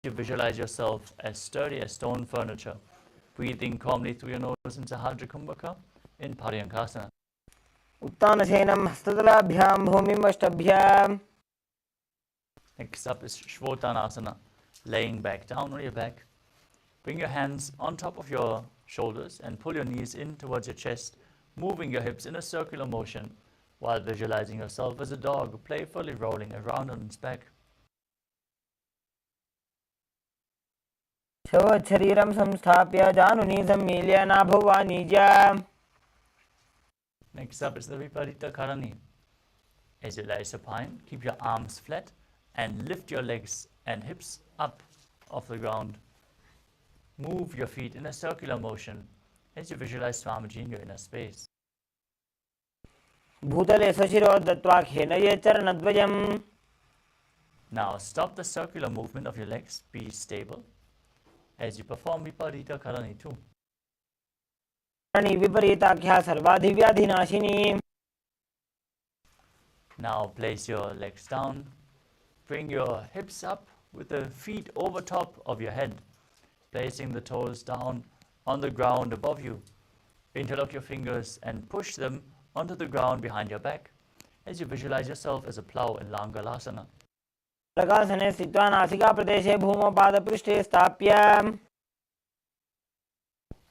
You visualize yourself as sturdy as stone furniture, breathing calmly through your nose in Sahadra Kumbhaka in Paryankasana. Uttanashenam hastadalabhyam bhumim ashtabhyam. Next up is Shvotanasana, laying back down on your back. Bring your hands on top of your shoulders and pull your knees in towards your chest, moving your hips in a circular motion while visualizing yourself as a dog playfully rolling around on its back. Shavat shariram samsthapya januni sammilya nabhuvanija. Next up is the Viparita Karani. As you lie supine, keep your arms flat and lift your legs and hips up off the ground. Move your feet in a circular motion as you visualize Swamiji in your inner space. Bhutale swashiro dattva khenaye charanadvayam. Now stop the circular movement of your legs. Be stable as you perform Viparita Karani too. Viparitakhya sarvadhivyadhinashini. Now place your legs down. Bring your hips up with the feet over top of your head, placing the toes down on the ground above you. Interlock your fingers and push them onto the ground behind your back as you visualize yourself as a plow in Langalasana. Prakasane sthitva nasika pradeshe bhumo padaprushte sthapya.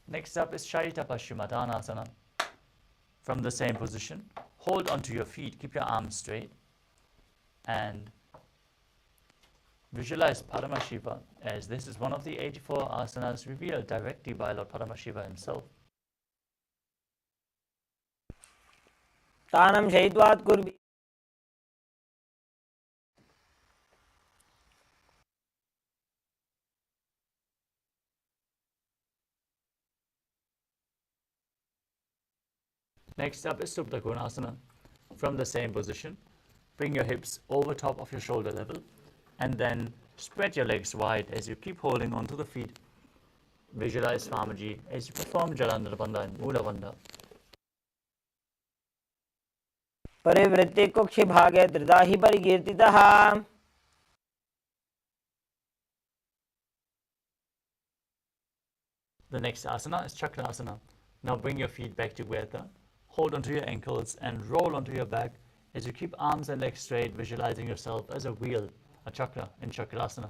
Next up is Shaita Paschimottanasana. From the same position, hold onto your feet, keep your arms straight, and visualize Paramashivam, as this is one of the 84 asanas revealed directly by Lord Paramashiva himself. Tanam shaitvat kurvi. Next up is Supta Konasana. From the same position, bring your hips over top of your shoulder level and then spread your legs wide as you keep holding onto the feet. Visualize Swamiji as you perform Jalandhara Bandha and Mula Bandha. Parivritti kukshi bhage tridahi parikirtitaha. The next asana is Chakrasana. Now bring your feet back together. Hold onto your ankles and roll onto your back as you keep arms and legs straight, visualizing yourself as a wheel, a chakra in Chakrasana.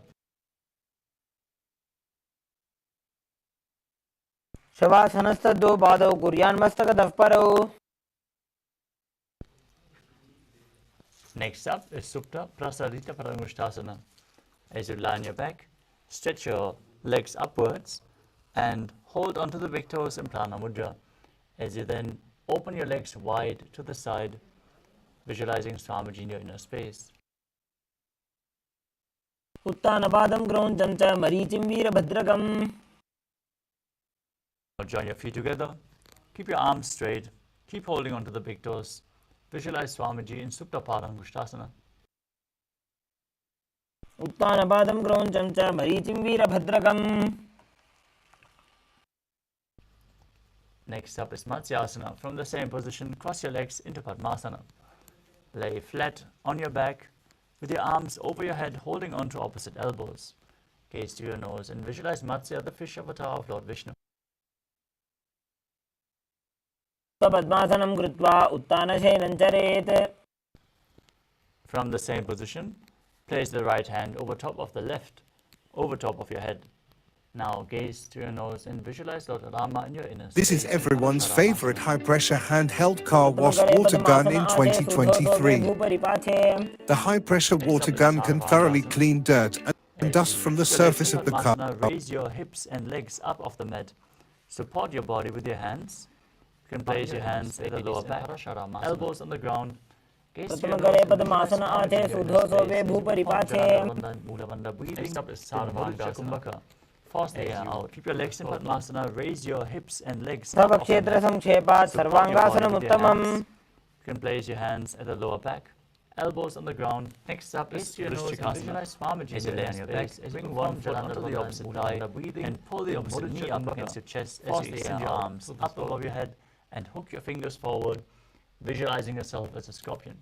Shavasanasaddo padau kuryan mastakadav parau. Next up is Supta Prasarita Parangushtasana. As you lie on your back, stretch your legs upwards and hold onto the big toes in Prana Mudra. As you then open your legs wide to the side, visualizing Swamiji in your inner space. Uttanapadam grauncham cha marichim veerabhadrakam. Now join your feet together, keep your arms straight, keep holding onto the big toes. Visualize Swamiji in Supta Parangushtasana. Uttanapadam grauncham cha marichim veerabhadrakam. Next up is Matsyasana. From the same position, cross your legs into Padmasana. Lay flat on your back with your arms over your head, holding on to opposite elbows. Gaze to your nose and visualize Matsya, the fish avatar of Lord Vishnu. Padmasanam krutva uttanashenam charet. From the same position, place the right hand over top of the left, over top of your head. Now gaze to your nose and visualize Lord Rama in your inner space. This is everyone's favorite high-pressure handheld car wash water gun in 2023. The high-pressure water gun can thoroughly clean dirt and dust from the surface of the car. Raise your hips and legs up off the mat. Support your body with your hands. You can place your hands at the lower back, elbows on the ground. Gaze to your nose and breathing. Next up is Sarvanga Kumbhaka. Force the air out. Keep your legs in Padmasana. Raise your hips and legs up off the mat. Support your body with your hands. You can place your hands at the lower back, elbows on the ground. Next up is Vrishchikasana. As you lay on your back, bring one foot onto the opposite thigh and pull the opposite knee up against your chest as you extend your arms up above your head and hook your fingers forward, visualizing yourself as a scorpion.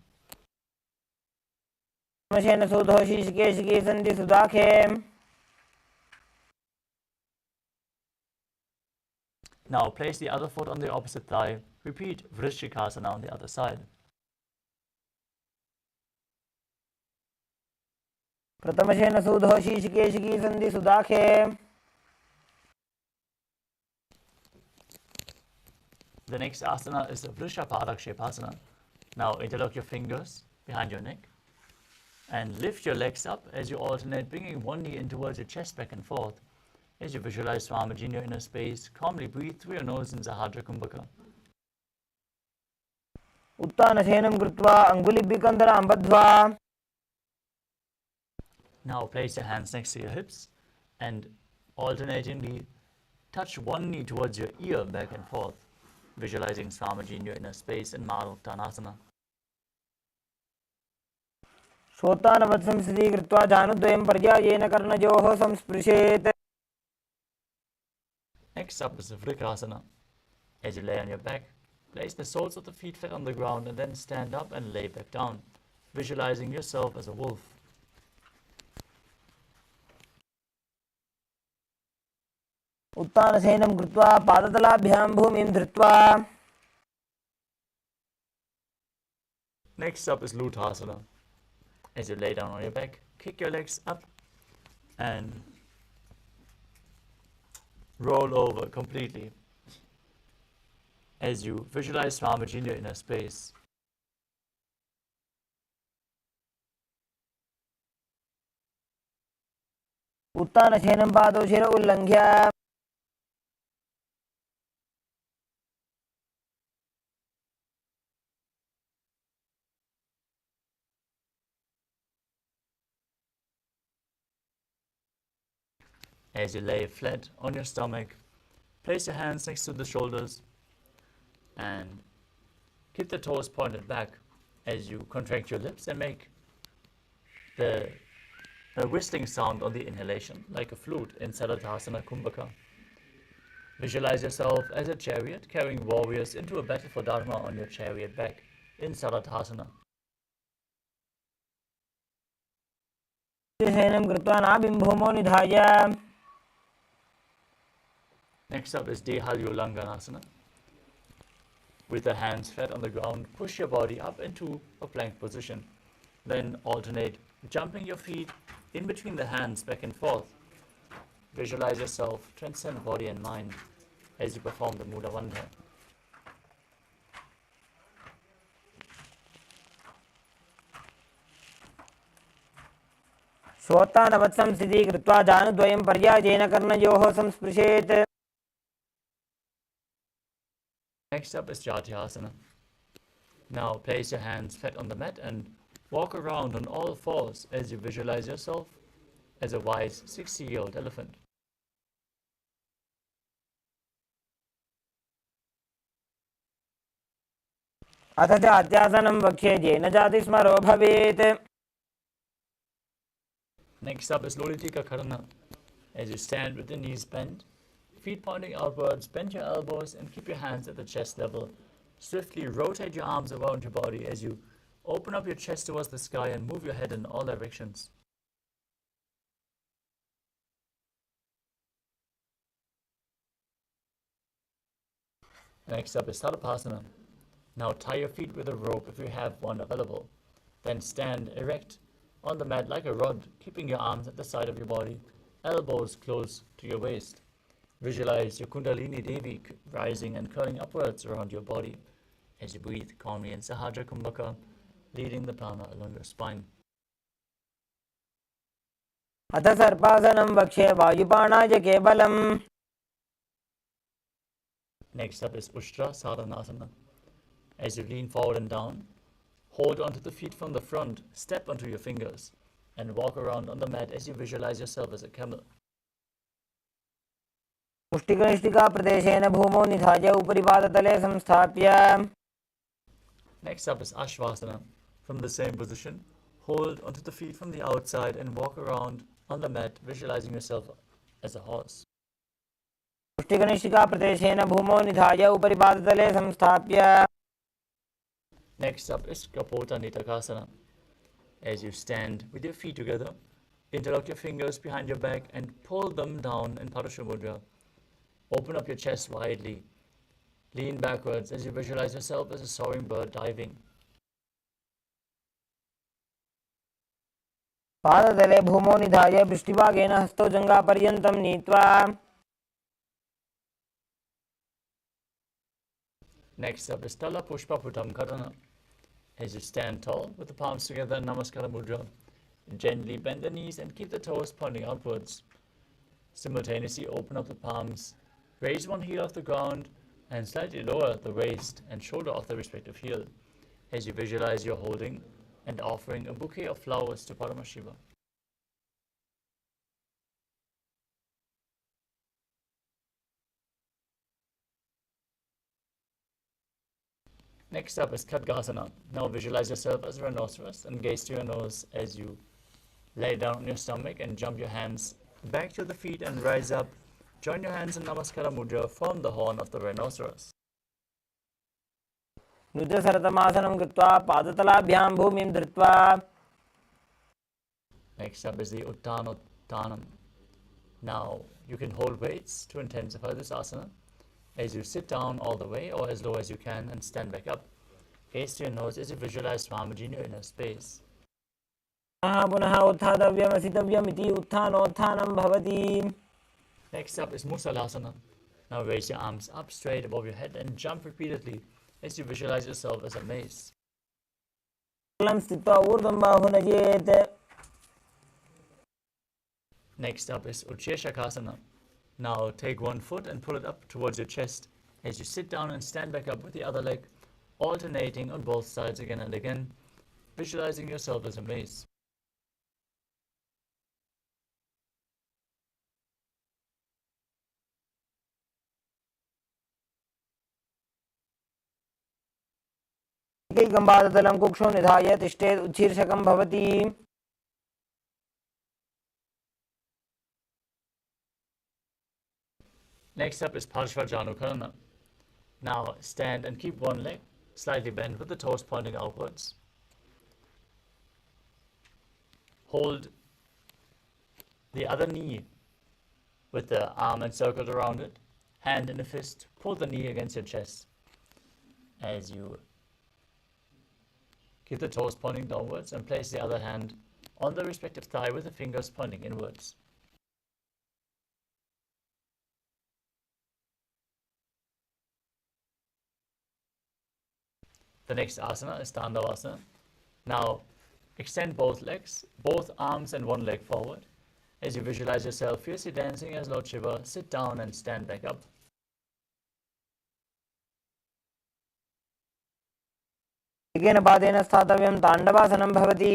Now place the other foot on the opposite thigh. Repeat Vrishikasana on the other side. प्रथमशेन सूधो शीशिकेशिकी सन्धि सुदाखे. The next asana is Vrishapadakshepasana. Now interlock your fingers behind your neck and lift your legs up as you alternate, bringing one knee in towards your chest back and forth. As you visualize Swamiji in your inner space, calmly breathe through your nose in Sahadra Kumbhaka. उत्तानशयनं कृत्वा अङ्गुलिभ्यकन्दरां बद्ध्वा. Now place your hands next to your hips and alternatingly touch one knee towards your ear back and forth, visualizing Swamiji in your inner space in Maruttanasana. श्रोतानवत्सं स्थिति कृत्वा जानुद्वयं पर्यायेन कर्णयोः संस्पृशेत्. Next up is Vrikrasana. As you lay on your back, place the soles of the feet flat on the ground and then stand up and lay back down, visualizing yourself as a wolf. उत्तानशयनं कृत्वा पादतलाभ्यां भूमिं धृत्वा. Next up is Luthasana. As you lay down on your back, kick your legs up and roll over completely as you visualize Swamiji in your inner space. उत्तानशयनं पादौ शिर उल्लङ्घ्य. As you lay flat on your stomach, place your hands next to the shoulders and keep the toes pointed back as you contract your lips and make the whistling sound on the inhalation like a flute in Saladhasana Kumbhaka. Visualize yourself as a chariot carrying warriors into a battle for Dharma on your chariot back in Saladhasana. शयनं कृत्वा नाभिं भूमौ निधाय. Next up is Dehalyulanganasana. With the hands flat on the ground, push your body up into a plank position. Then alternate, jumping your feet in between the hands back and forth. Visualize yourself transcend body and mind as you perform the Mula Bandha. श्रोतानवत्सं स्थिति कृत्वा जानुद्वयं पर्यायेन कर्णयोः संस्पृशेत्. Next up is Jatyasana. Now place your hands flat on the mat and walk around on all fours as you visualize yourself as a wise 60-year-old elephant. अथ च अत्यासनं वक्ष्ये येन जातिस्मरो भवेत्. Next up is Lolitika Karana. As you stand with the knees bent, feet pointing outwards, bend your elbows and keep your hands at the chest level. Swiftly rotate your arms around your body as you open up your chest towards the sky and move your head in all directions. Next up is Sarapasana. Now tie your feet with a rope if you have one available. Then stand erect on the mat like a rod, keeping your arms at the side of your body, elbows close to your waist. Visualize your Kundalini Devi rising and curling upwards around your body as you breathe calmly in Sahadra Kumbhaka, leading the prana along your spine. अथ सर्पासनं वक्ष्ये वायुपाणाय केवलम्. Next up is Ushtra Sadhanasana. As you lean forward and down, hold onto the feet from the front, step onto your fingers, and walk around on the mat as you visualize yourself as a camel. मुष्टिकनिष्ठिका प्रदेशेन भूमौ निधाय उपरि पादतले संस्थाप्य. Next up is Ashvasana. From the same position, hold onto the feet from the outside and walk around on the mat, visualizing yourself as a horse. मुष्टिकनिष्ठिका प्रदेशेन भूमौ निधाय उपरि पादतले संस्थाप्य. Next up is Kapota Nitakasana. As you stand with your feet together, interlock your fingers behind your back and pull them down in Parashamudra. Open up your chest widely. Lean backwards as you visualize yourself as a soaring bird diving. पादतले भूमौ निधाय पृष्ठभागेन हस्तौ जङ्घापर्यन्तं नीत्वा. Next up is Tala Pushpa Putam Karana. As you stand tall with the palms together in Namaskara Mudra, gently bend the knees and keep the toes pointing outwards. Simultaneously open up the palms, raise one heel off the ground, and slightly lower the waist and shoulder off the respective heel, as you visualize you're holding and offering a bouquet of flowers to Paramashivam. Next up is Khadgasana. Now visualize yourself as a rhinoceros and gaze to your nose as you lay down on your stomach and jump your hands back to the feet and rise up. Join your hands in Namaskara Mudra, form the horn of the rhinoceros. नुजसरतमासनं कृत्वा पादतलाभ्यां भूमिं धृत्वा. Next up is the Uttanottanam. Now you can hold weights to intensify this asana as you sit down all the way or as low as you can and stand back up. Gaze to your nose as you visualize Swamiji in your inner space. पुनः उत्थातव्यमसितव्यमिति उत्थानोत्थानं भवति. Next up is Musalasana. Now raise your arms up straight above your head and jump repeatedly as you visualize yourself as a mace. स्थित्वा ऊर्ध्वं बाहुं नयेत्. Next up is Ucheshakasana. Now take one foot and pull it up towards your chest as you sit down and stand back up with the other leg, alternating on both sides again and again, visualizing yourself as a mace. एकैकं पादतलं कुक्षौ निधाय तिष्ठेत् उच्छीर्षकं भवति. Next up is Parshvajanukarana. Now stand and keep one leg slightly bent with the toes pointing outwards. Hold the other knee with the arm encircled around it, hand in a fist, pull the knee against your chest as you keep the toes pointing downwards and place the other hand on the respective thigh with the fingers pointing inwards. The next asana is Tandavasana. Now extend both legs, both arms and one leg forward. As you visualize yourself fiercely dancing as Lord Shiva, sit down and stand back up. एकेन पादेन स्थातव्यं ताण्डवासनं भवति.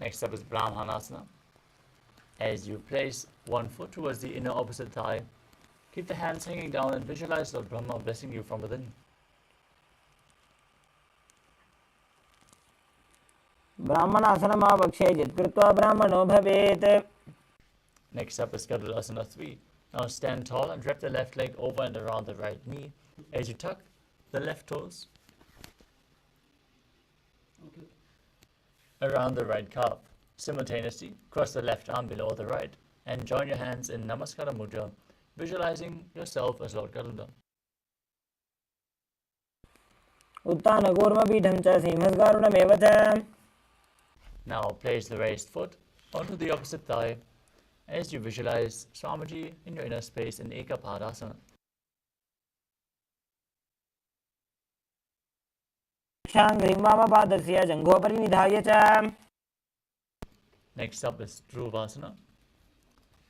Next up is Brahmanasana. As you place one foot towards the inner opposite thigh, keep the hands hanging down and visualize Lord Brahma blessing you from within. ब्राह्मणासनम् आवक्षे यत्कृत्वा ब्राह्मणो भवेत्. Next up is Garudaasana 3. Now stand tall and wrap the left leg over and around the right knee as you tuck the left toes around the right calf. Simultaneously, cross the left arm below the right and join your hands in Namaskara Mudra, visualizing yourself as Lord Garuda. उत्थानकूर्मपीठं च सिंहस्गारुडमेव च. Now place the raised foot onto the opposite thigh as you visualize Swamiji in your inner space in Ekapadasana. क्षाङ्घ्रिं वामपादस्य जङ्घोपरि निधाय च. Next up is Dhruvasana,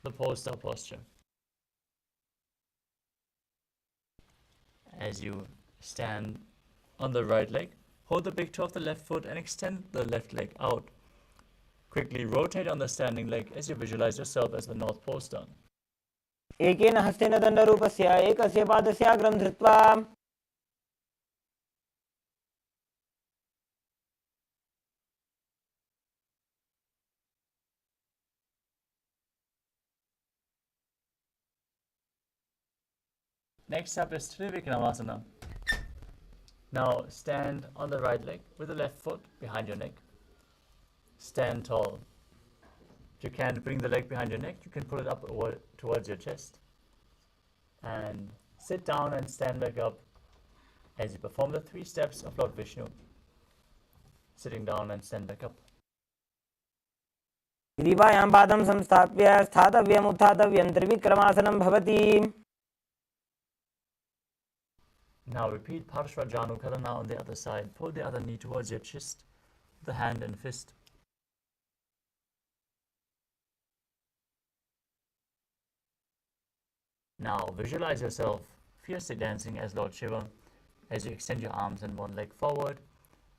the pole-star posture. As you stand on the right leg, hold the big toe of the left foot and extend the left leg out. Quickly rotate on the standing leg as you visualize yourself as the North Pole Star. एकेन हस्तेन दण्डरूपस्य एकस्य पादस्य अग्रं धृत्वा. Next up is Trivikramasana. Now stand on the right leg with the left foot behind your neck. Stand tall. If you can't bring the leg behind your neck, you can pull it up towards your chest. And sit down and stand back up as you perform the 3 steps of Lord Vishnu. Sitting down and stand back up. ग्रीवायां पादं संस्थाप्य स्थातव्यम् उत्थातव्यं त्रिविक्रमासनं भवति. Now repeat Parshva Karana on the other side. Pull the other knee towards your chest, the hand and fist. Now visualize yourself fiercely dancing as Lord Shiva as you extend your arms and one leg forward,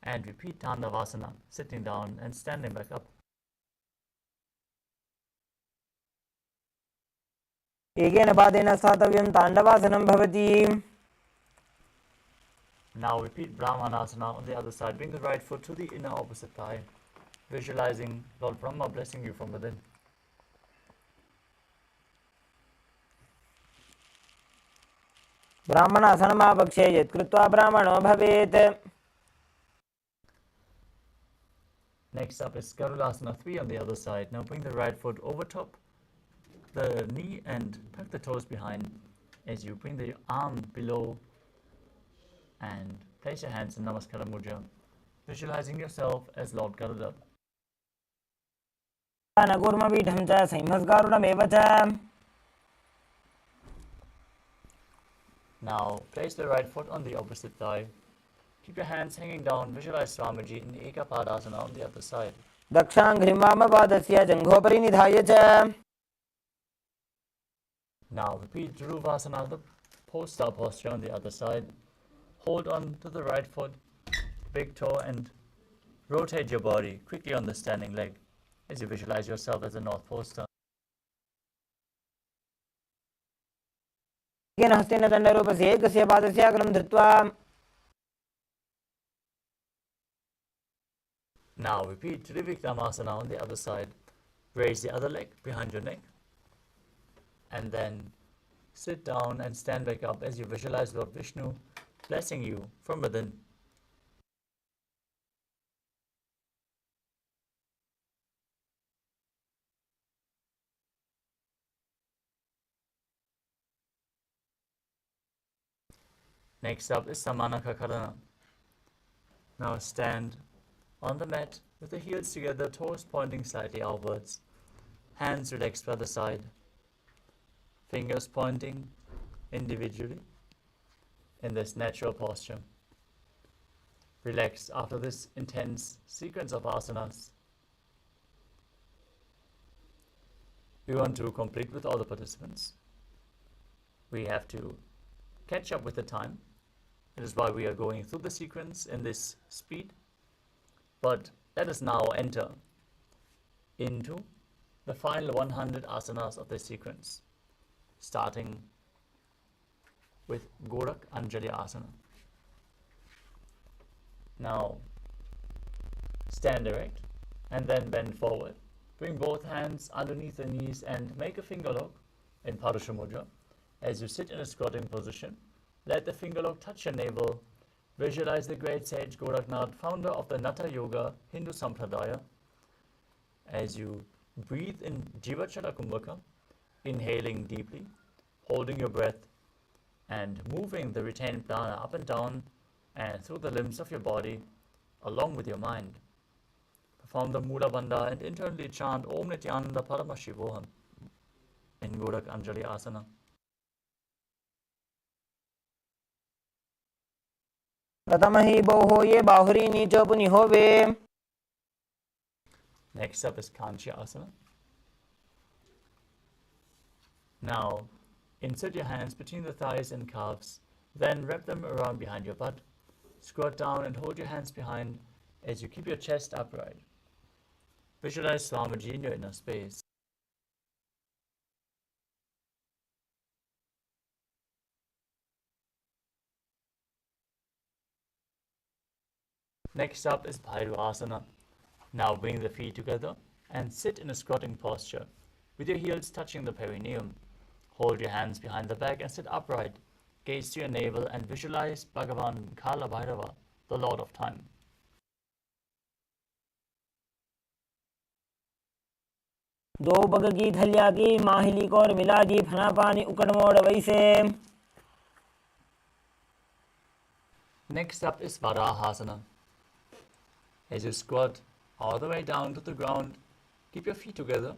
and repeat Tandavasana, sitting down and standing back up. एकेन पादेन स्थातव्यं ताण्डवासनं भवति. Now repeat Brahmanasana on the other side. Bring the right foot to the inner opposite thigh, visualizing Lord Brahma blessing you from within. ब्राह्मणासनमापक्षे यत् कृत्वा ब्राह्मणो भवेत्. Next up is KAILÄSA 3 on the other side. Now bring the right foot over top the knee and tuck the toes behind as you bring the arm below and place your hands in Namaskara Mudra, visualizing yourself as Lord Garuda. नकूर्मपीठं च संहिमस्गारुडमेव च. Now place the right foot on the opposite thigh. Keep your hands hanging down. Visualize Swamiji in Ekapadasana on the other side. दक्षाङ्घ्रिं वामपादस्य जङ्घोपरि निधाय च. Now repeat Dhruvasana, the post-star posture on the other side. Hold on to the right foot, big toe, and rotate your body quickly on the standing leg as you visualize yourself as a North Poster. एकेन हस्तेन दण्डरूपस्य एकस्य पादस्य अग्रं धृत्वा. Now repeat Trivikramasana on the other side. Raise the other leg behind your neck. And then sit down and stand back up as you visualize Lord Vishnu blessing you from within. Next up is Samanaka Karana. Now stand on the mat with the heels together, toes pointing slightly outwards, hands relaxed by the side, fingers pointing individually in this natural posture. Relax after this intense sequence of asanas. We want to complete with all the participants. We have to catch up with the time. That is why we are going through the sequence in this speed. But let us now enter into the final 100 asanas of this sequence, starting with Gorak Anjali Asana. Now stand erect and then bend forward. Bring both hands underneath the knees and make a finger lock in Parasha Mudra. As you sit in a squatting position, let the finger lock touch your navel. Visualize the great sage Goraknath, founder of the Natha Yoga Hindu Sampradaya. As you breathe in Jivachala Kumbhaka, inhaling deeply, holding your breath, and moving the retained prana up and down and through the limbs of your body along with your mind. Perform the Mula Bandha and internally chant Om Nithyananda Paramashivam in Gorak Anjali Asana. प्रथमहि बहु ये बाहुरी नीचो पुनिहोवे. Next up is Kanchi Asana. Now, insert your hands between the thighs and calves, then wrap them around behind your butt. Squat down and hold your hands behind as you keep your chest upright. Visualize Swamiji in your inner space. Next up is Bhairava. Now bring the feet together and sit in a squatting posture with your heels touching the perineum. Hold your hands behind the back and sit upright. Gaze to your navel and visualize Bhagavan Kala Bhairava, the Lord of Time. दो bug की थलिया की माहिली को और मिला जी फना पानी उकड़ मोड़ वैसे. Next up is Varahasana. As you squat all the way down to the ground, keep your feet together,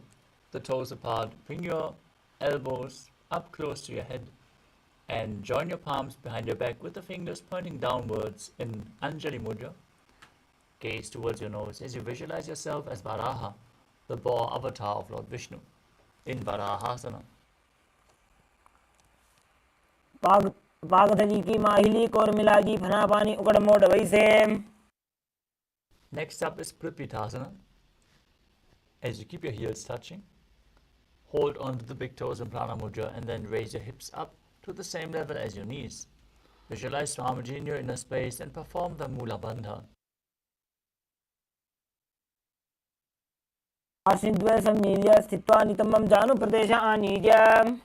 the toes apart, bring your elbows up close to your head, and join your palms behind your back with the fingers pointing downwards in Anjali Mudra. Gaze towards your nose as you visualize yourself as Varaha, the boar avatar of Lord Vishnu, in Varahasana. पागथली की माहिली को और मिला जी फना पानी उकड़ मोड़ वैसे. Next up is Pripyatasana. As you keep your heels touching, hold onto the big toes in Prana Mudra and then raise your hips up to the same level as your knees. Visualize Swamiji in your inner space and perform the Mula Bandha. आश्रिद्वय सम्मील्य स्थित्वा नितम्बं जानु प्रदेश आनीय.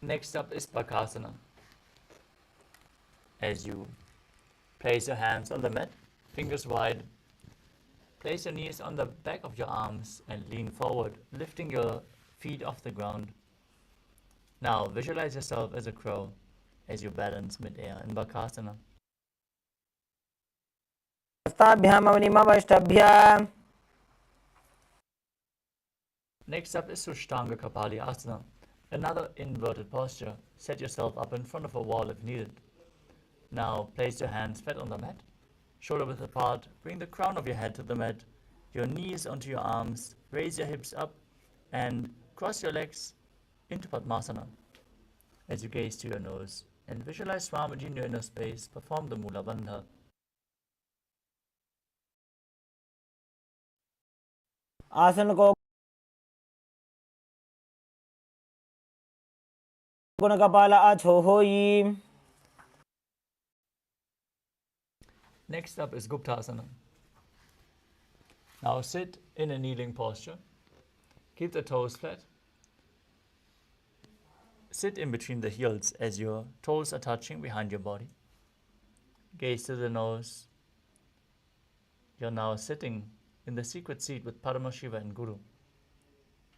Next up is Bakasana. As you place your hands on the mat, fingers wide, place your knees on the back of your arms and lean forward, lifting your feet off the ground. Now visualize yourself as a crow as you balance mid-air in Bakasana. Next up is Sushtanga Kapali Asana, another inverted posture. Set yourself up in front of a wall if needed. Now place your hands flat on the mat, shoulder width apart, bring the crown of your head to the mat, your knees onto your arms, raise your hips up and cross your legs into Padmasana. As you gaze to your nose and visualize Swamiji in your inner space, perform the Mula Bandha. आसन को गुण कपाल आछो होई. Next up is Guptasana. Now sit in a kneeling posture. Keep the toes flat. Sit in between the heels as your toes are touching behind your body. Gaze to the nose. You're now sitting in the secret seat with Paramashiva and Guru.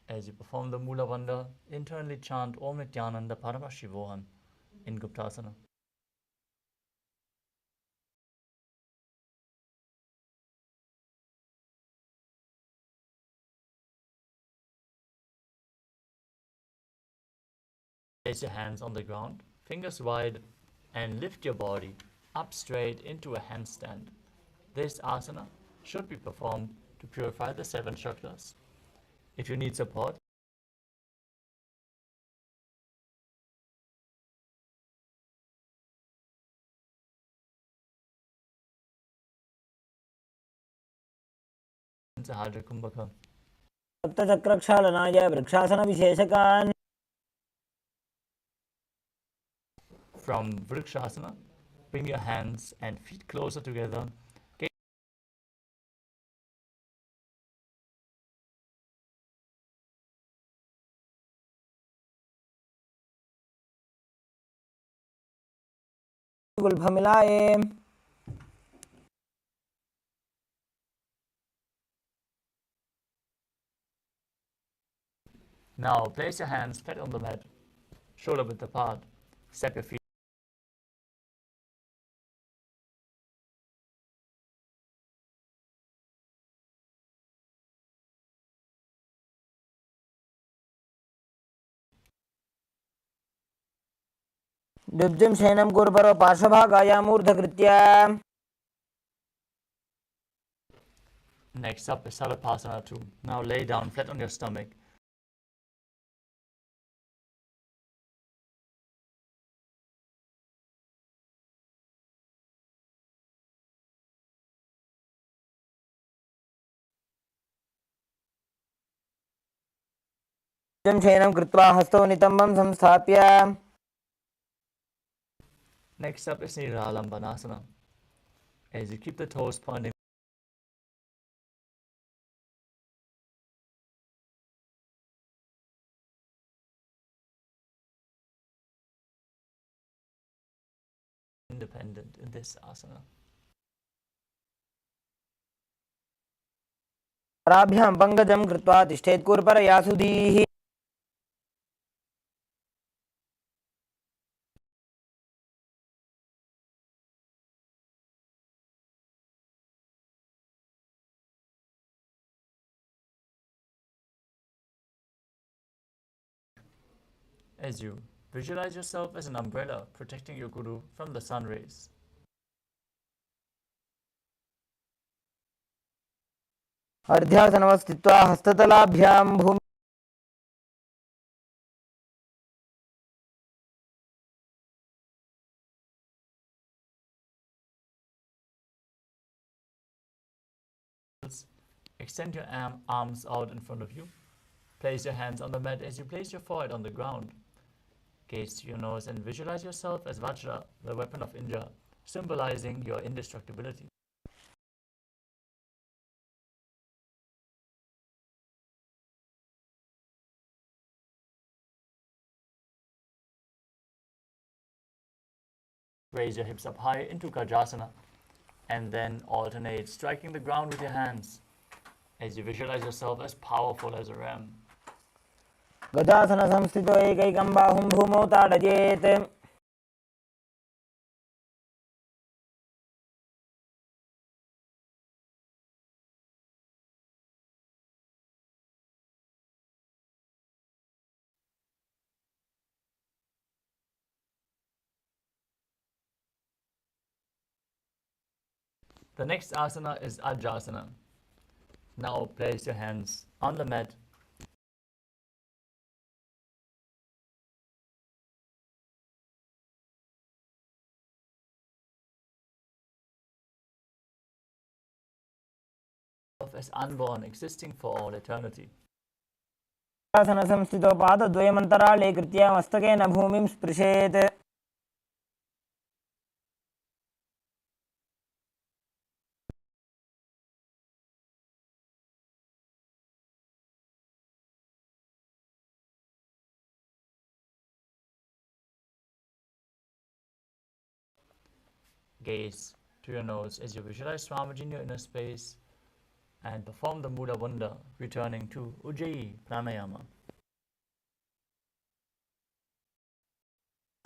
As you perform the Mula Bandha, internally chant Om Nithyananda Paramashivam in Guptasana. Place your hands on the ground, fingers wide, and lift your body up straight into a handstand. This asana should be performed to purify the 7 chakras. If you need support, Sahadra Kumbhaka. सप्तचक्रक्षालनाय वृक्षासन विशेषकान्. From Vrikshasana, bring your hands and feet closer together. गुल्फ मिलाए. Now place your hands flat on the mat, shoulder width apart. Step your feet. द्विब्जं शयनं कुर्वरो पार्श्वभागायामूर्धकृत्य. Next up is Salapasana 2. Now lay down flat on your stomach. शयनं कृत्वा हस्तौ नितम्बं संस्थाप्य. Next up is Niralambanasana. As you keep the toes pointing independent in this asana. पराभ्यां पङ्कजं कृत्वा तिष्ठेत्कुर्परया सुधीः As you visualize yourself as an umbrella protecting your guru from the sun rays. अर्ध्यासनवस्थित्वा हस्ततलाभ्यां Bhumi Extend your arms out in front of you. Place your hands on the mat as you place your forehead on the ground. Gaze to your nose and visualize yourself as Vajra, the weapon of Indra, symbolizing your indestructibility. Raise your hips up high into Gajasana and then alternate striking the ground with your hands as you visualize yourself as powerful as a ram. गजासनसंस्थितो एकैकं बाहुं भूमौ ताडयेत् The next asana is Ajasana. Now place your hands on the mat. As unborn, existing for all eternity. गजासनसंस्थितो पादद्वयमन्तराळे कृत्य मस्तकेन भूमिं स्पृशेत् Gaze to your nose as you visualize Swamiji in your inner space and perform the Mula Bandha, returning to Ujjayi Pranayama.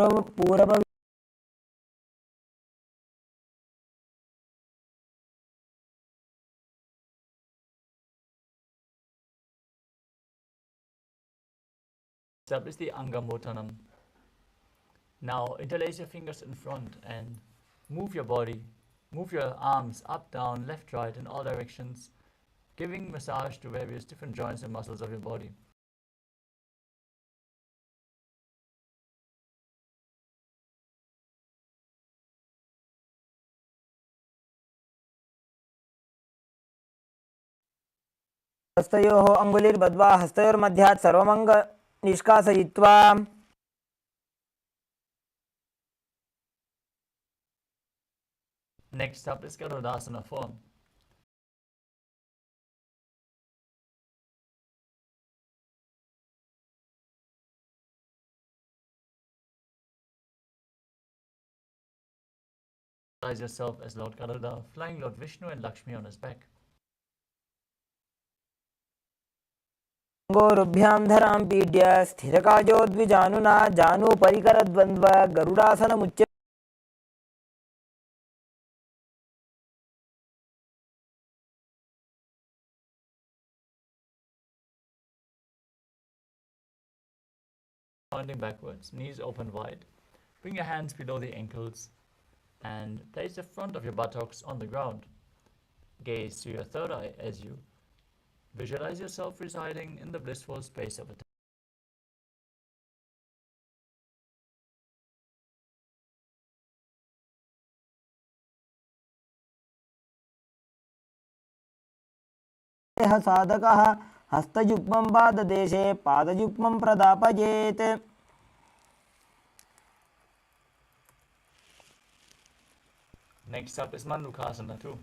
पूर्व Next up is the Angamotanam. Now interlace your fingers in front and move your body, move your arms up, down, left, right in all directions, giving massage to various different joints and muscles of your body. हस्तयोः अङ्गुलिर्बद्ध्वा हस्तयोर्मध्यात् सर्वमङ्ग निष्कासयित्वा Next up is Garudasana form. Visualize yourself as Lord Garuda, flying Lord Vishnu and Lakshmi on his back. गोरुभ्यां धरां पीड्य स्थिरकाजोद्विजानुना जानुपरिकरद्वन्द्व गरुडासनमुच्य Pointing backwards, knees open wide. Bring your hands below the ankles and place the front of your buttocks on the ground. Gaze to your third eye as you visualize yourself residing in the blissful space of attention. साधकः हस्तयुग्मं पाददेशे पादयुग्मं प्रदापयेत् Next up is Mandukasana too.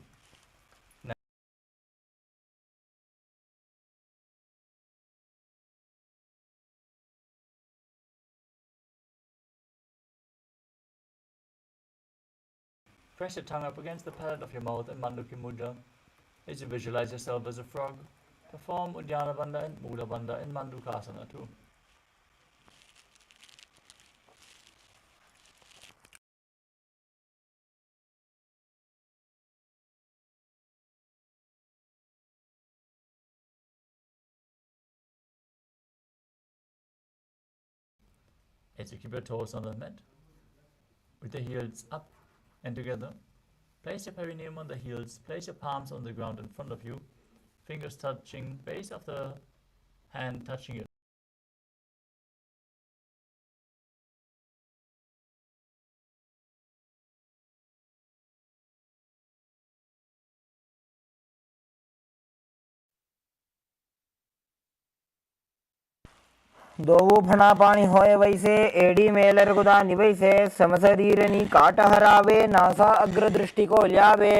Press your tongue up against the palate of your mouth in Manduki Mudra as you visualize yourself as a frog Perform Uddiyana Bandha and Mula Bandha in Mandukasana too. As you keep your toes on the mat, with the heels up and together, place your perineum on the heels, place your palms on the ground in front of you, fingers touching, base of the hand touching your दोवु फणा पानी होए वैसे AD Mailer गुदा निवैसे समशरीरनी काट हरावे NASA अग्र दृष्टि को ल्यावे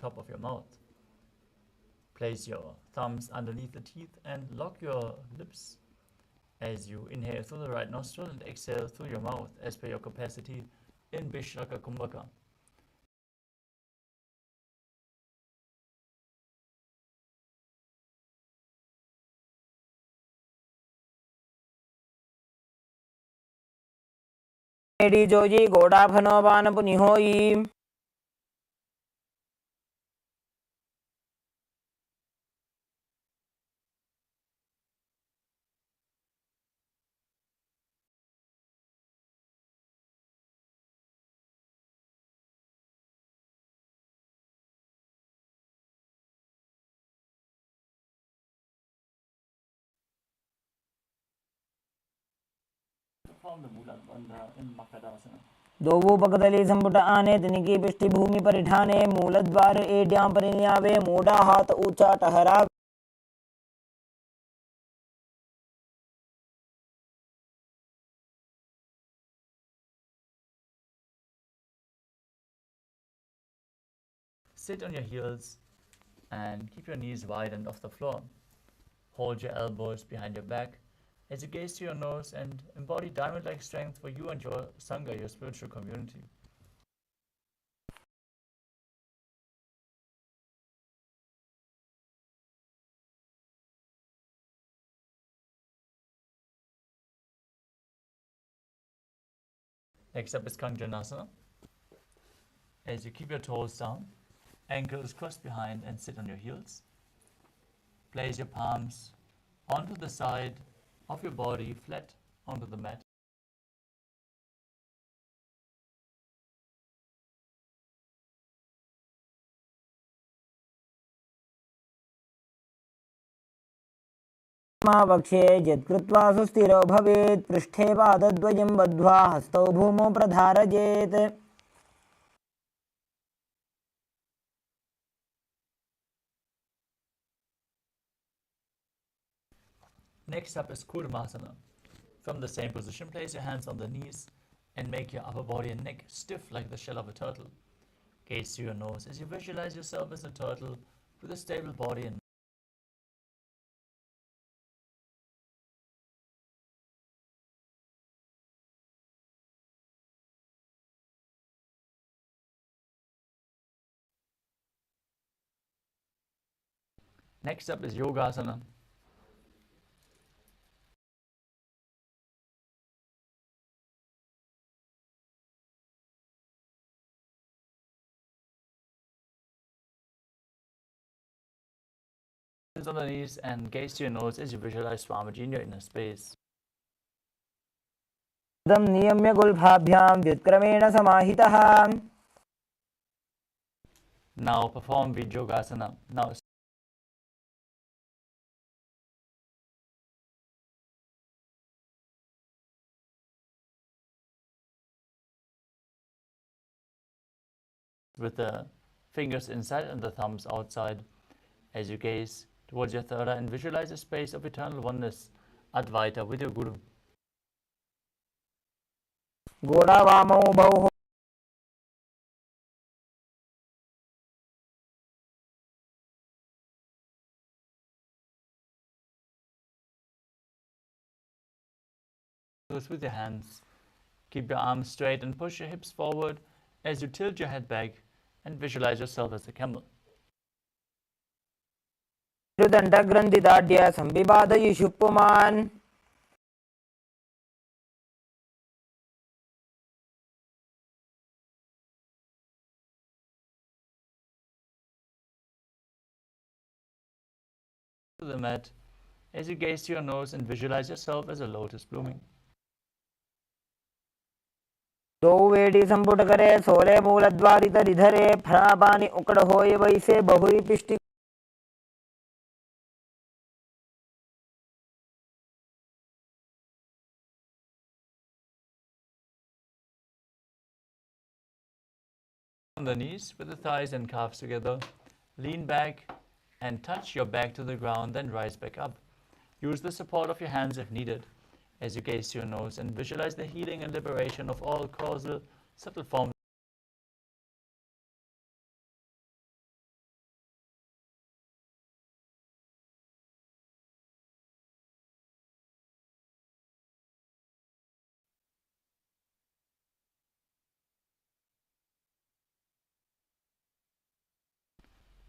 top of your mouth. Place your thumbs underneath the teeth and lock your lips as you inhale through the right nostril and exhale through your mouth as per your capacity in Vishnaka Kumbhaka. एडी जोजी गोड़ा फनो बान पुनि होई Perform the Mula Bandha in Makadasana. दोवु पकदली संपुट आने तिनकी पृष्ठि भूमि परिठाने मूलद्वार एड्यां परिन्यावे मूढ़ा हाथ ऊंचा ठहरावे Sit on your heels and keep your knees widened off the floor. Hold your elbows behind your back as you gaze to your nose and embody diamond-like strength for you and your Sangha, your spiritual community. Next up is Kanjanasana. As you keep your toes down, ankles crossed behind and sit on your heels. Place your palms onto the side of your body, flat onto the mat. वक्षे यत्कृत्वा सुस्थिरो भवेत् पृष्ठे पादद्वयं बद्ध्वा हस्तौ भूमौ प्रधारयेत् Next up is Kurmasana. From the same position, place your hands on the knees and make your upper body and neck stiff like the shell of a turtle. Gaze to your nose as you visualize yourself as a turtle with a stable body and Next up is Yogasana. Hands on the knees and gaze to your nose as you visualize Swamiji in your inner space. दम नियम्य गुल्फाभ्यां व्युत्क्रमेण समाहितः Now perform Vijyogasana. Now with the fingers inside and the thumbs outside as you gaze towards your third eye and visualize a space of eternal oneness, Advaita, with your Guru. घोड़ा वामौ भौ with your hands. Keep your arms straight and push your hips forward as you tilt your head back and visualize yourself as a camel. मेरुदण्डग्रन्थिदाढ्य संविभादयिषु पुमान् To the mat as you gaze to your nose and visualize yourself as a lotus blooming. द्वौ सम्पुटकरे सोले मूलद्वारितरिधरे फणापानि उकडहोय वैसे बहुरी पिष्टि On the knees with the thighs and calves together, lean back and touch your back to the ground, then rise back up. Use the support of your hands if needed as you gaze to your nose and visualize the healing and liberation of all causal, subtle forms.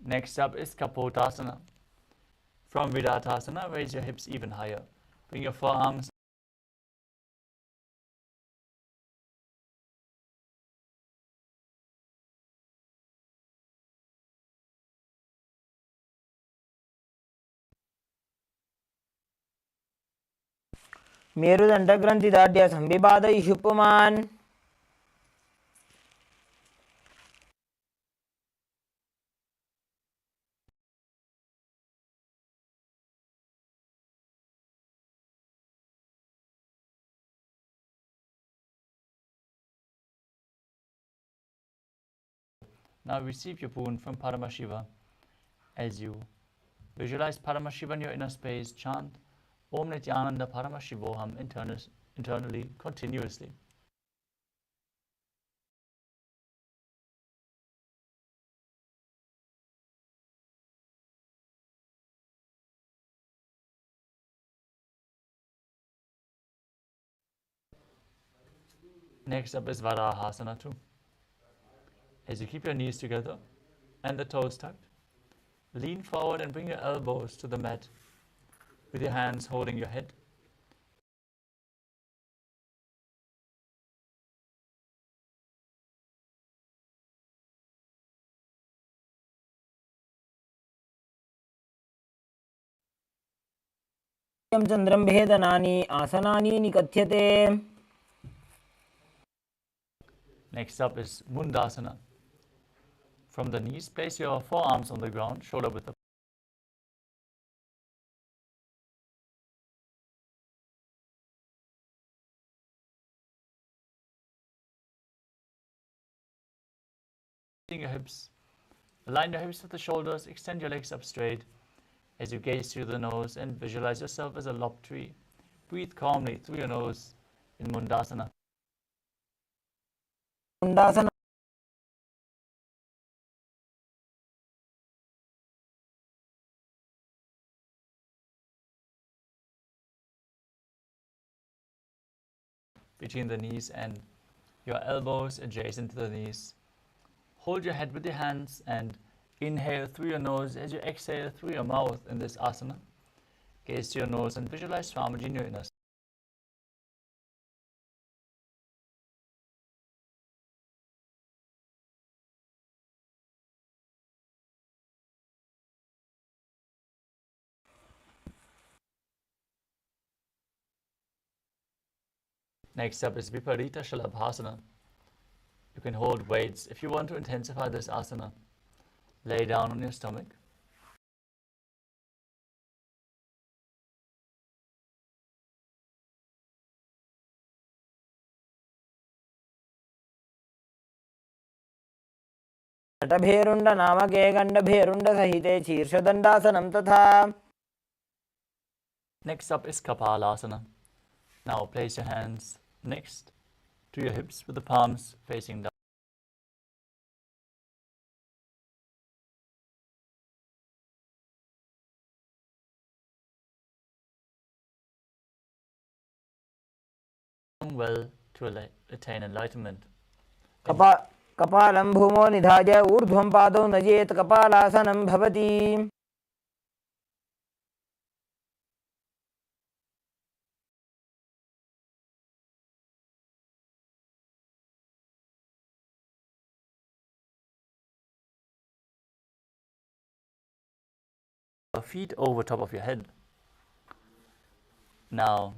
Next up is Kapotasana. From Vidatasana, raise your hips even higher. Bring your forearms मेरुदण्डग्रन्थिदाढ्य संविभादयिषु पुमान् Now receive your boon from Paramashiva. As you visualize Paramashiva in your inner space, chant Om Nithyananda Paramashivoham internally, continuously. Next up is Varahasana 2. As you keep your knees together and the toes tucked, lean forward and bring your elbows to the mat with your hands holding your head. चन्द्रं भेदनानि आसनानि निकथ्यते. Next up is Mundasana. From the knees, place your forearms on the ground, shoulder width apart. Your hips. Align your hips with the shoulders, extend your legs up straight as you gaze through the nose and visualize yourself as a lopped tree. Breathe calmly through your nose in Mundasana. Mundasana. Between the knees and your elbows adjacent to the knees. Hold your head with your hands and inhale through your nose as you exhale through your mouth in this asana. Gaze to your nose and visualize Swamiji in your inner. Next up is Viparita Shalabhasana. You can hold weights if you want to intensify this asana. Lay down on your stomach. नटभेरुण्ड नामके गण्डभेरुण्ड सहिते शीर्षदण्डासनं तथा. Next up is KAILÄSA. Now place your hands next to your hips with the palms facing down. perform well to attain enlightenment. कपालं भूमो निधाय ऊर्ध्वं पादौ नयेत् कपालासनं भवति. Feet over top of your head. Now,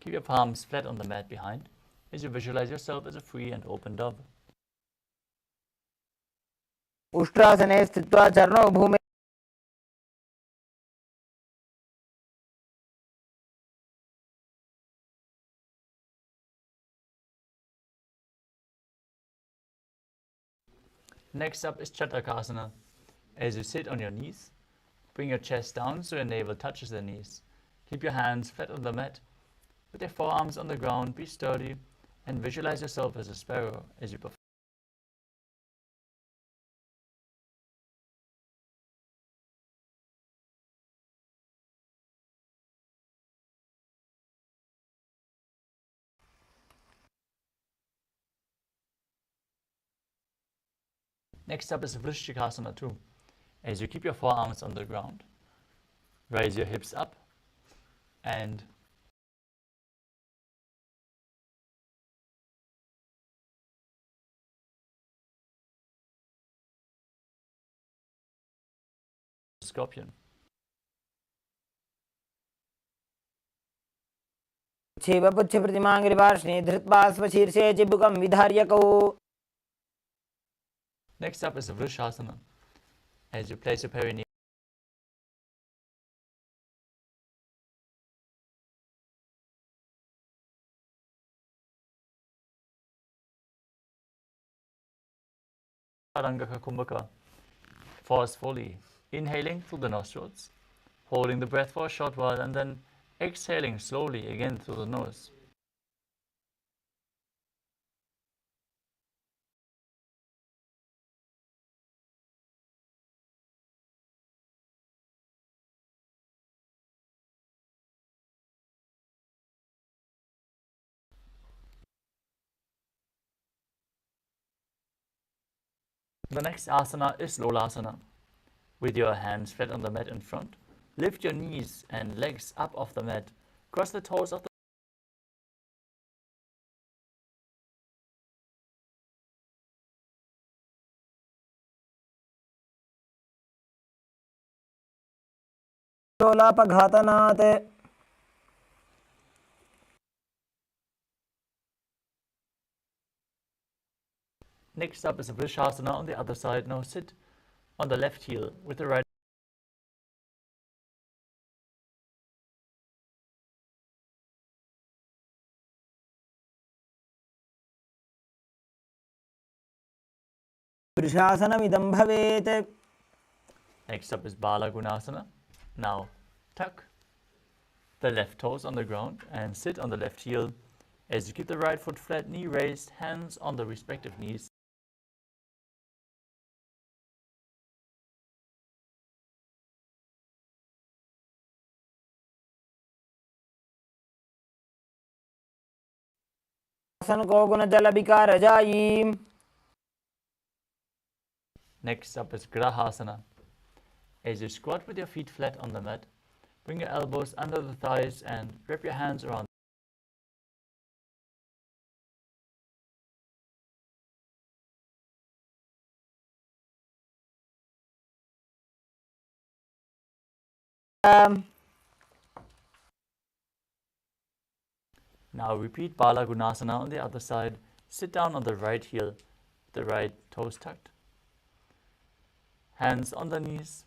keep your palms flat on the mat behind as you visualize yourself as a free and open dove. उष्ट्रासने स्थित्वा चरणौ भूमौ Next up is Chattakasana. As you sit on your knees, bring your chest down so your navel touches the knees. Keep your hands flat on the mat. With your forearms on the ground, be sturdy and visualize yourself as a sparrow as you perform. Next up is Vrishchikasana 2. As you keep your forearms on the ground, raise your hips up and scorpion. क्षीवपुच्छ प्रतिमाङ्गिरिपार्ष्णे धृत्वा स्वशीर्षे चिबुकं विधार्यकौ. Next up is Vrishasana. As you place your perineum Tripurantaka Kumbhaka, forcefully inhaling through the nostrils, holding the breath for a short while and then exhaling slowly again through the nose. The next asana is Lolasana. With your hands flat on the mat in front, lift your knees and legs up off the mat. Cross the toes of the लोलापघातनात्. Next up is a Vrishasana on the other side. Now sit on the left heel with the right वृषासनमिदं भवेत्. Next up is Balagunasana. Now tuck the left toes on the ground and sit on the left heel as you keep the right foot flat, knee raised, hands on the respective knees. आसन को गुणजलविकार जायी. Next up is Grahasana. As you squat with your feet flat on the mat, bring your elbows under the thighs and wrap your hands around. Now repeat Balagunasana on the other side. Sit down on the right heel, the right toes tucked. Hands on the knees.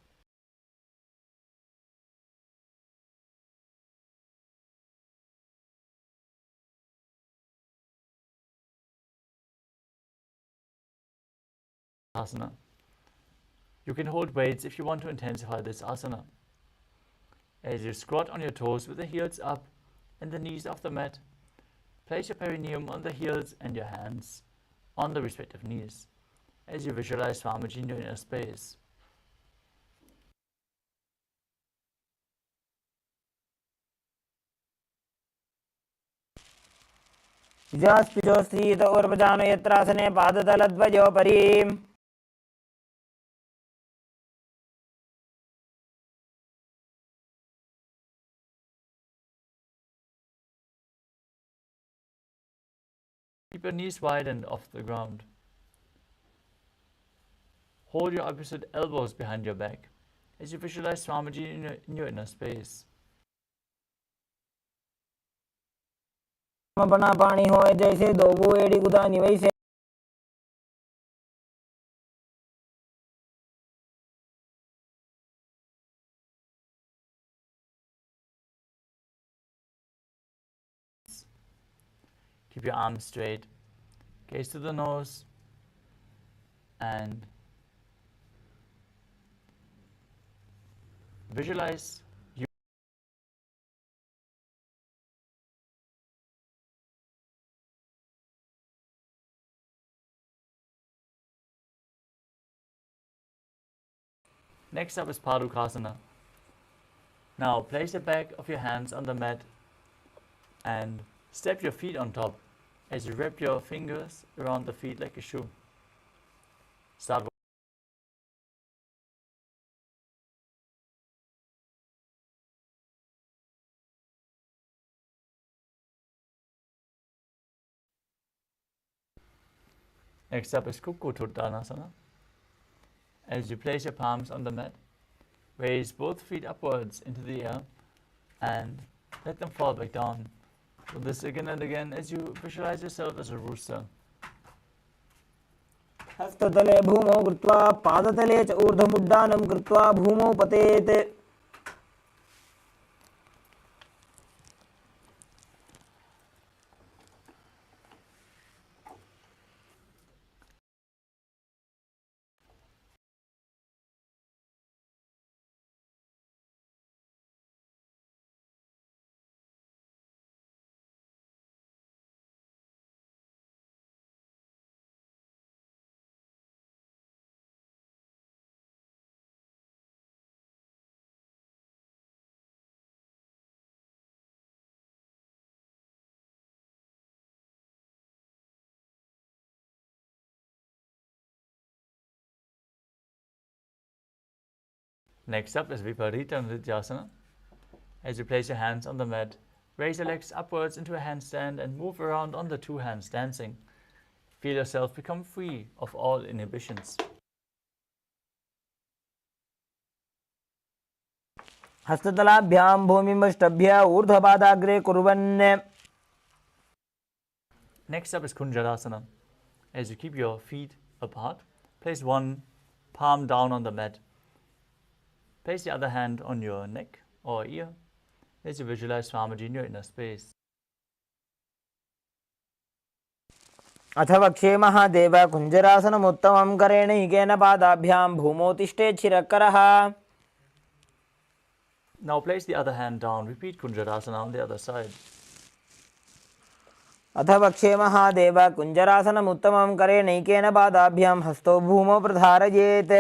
Asana. You can hold weights if you want to intensify this asana. As you squat on your toes with the heels up and the knees off the mat, place your perineum on the heels and your hands on the respective knees as you visualize Swamiji in your inner space. विजास्पिजोस्त्रीत ऊर्वजानो यत्रासने पादतलद्वयोपरि Keep your knees wide and off the ground. Hold your opposite elbows behind your back as you visualize Swamiji in your inner space. बना पानी होए जैसे दोबू एड़ी गुदानी वैसे Keep your arms straight, gaze to the nose, and visualize you. Next up is Padukasana. Now place the back of your hands on the mat and step your feet on top as you wrap your fingers around the feet like a shoe. Start. Next up is Kukkuttuttanasana. As you place your palms on the mat, raise both feet upwards into the air and let them fall back down. Do this again and again as you visualize yourself as a rooster. हस्ततले भूमौ कृत्वा पादतले च ऊर्ध्वमुड्डानं कृत्वा भूमौ पतेत् Next up is Viparita Nrityasana. As you place your hands on the mat, raise your legs upwards into a handstand and move around on the two hands dancing. Feel yourself become free of all inhibitions. हस्ततलाभ्यां भूमिमष्टभ्य ऊर्ध्वपादाग्रे कुर्वन् Next up is Kunjarasana. As you keep your feet apart, place one palm down on the mat. Place the other hand on your neck or ear as you visualize Swamiji in your inner space. अथ वक्षे महादेव कुञ्जरासनमुत्तमं करेणैकेन पादाभ्यां भूमौ तिष्ठेत् शिरःकरः Now place the other hand down. Repeat Kunjarasana on the other side. अथ वक्षे महादेव कुञ्जरासनमुत्तमं करेणैकेन पादाभ्यां हस्तौ भूमौ प्रधारयेत्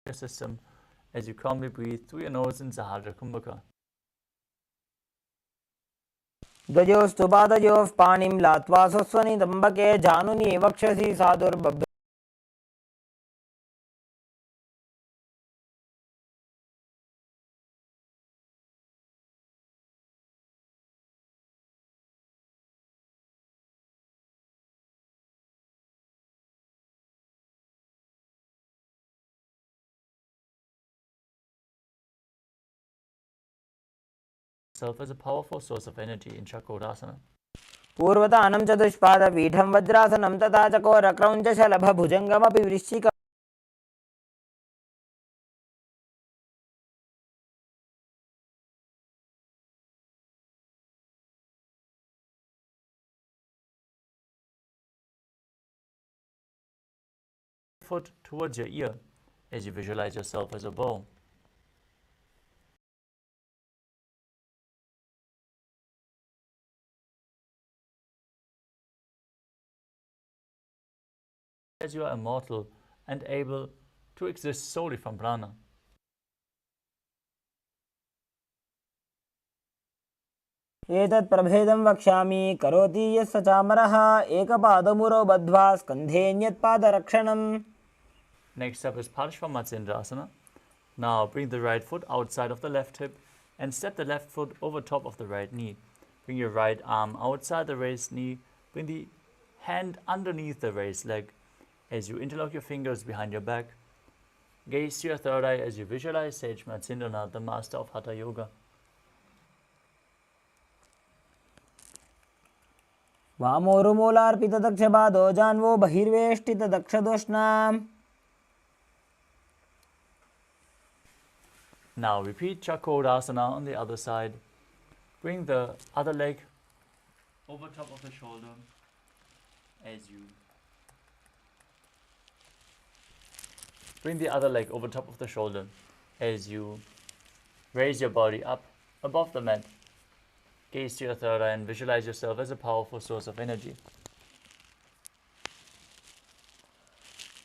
Your system as you calmly breathe through your nose in Sahasrara Kumbhaka. द्वयोस्तु पादयोः पाणिं लात्वा स्वस्वनितम्बके जानुनि वक्षसि साधुर्बभ्र yourself as a powerful source of energy in Chakrasana. पूर्वतानं चतुष्पादपीठं वज्रासनं तथा चकोरक्रौञ्चशलभभुजङ्गमपि वृश्चिकम् Foot towards your ear as you visualize yourself as a bow. As you are immortal and able to exist solely from prana. एतत् प्रभेदं वक्ष्यामि करोति यस्य चामरः एकपादमुरो बद्ध्वा स्कन्धेऽन्यत्पादरक्षणम्. Next up is Parshvamatsendrasana. Now bring the right foot outside of the left hip and step the left foot over top of the right knee. Bring your right arm outside the raised knee. Bring the hand underneath the raised leg as you interlock your fingers behind your back. Gaze to your third eye as you visualize Sage Matsindranath, the master of Hatha Yoga. वामोरुमूलार्पितदक्षपादो जान्वो बहिर्वेष्टितदक्षदोष्णाम्. Now repeat Chakrasana on the other side. Bring the other leg over top of the shoulder as you raise your body up above the mat. Gaze to your third eye and visualize yourself as a powerful source of energy.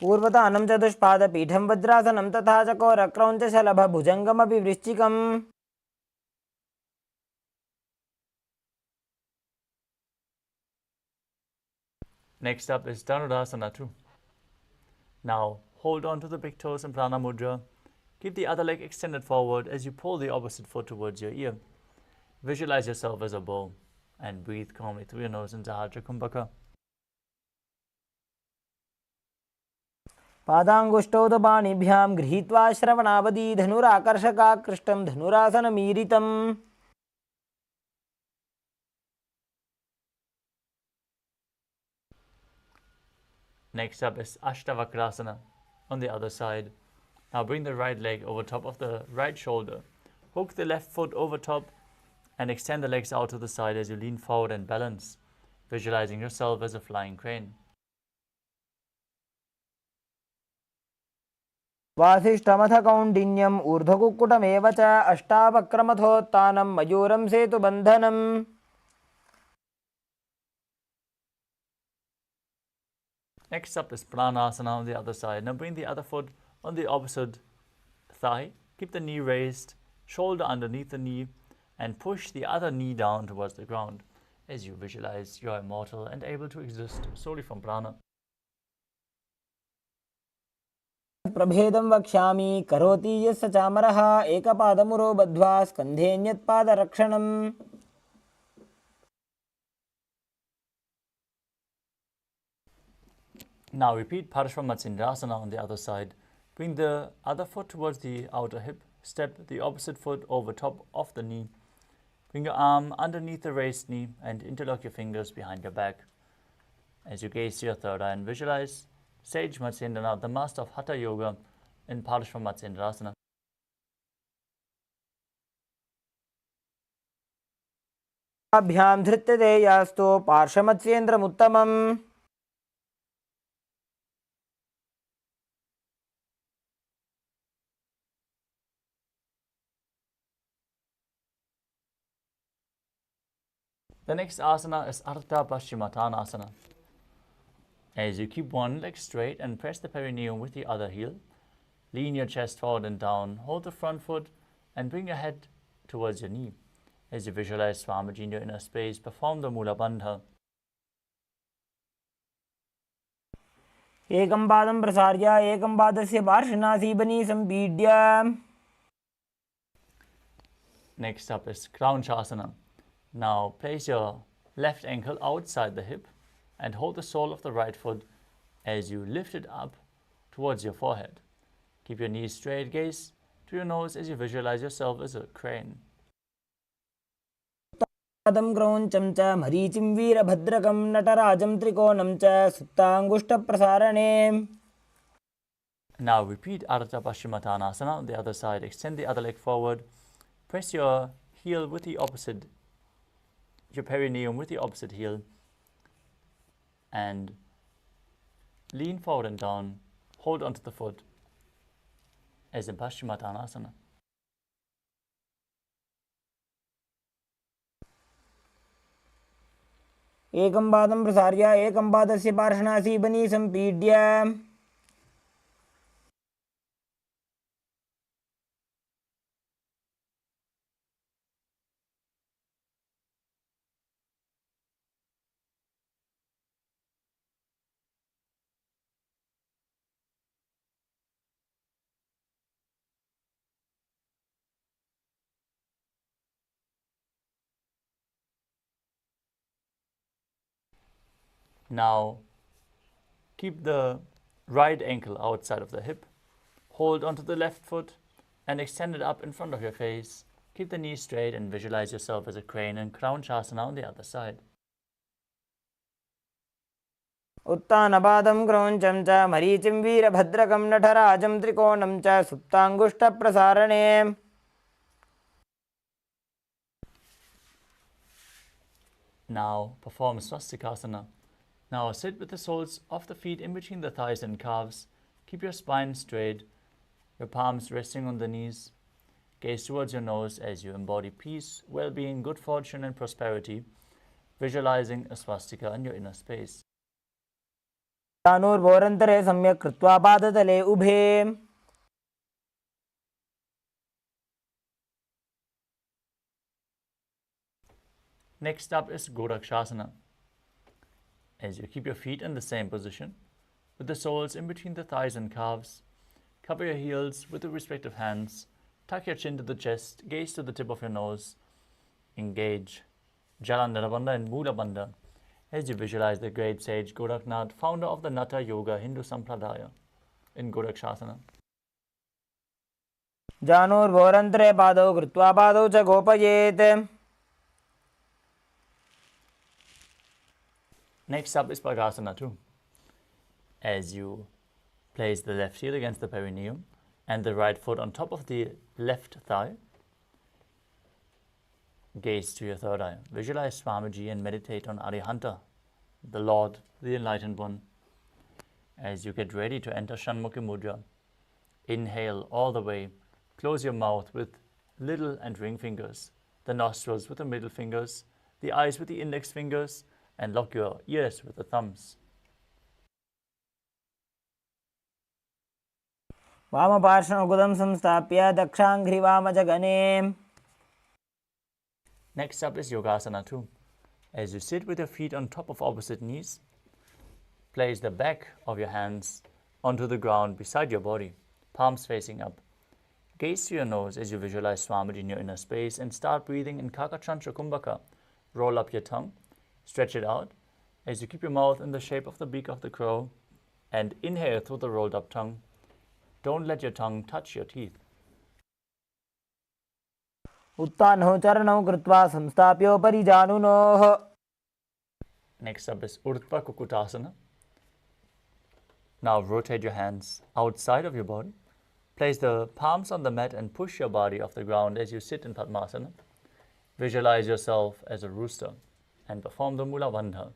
पूर्वतानं चतुष्पादपीठं वज्रासनं तथा चकोरक्रौञ्चशलभभुजङ्गमपि वृश्चिकम्. Next up is Dhanurasana 2. Now hold on to the big toes in Prana Mudra. Keep the other leg extended forward as you pull the opposite foot towards your ear. Visualize yourself as a bow and breathe calmly through your nose into Sahasrara Kumbhaka. पादाङ्गुष्ठौ तु पाणिभ्यां गृहीत्वा श्रवणावधि धनुराकर्षकाकृष्टं धनुरासनमीरितम्. Next up is Ashtavakrasana on the other side. Now bring the right leg over top of the right shoulder. Hook the left foot over top and extend the legs out to the side as you lean forward and balance, visualizing yourself as a flying crane. वासिष्ठमथ कौण्डिन्यम् ऊर्ध्वकुक्कुटमेव च अष्टावक्रमथोत्थानं मयूरं सेतुबन्धनम्. Next up is Pranasana on the other side. Now bring the other foot on the opposite thigh. Keep the knee raised, shoulder underneath the knee, and push the other knee down towards the ground as you visualize you are immortal and able to exist solely from prana. प्रभेदं वक्ष्यामि करोति यस्य चामरः एकपादमुरो बद्ध्वा स्कन्धेऽन्यत्पादरक्षणम्. Now repeat Parshvamatsendrasana on the other side. Bring the other foot towards the outer hip. Step the opposite foot over top of the knee. Bring your arm underneath the raised knee and interlock your fingers behind your back. As you gaze to your third eye and visualize Sage Matsendranath, the master of Hatha Yoga, in Parshvamatsendrasana. अभ्यां धृत्यते यास्तु पार्श्वमत्स्येन्द्रमुत्तमम्. The next asana is Ardha Paschimottanasana. As you keep one leg straight and press the perineum with the other heel, lean your chest forward and down, hold the front foot and bring your head towards your knee. As you visualize Swamiji in your inner space, perform the Mula Bandha. एकं पादं प्रसार्य एकं पादस्य पार्श्वनासीबनी सम्पीड्य. Next up is Kraunchasana. Now place your left ankle outside the hip and hold the sole of the right foot as you lift it up towards your forehead. Keep your knees straight, gaze to your nose as you visualize yourself as a crane. पादं क्रौञ्चं च मरीचिं वीरभद्रकं नटराजं त्रिकोणं च सुप्ताङ्गुष्ठप्रसारणे. Now repeat Ardha Paschimottanasana on the other side. Extend the other leg forward. Press your heel with the opposite, your perineum with the opposite heel, and lean forward and down. Hold onto the foot as in Paschimottanasana. एकं पादं प्रसार्य एकं पादस्य पार्श्वनासीबनी सम्पीड्य. Now keep the right ankle outside of the hip. Hold onto the left foot and extend it up in front of your face. Keep the knees straight and visualize yourself as a crane and crown chasana on the other side. उत्तानपादं क्रौञ्चं च मरीचिं वीरभद्रकं नटराजं त्रिकोणं च सुप्ताङ्गुष्ठप्रसारणे. Now perform swastikasana. Now sit with the soles of the feet in between the thighs and calves. Keep your spine straight, your palms resting on the knees. Gaze towards your nose as you embody peace, well-being, good fortune and prosperity, visualizing a swastika in your inner space. तानूर्भोरन्तरे सम्यक् कृत्वा पादतले उभे. Next up is Gorakshasana. As you keep your feet in the same position, with the soles in between the thighs and calves, cover your heels with the respective hands, tuck your chin to the chest, gaze to the tip of your nose, engage Jalandhara Bandha and Mula Bandha as you visualize the great sage Goraknath, founder of the Natha Yoga Hindu Sampradaya in Gorakshasana. जानूर्भोरन्तरे पादौ कृत्वा पादौ च गोपयेत्. Next up is Bhagasana 2. As you place the left heel against the perineum and the right foot on top of the left thigh, gaze to your third eye. Visualize Swamiji and meditate on Arihanta, the Lord, the Enlightened One. As you get ready to enter Shanmukhi Mudra, inhale all the way. Close your mouth with little and ring fingers, the nostrils with the middle fingers, the eyes with the index fingers, and lock your ears with the thumbs. वामपार्श्वमुकुदं संस्थाप्य दक्षाङ्घ्रिवामजगने. Next up is Yogasana 2. As you sit with your feet on top of opposite knees, place the back of your hands onto the ground beside your body, palms facing up. Gaze to your nose as you visualize Swamiji in your inner space and start breathing in Kakachantra Kumbhaka. Roll up your tongue, stretch it out as you keep your mouth in the shape of the beak of the crow and inhale through the rolled up tongue. Don't let your tongue touch your teeth. उत्तानौ चरणौ कृत्वा संस्थाप्योपरि जानुनोः. Next up is Urdhva Kukutasana. Now rotate your hands outside of your body. Place the palms on the mat and push your body off the ground as you sit in Padmasana. Visualize yourself as a rooster and perform the Mula Bandha.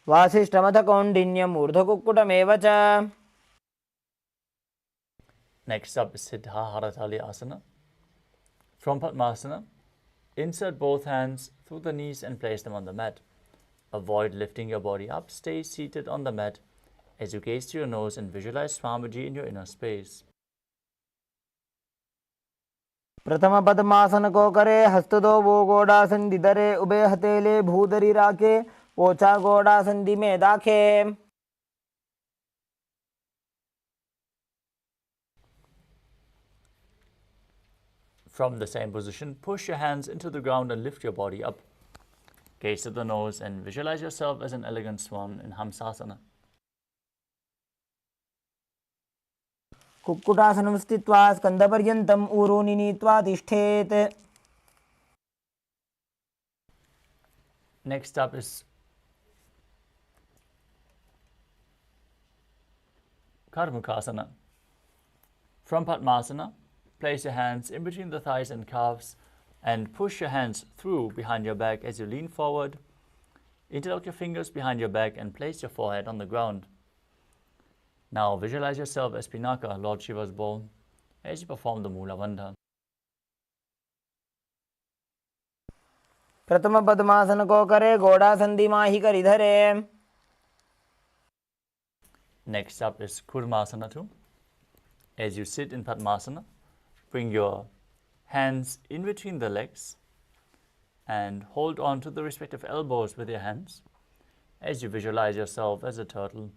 वासिष्ठमथ कौण्डिन्यम् ऊर्ध्वकुक्कुटमेव च. Next up is Siddha Haratali Asana. From Padmasana, insert both hands through the knees and place them on the mat. Avoid lifting your body up. Stay seated on the mat as you gaze to your nose and visualize Swamiji in your inner space. प्रथम पद्मासन को करे हस्तदो वो गोडासन दिदरे ube हतेले भूदरी राखे ओछा गोडासन दिमे दाखे. From the same position, push your hands into the ground and lift your body up. Gaze to the nose and visualize yourself as an elegant swan in Hamsasana. कुक्कुटासनं स्थित्वा स्कन्धपर्यन्तम् ऊरूनि नीत्वा तिष्ठेत्. Next up is Karmukasana. From Padmasana, place your hands in between the thighs and calves and push your hands through behind your back as you lean forward. Interlock your fingers behind your back and place your forehead on the ground. Now visualize yourself as Pinaka, Lord Shiva's bowl, as you perform the Mula Bandha. प्रथम पद्मासन को करे घोड़ा संधि माही करी धरे. Next up is Kurmasana 2. As you sit in Padmasana, bring your hands in between the legs and hold on to the respective elbows with your hands as you visualize yourself as a turtle,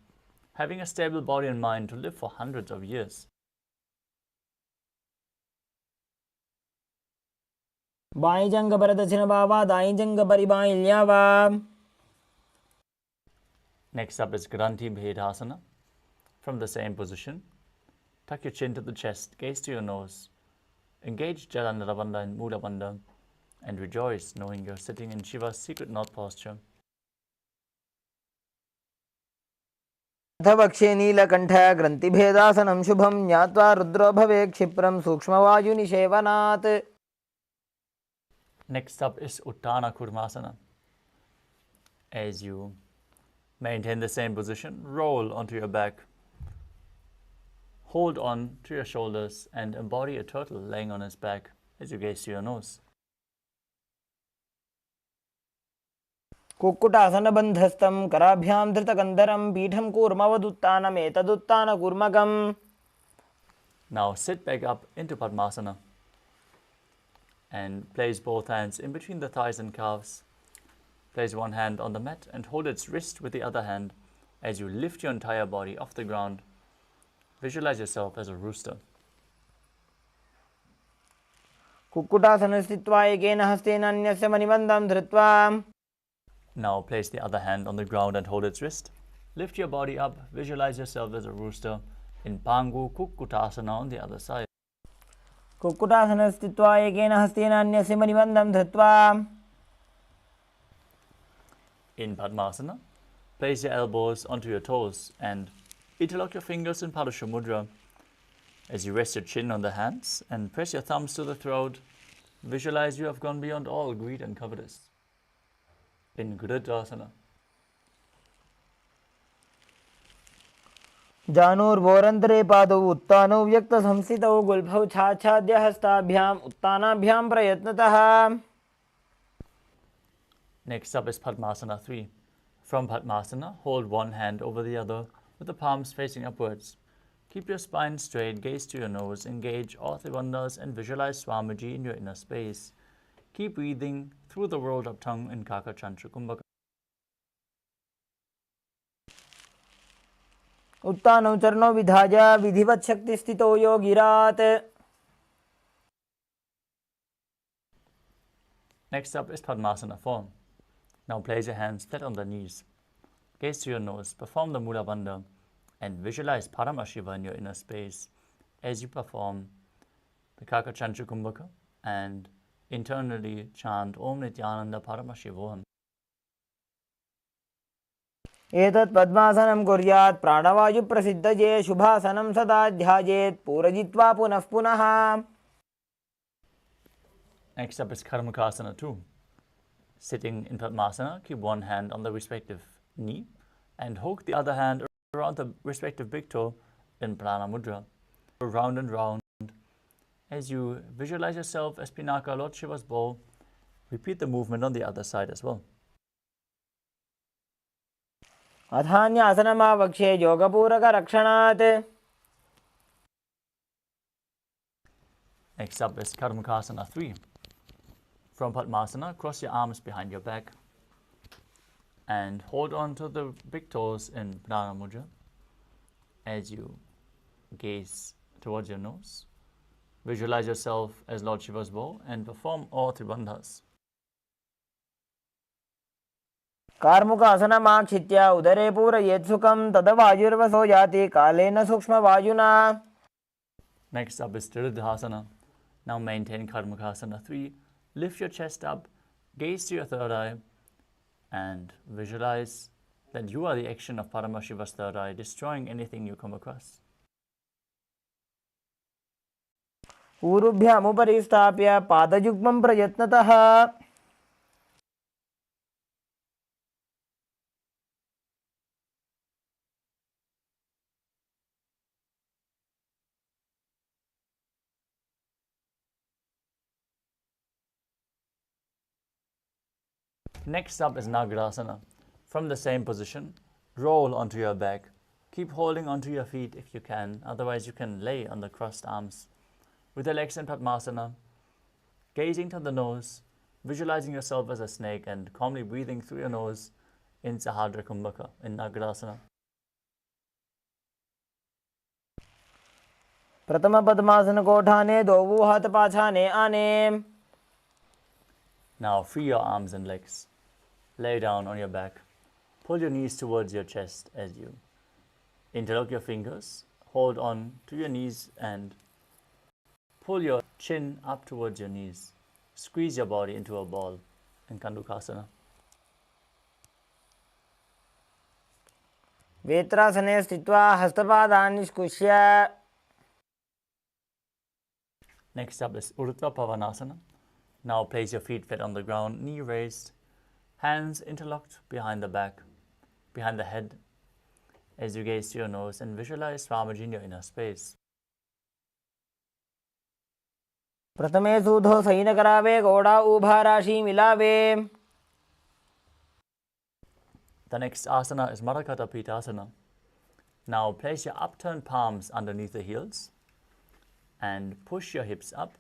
having a stable body and mind to live for hundreds of years. By जंग पर दक्षिण बाबा दाई जंग परि by ल्यावा. Next up is Granthi Bhedasana. From the same position, tuck your chin to the chest, gaze to your nose, engage Jalandhara Bandha and Mula Bandha, and rejoice knowing you're sitting in Shiva's secret north posture. अथवक्षे नीलकण्ठ ग्रन्थिभेदासनं शुभं ज्ञात्वा रुद्रो भवे क्षिप्रं सूक्ष्मवायुनिषेवनात्. Next up is Uttana Kurmasana. As you maintain the same position, roll onto your back, hold on to your shoulders and embody a turtle laying on his back as you gaze to your nose. कुक्कुटासनबन्धस्थं कराभ्यां धृतकन्धरं पीठं कूर्मवदुत्तानमेतदुत्तानकूर्मकम्. Now sit back up into Padmasana and place both hands in between the thighs and calves. Place one hand on the mat and hold its wrist with the other hand as you lift your entire body off the ground. Visualize yourself as a rooster. कुक्कुटासने स्थित्वा एकेन हस्तेन अन्यस्य मणिबन्धं धृत्वा. Now place the other hand on the ground and hold its wrist. Lift your body up. Visualize yourself as a rooster in Pangu Kukkutasana on the other side. कुक्कुटासने स्थित्वा एकेन हस्तेन अन्यस्य मणिबन्धं धृत्वा. In Padmasana, place your elbows onto your toes and interlock your fingers in Padusha Mudra. As you rest your chin on the hands and press your thumbs to the throat, visualize you have gone beyond all greed and covetous. In Gridasana. जानुर्वोरन्तरे पादौ उत्तानौ व्यक्तसंस्थितौ गुल्फौ छाच्छाद्य हस्ताभ्याम् उत्तानाभ्यां प्रयत्नतः. Next up is Padmasana 3. From Padmasana, hold one hand over the other with the palms facing upwards. Keep your spine straight, gaze to your nose, engage all three bandhas and visualize Swamiji in your inner space. Keep breathing through the rolled up tongue in Kaka Chantra Kumbhaka. उत्तानौ चरणौ विधाय विधिवत् शक्तिस्थितो योगिरात्. Next up is Padmasana 4. Now place your hands flat on the knees. Gaze to your nose, perform the Mula Bandha and visualize Paramashivam in your inner space as you perform the Kaka Chantra Kumbhaka and internally chant Om Nithyananda Paramashivam. एतत् पद्मासनं कुर्यात् प्राणवायुप्रसिद्धये शुभासनं सदा ध्यायेत् पूरयित्वा पुनः पुनः. Next up is Karmakasana 2. Sitting in Padmasana, keep one hand on the respective knee and hook the other hand around the respective big toe in Prana Mudra. Round and round. As you visualize yourself as Pinaka, Lord Shiva's bowl, repeat the movement on the other side as well. अथान्यासनमावक्ष्ये योगपूरकरक्षणात्. Next up is Karmakasana 3. From Padmasana, cross your arms behind your back and hold on to the big toes in Prana Mudra as you gaze towards your nose. Visualize yourself as Lord Shiva's bowl and perform all three bandhas. कार्मुकासनमाक्षित्य उदरे पूरयेत् सुखं तद वायुर्वसो याति कालेन सूक्ष्मवायुना. Next up is Triurudhasana. Now maintain Karmakasana 3. Lift your chest up, gaze to your third eye, and visualize that you are the action of Paramashiva's third eye, destroying anything you come across. ऊरुभ्यामुपरि स्थाप्य पादयुग्मं प्रयत्नतः Next up is Nagarasana. From the same position, roll onto your back. Keep holding onto your feet if you can, otherwise you can lay on the crossed arms. With your legs in Padmasana, gazing to the nose, visualizing yourself as a snake and calmly breathing through your nose in Sahadra Kumbhaka, in Nagarasana. प्रथम पद्मासन कोठाने दोवु हाथ पाछाने आने. Now free your arms and legs. Lay down on your back. Pull your knees towards your chest as you interlock your fingers. Hold on to your knees and pull your chin up towards your knees. Squeeze your body into a ball in Kandukasana. वेत्रासने स्थित्वा हस्तपादान् निष्कुष्य. Next up is Urdhva Pavanasana. Now place your feet flat on the ground, knee raised, hands interlocked behind the back, behind the head, as you gaze to your nose and visualize Swamiji in your inner space. प्रथमे सूधो San करावे घोड़ा ऊभा राशि मिलावे. The next asana is Marakata Pitasana. Now place your upturned palms underneath the heels and push your hips up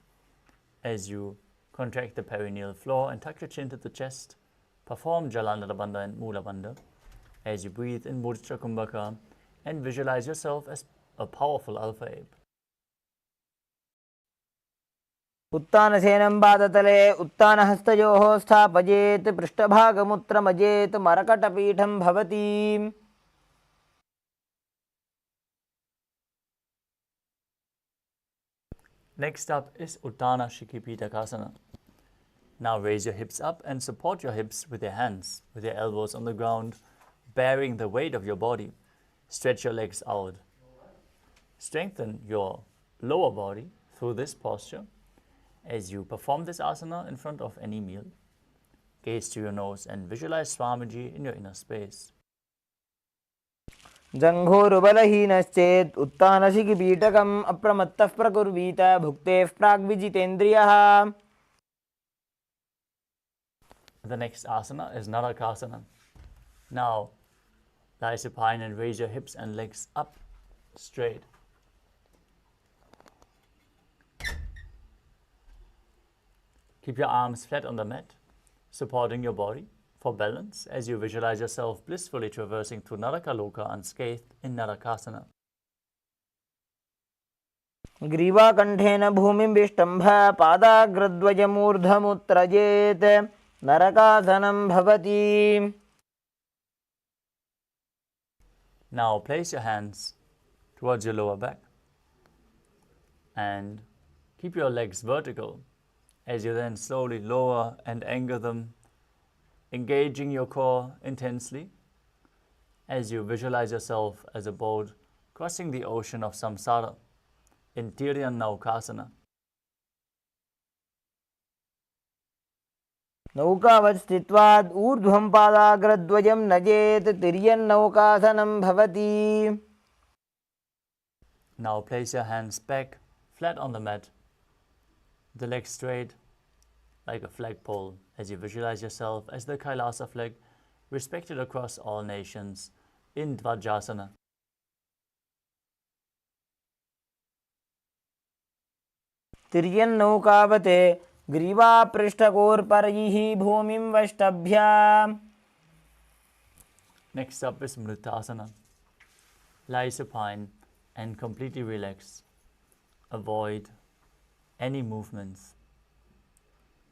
as you contract the perineal floor and tuck your chin to the chest. Perform Jalandhara Bandha and Mula Bandha as you breathe in Mudra Kumbhaka and visualize yourself as a powerful alpha ape. उत्तानसेनं पादतले उत्तानहस्तयोः स्थापयेत् पृष्ठभागमुत्रमजेत् मरकटपीठं भवति. Next up is Uttana Shikipitakasana. Now raise your hips up and support your hips with your hands, with your elbows on the ground, bearing the weight of your body. Stretch your legs out. Strengthen your lower body through this posture as you perform this asana in front of any meal. Gaze to your nose and visualize Swamiji in your inner space. जङ्घोरुबलहीनश्चेत् उत्तानशिखिपीठकम् अप्रमत्तः प्रकुर्वीत भुक्तेः प्राग्विजितेन्द्रियः. The next asana is Narakasana. Now lie supine and raise your hips and legs up straight. Keep your arms flat on the mat, supporting your body for balance as you visualize yourself blissfully traversing through Naraka Loka unscathed in Narakasana. ग्रीवाकण्ठेन भूमिं विष्टम्भ पादाग्रद्वयमूर्धमुत्रजेत् नरकासनं भवति. Now place your hands towards your lower back and keep your legs vertical as you then slowly lower and anchor them, engaging your core intensely as you visualize yourself as a boat crossing the ocean of samsara in Tripurantaka. नौकावत् स्थित्वा ऊर्ध्वं पादाग्रद्वयं नजेत् तिर्यन्नौकासनं भवति. Now place your hands back flat on the mat, the legs straight like a flagpole as you visualize yourself as the KAILＡSA flag respected across all nations in Dvajasana. तिर्यन्नौकावते ग्रीवापृष्ठकोर्परैः भूमिं वष्टभ्य. Next up is Mritasana. Lie supine and completely relax. Avoid any movements.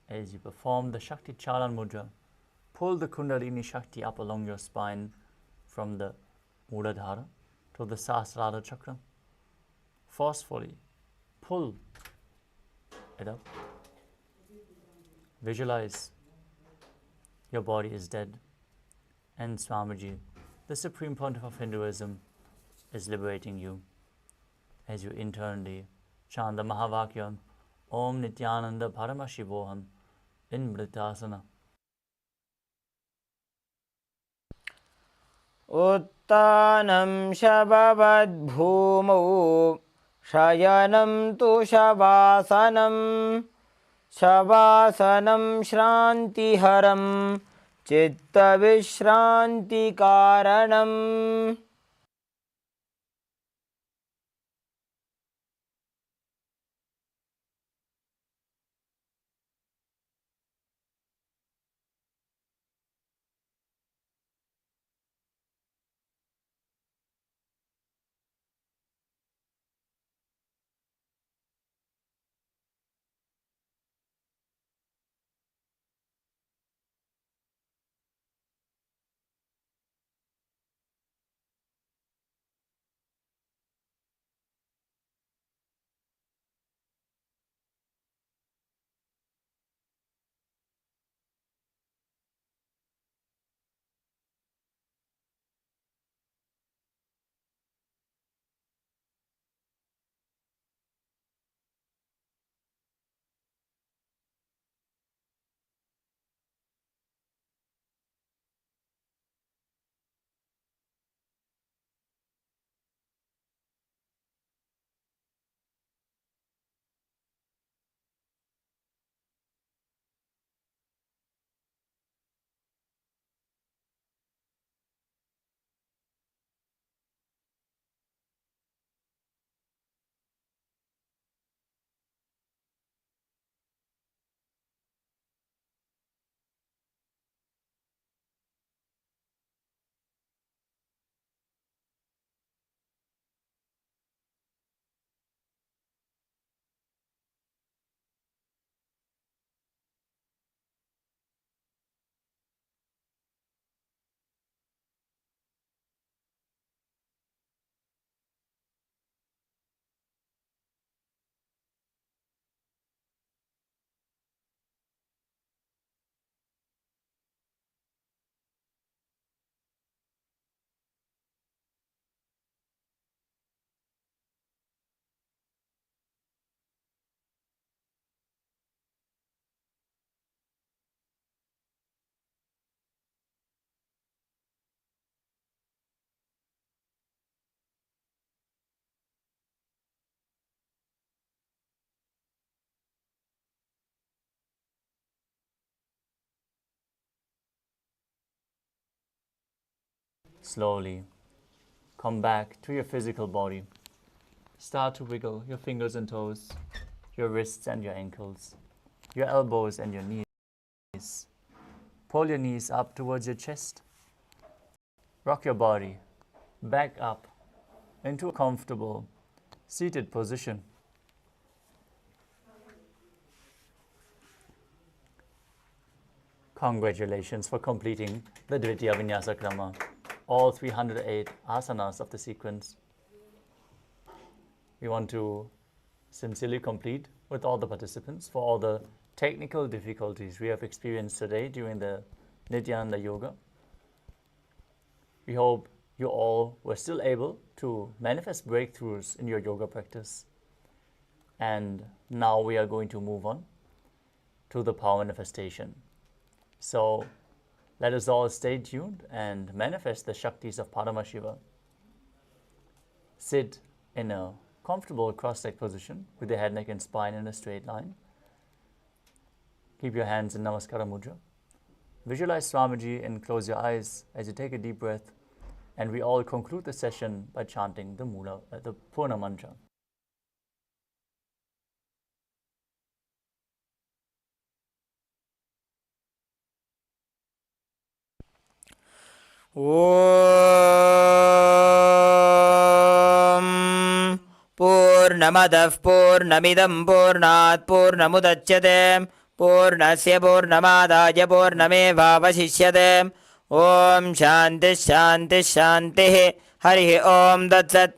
As you perform the Shakti Chalan Mudra, pull the Kundalini Shakti up along your spine from the Muladhara to the Sahasrara Chakra. Forcefully pull it up. Visualize your body is dead, and Swamiji, the supreme pontiff of Hinduism, is liberating you as you internally chant the Mahavakya Om Nithyananda Paramashivam in Vritasana. Uttanam Shabavad Bhumau Shayanam Tu Shavasanam Shavasanam Shrantiharam Chitta Vishranti Karanam. Slowly come back to your physical body. Start to wiggle your fingers and toes, your wrists and your ankles, your elbows and your knees. Pull your knees up towards your chest. Rock your body back up into a comfortable seated position. Congratulations for completing the Dvitiya Vinyasa Krama, all 308 asanas of the sequence. We want to sincerely complete with all the participants for all the technical difficulties we have experienced today during the Nithyananda Yoga. We hope you all were still able to manifest breakthroughs in your yoga practice. And now we are going to move on to the power manifestation. So let us all stay tuned and manifest the Shaktis of Paramashiva. Sit in a comfortable cross-legged position with the head, neck and spine in a straight line. Keep your hands in Namaskara Mudra. Visualize Swamiji and close your eyes as you take a deep breath, and we all conclude the session by chanting the Purna Mantra. Om Purnamadah Purnamidam Purnat Purnamudachyate Purnasya Purnamadaya Purnamevavasishyate Om Shanti Shanti Shanti Hari Om Tat Sat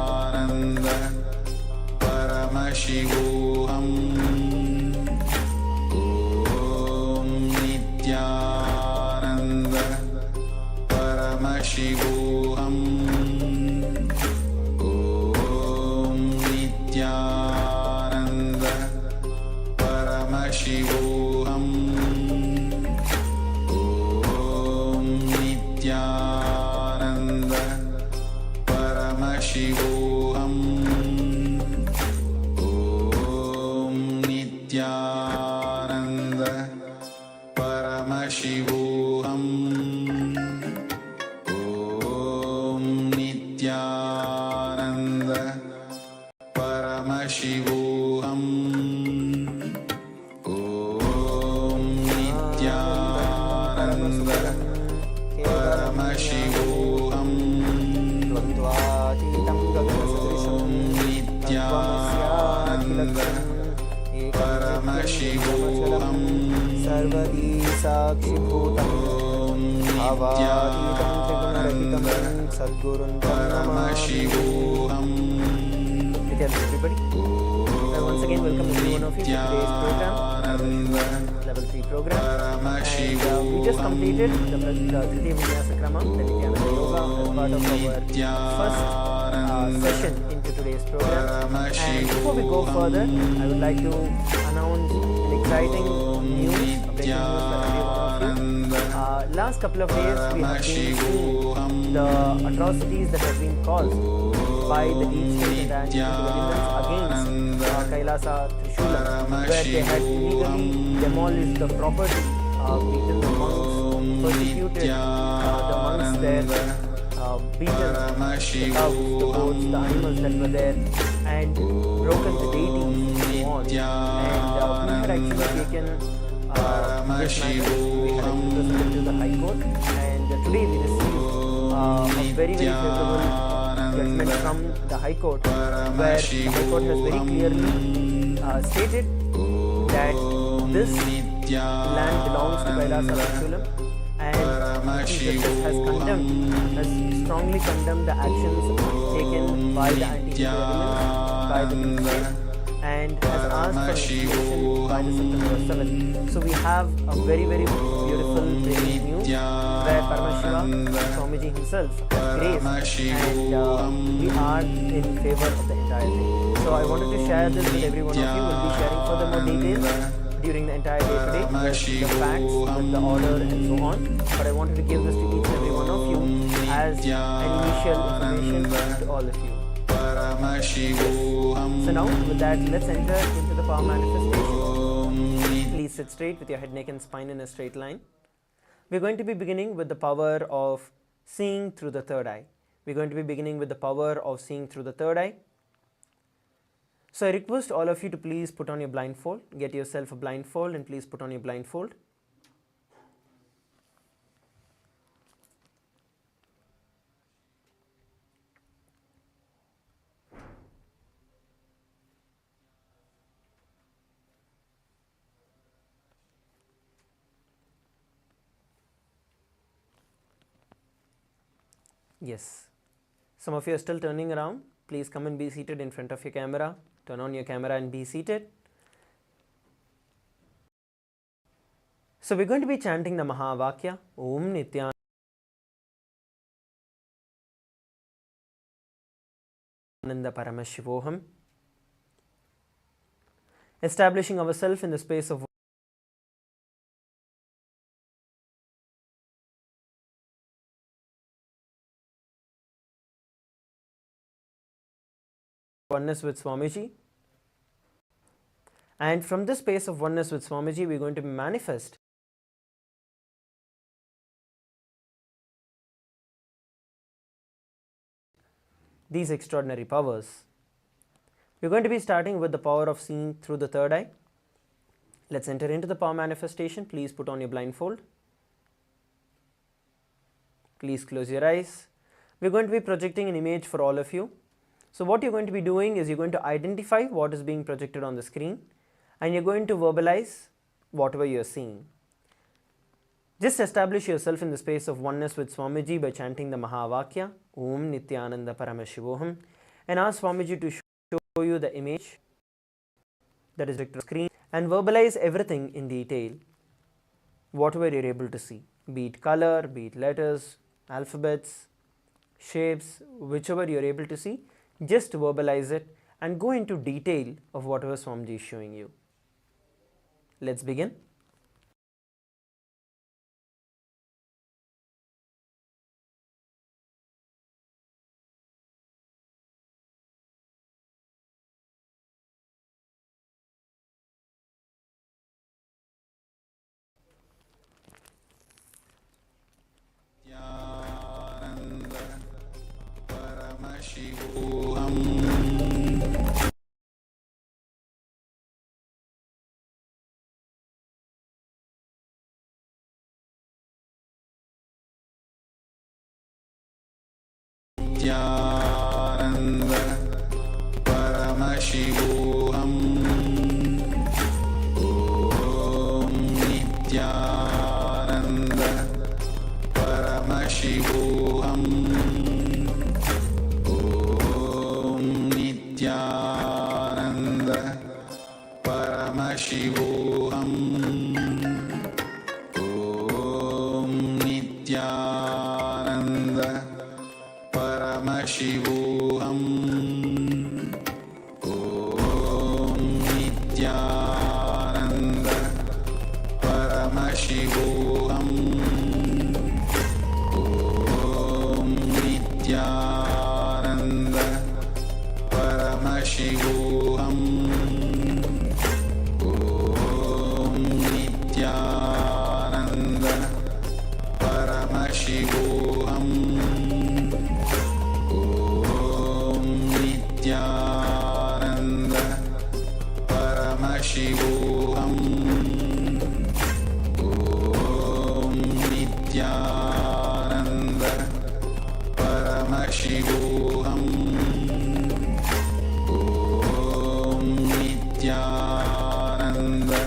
Paramashivam. Om Nithyananda Paramashivam. Om Nithyananda Paramashivam. Om Nithyananda Paramashivam. Om Nithyananda Paramashivam. Om Nithyananda Paramashivam. Om Nithyananda Paramashivam. Nithyananda Paramashivam. सर्वगी साक्षिभूतं भावातीतं त्रिगुणरहितं सद्गुरुं Paramashivam. everybody. Once again, welcome every one of you to today's program, level 3 program. And we just completed the Tritiya Vinyasa Krama, the Nithyananda Yoga, as part of our first session into today's program. And before we go further, I would like to announce an exciting news, a breaking news for every one of you. Last couple of days, we have been seeing the atrocities that have been caused by the deep state and elements against KAILÆSA Trishulam, where they had illegally demolished the property, beaten the monks, persecuted the monks there, beaten the cows, the goats, the animals that were there, and broken the deities and so on. And we had actually taken this matter, we had actually presented to the High Court, and today we received a very, very favorable judgment from the High Court, where the High Court has very clearly stated that this land belongs to KAILÆSA Trishulam, and the Chief Justice has strongly condemned the actions taken by the anti-government, by the deep state, and has asked for investigation by the September 7th. So we have a very, very beautiful breaking news where Paramashivam, Swamiji himself, has graced, and we are in favor of the entire thing. So I wanted to share this with every one of you. We'll be sharing further more details during the entire day today, with the facts, with the order and so on. But I wanted to give this to each and every one of you as an initial information to all of you. So now, with that, let's enter into the power manifestation. Please sit straight with your head, neck and spine in a straight line. We're going to be beginning with the power of seeing through the third eye. We're going to be beginning with the power of seeing through the third eye. So I request all of you to please put on your blindfold, get yourself a blindfold and please put on your blindfold. Yes. Some of you are still turning around. Please come and be seated in front of your camera. Turn on your camera and be seated. So we're going to be chanting the Mahavakya, Om Nithyananda Paramashivoham, establishing ourselves in the space of oneness with Swamiji, and from this space of oneness with Swamiji we are going to manifest these extraordinary powers. We are going to be starting with the power of seeing through the third eye. Let's enter into the power manifestation. Please put on your blindfold. Please close your eyes. We are going to be projecting an image for all of you. So what you're going to be doing is you're going to identify what is being projected on the screen and you're going to verbalize whatever you're seeing. Just establish yourself in the space of oneness with Swamiji by chanting the Mahavakya, Om Nithyananda Paramashivoham, and ask Swamiji to show you the image that is directed on screen, and verbalize everything in detail, whatever you're able to see, be it color, be it letters, alphabets, shapes, whichever you're able to see, just verbalize it and go into detail of whatever Swamiji is showing you. Let's begin. Nithyananda Paramashivam Om Nithyananda Paramashivam Om Nithyananda Paramashivam Om Nithyananda Paramashivam Om Nithyananda Paramashivam Om Nithyananda Paramashivam Om Nithyananda Paramashivam Nithyananda Paramashivam Om Nithyananda Paramashivam Om Nithyananda Paramashivam Om Nithyananda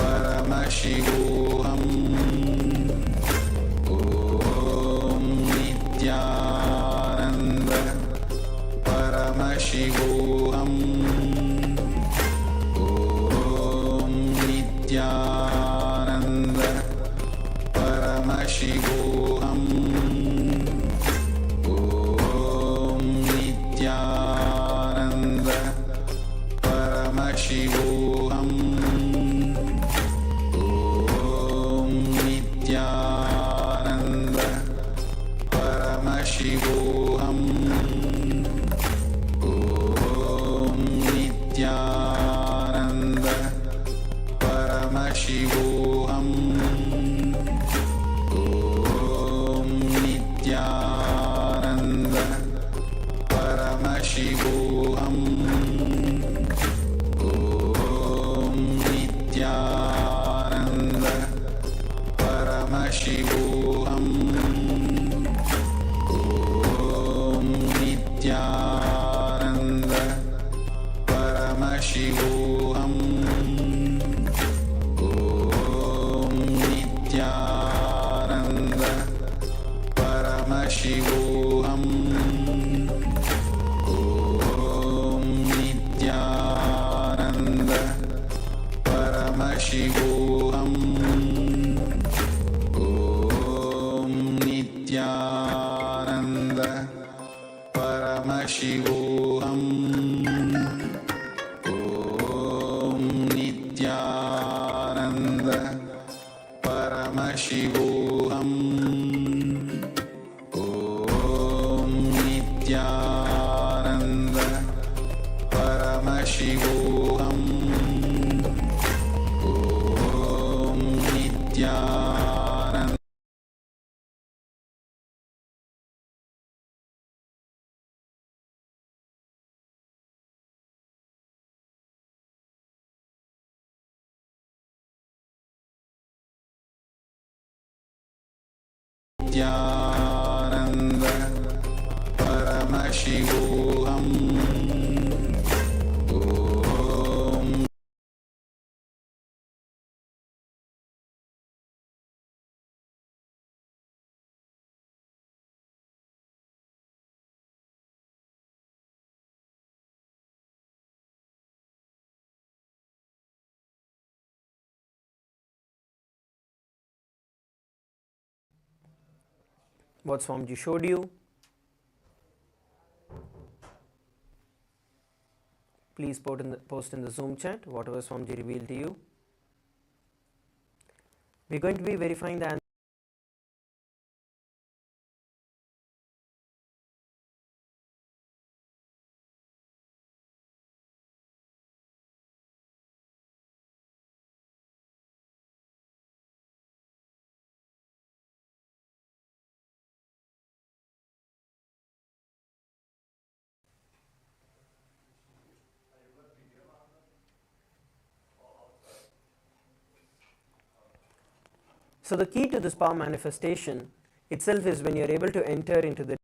Paramashivam Om Nithyananda Paramashivam Om Nithyananda Paramashivam Om Nithyananda Paramashivam Om Nithyananda Paramashivam Om Nithyananda Paramashivam Om Nithyananda Paramashivam Om Nithyananda Paramashivam Om Nithyananda Paramashivam Om Nithyananda Paramashivam Om Nithyananda Paramashivam Om Nithyananda Paramashivam Om Nithyananda Paramashivam Om Nithyananda Nithyananda Paramashivam what Swamiji showed you. Please post in the Zoom chat whatever Swamiji revealed to you. We are going to be verifying the answer. So the key to this power manifestation itself is when you are able to enter into the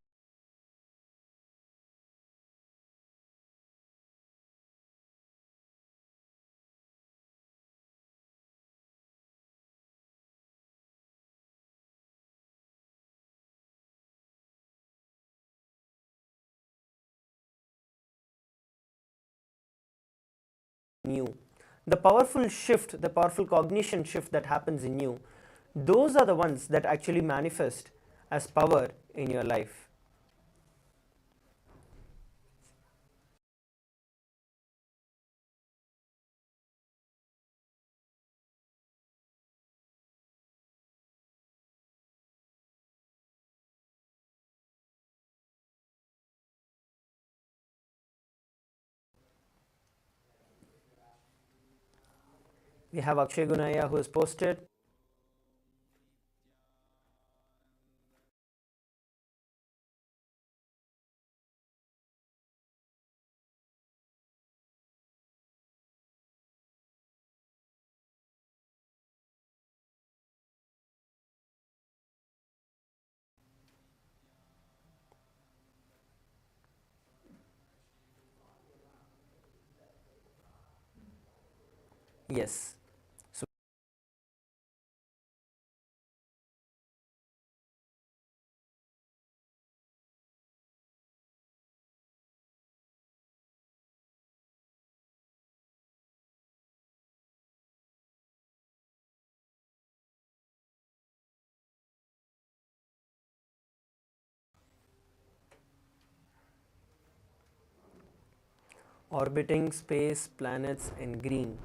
new. The powerful shift, the powerful cognition shift that happens in you, those are the ones that actually manifest as power in your life. We have Akshay Gunaya who has posted. Yes. So orbiting space, planets in green.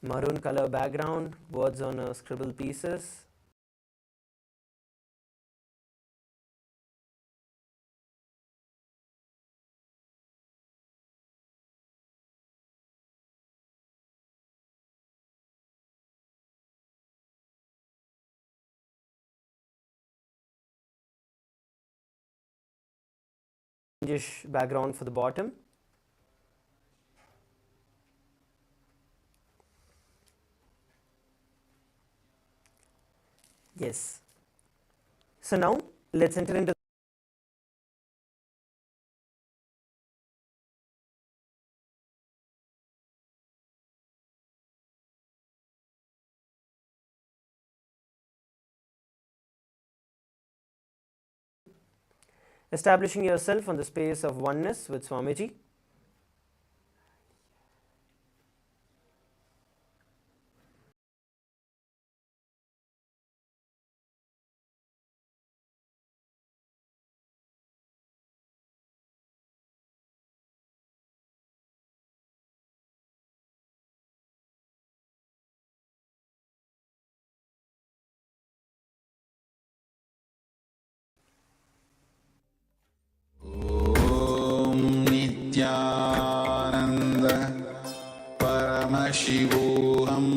Maroon color background, words on a scribble pieces. Orangish background for the bottom. Yes. So now let's enter into establishing yourself on the space of oneness with Swamiji. Nithyananda Paramashivam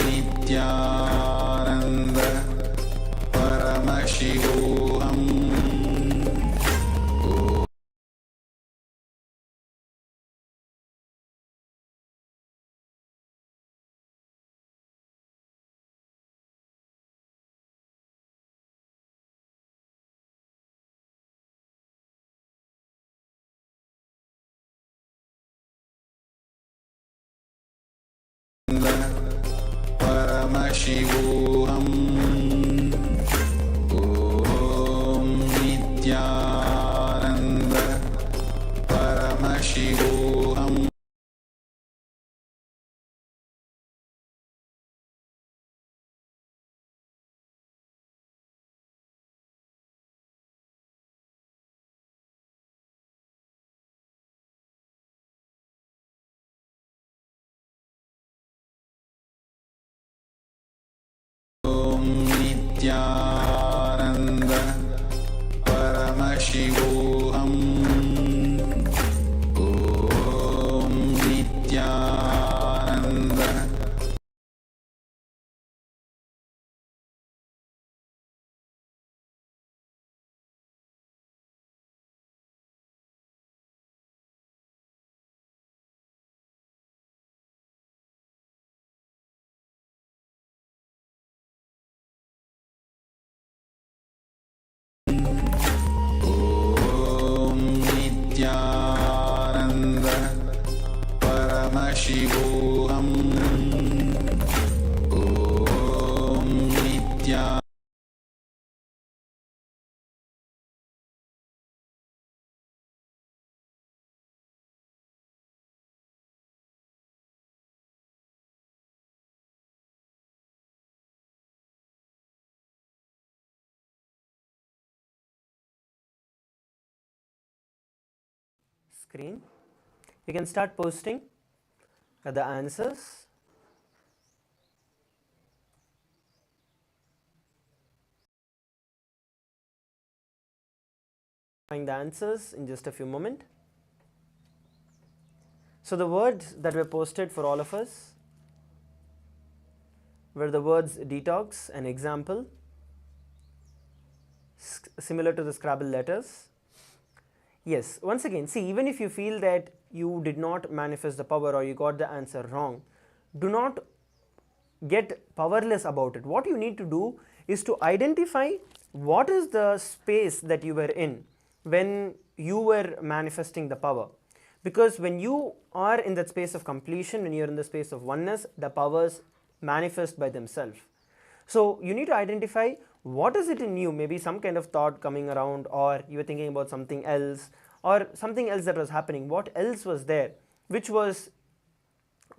Nithyananda Paramashivam Paramashivam. Om Nithyananda Paramashivam. Nithyananda Paramashivam. Om Nithyananda. Nithyananda Paramashivam. Om Nithyananda. Screen. You can start posting the answers. Find the answers in just a few moments. So the words that were posted for all of us were the words detox and example, similar to the Scrabble letters. Yes, once again, see, even if you feel that you did not manifest the power or you got the answer wrong, do not get powerless about it. What you need to do is to identify what is the space that you were in when you were manifesting the power. Because when you are in that space of completion, when you are in the space of oneness, the powers manifest by themselves. So you need to identify what is it in you, maybe some kind of thought coming around, or you were thinking about something else, or something else that was happening. What else was there which was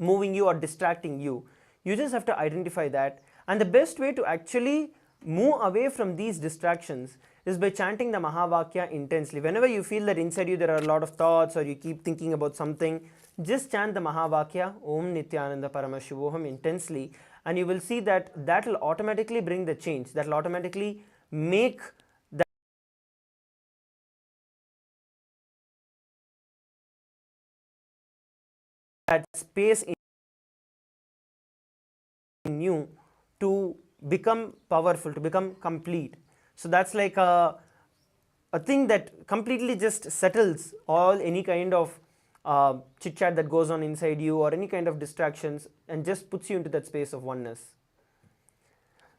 moving you or distracting you? You just have to identify that, and the best way to actually move away from these distractions is by chanting the Mahavakya intensely. Whenever you feel that inside you there are a lot of thoughts or you keep thinking about something, just chant the Mahavakya Om Nithyananda Paramashivam intensely, and you will see that that will automatically bring the change, that will automatically make that space in you to become powerful, to become complete. So that's like a thing that completely just settles all any kind of chit chat that goes on inside you or any kind of distractions, and just puts you into that space of oneness.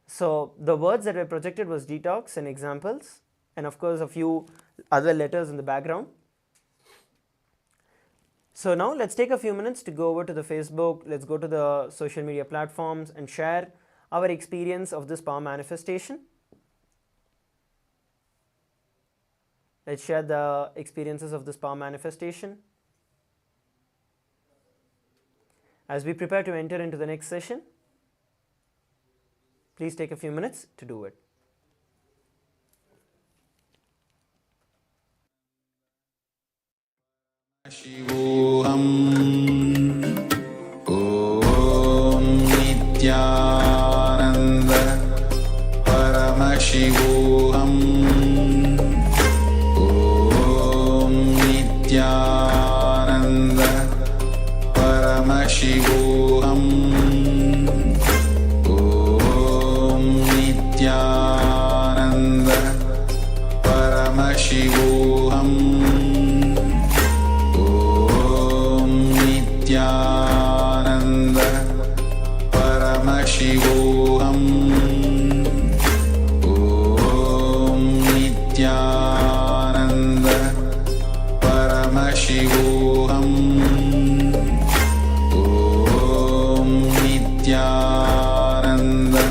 So the words that were projected was detox and examples, and of course a few other letters in the background. So now let's take a few minutes to go over to the Facebook, let's go to the social media platforms and share our experience of this power manifestation. Let's share the experiences of this power manifestation. As we prepare to enter into the next session, please take a few minutes to do it. Shivoham. Om Nithyananda Paramashivam. Om Nithyananda Paramashivam. Om Nithyananda Paramashivam. Nithyananda Paramashivam. Om Nithyananda Paramashivam. Om Nithyananda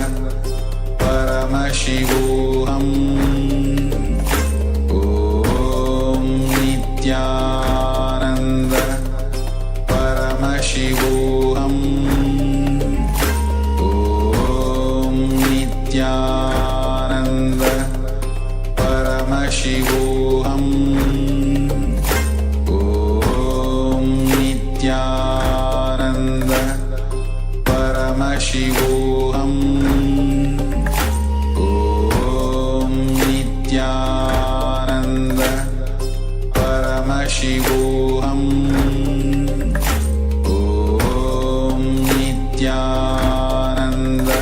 Paramashivam. Om Nithyananda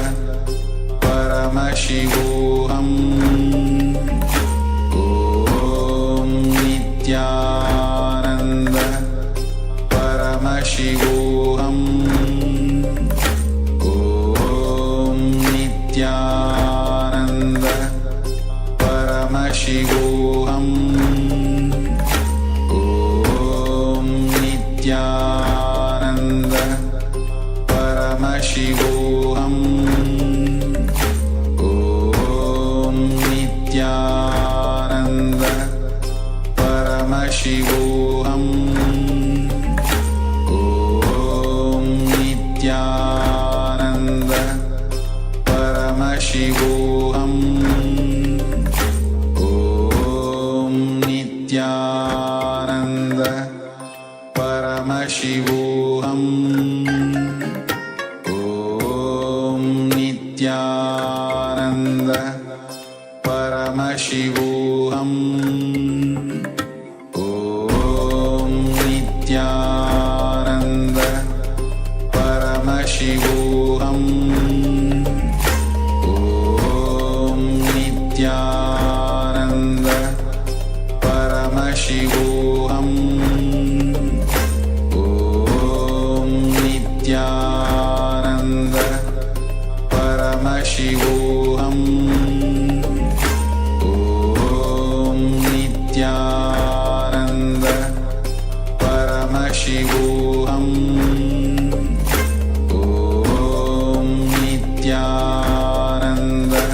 Paramashivam. Om Nithyananda Paramashivam. Om Nithyananda Paramashivam. Om Nithyananda Paramashivam. Om Nithyananda Paramashivam. Om Nithyananda Paramashivam. Om Nithyananda Paramashivam. Om Nithyananda Paramashivam. Om Nithyananda Paramashivam. Om Nithyananda Paramashivam. Om Nithyananda Paramashivam. Om Nithyananda Paramashivam. Om Nithyananda.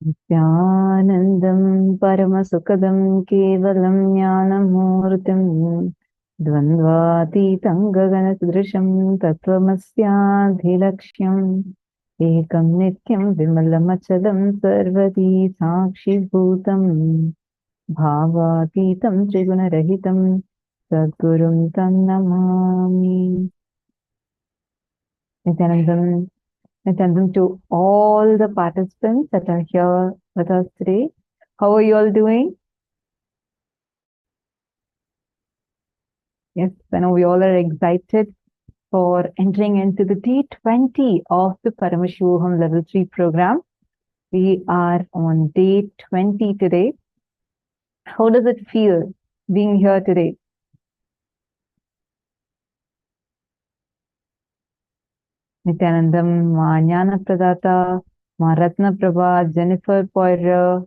Nithyanandam Paramasukadam Kevalam Jnanamurtim Dvandvatitam Gaganasudrisham Tattvamasyaadhilaksham Ekam Nityam Vimalamachalam Sarvati Sakshi Bhutam Bhavatitam Trigunarahitam Sadgurum Tam Namami. Nithyanandam. Nithyanandam to all the participants that are here with us today. How are you all doing? Yes, I know we all are excited for entering into the day 20 of the Paramashivam Level 3 program. We are on day 20 today. How does it feel being here today? Nithyanandam, Ma Jnana Pradata, Ma Ratna Prabha, Jennifer Poirier,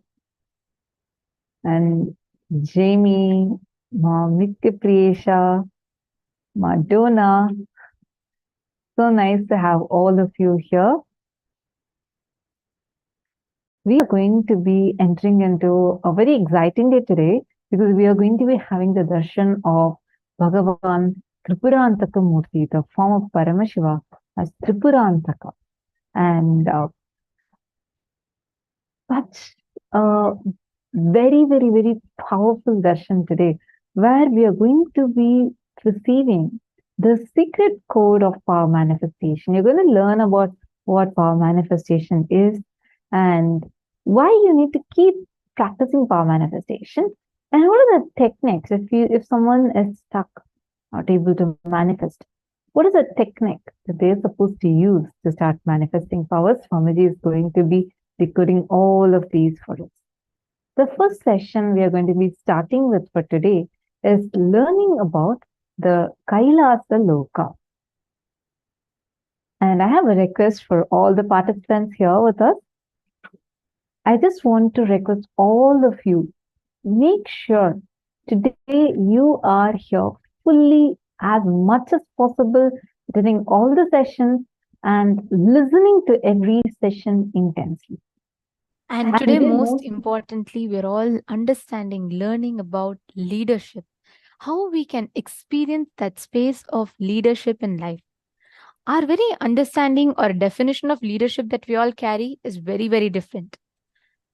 and Jamie, Ma Mitya Priyesha, Ma Donna. So nice to have all of you here. We are going to be entering into a very exciting day today because we are going to be having the darshan of Bhagavan Tripurantaka Murthy, the form of Paramashiva as Tripurantaka. And such a very, very, very powerful darshan today, where we are going to be receiving the secret code of power manifestation. You're going to learn about what power manifestation is and why you need to keep practicing power manifestation, and what are the techniques if someone is stuck, not able to manifest. what is the technique that they're supposed to use to start manifesting powers? Swamiji is going to be decoding all of these for us. The first session we are going to be starting with for today is learning about the KAILÄSA loka. And I have a request for all the participants here with us. I just want to request all of you, make sure today you are here fully as much as possible, attending all the sessions and listening to every session intensely. And today, most importantly, we're all understanding, learning about leadership, how we can experience that space of leadership in life. Our very understanding or definition of leadership that we all carry is very, very different.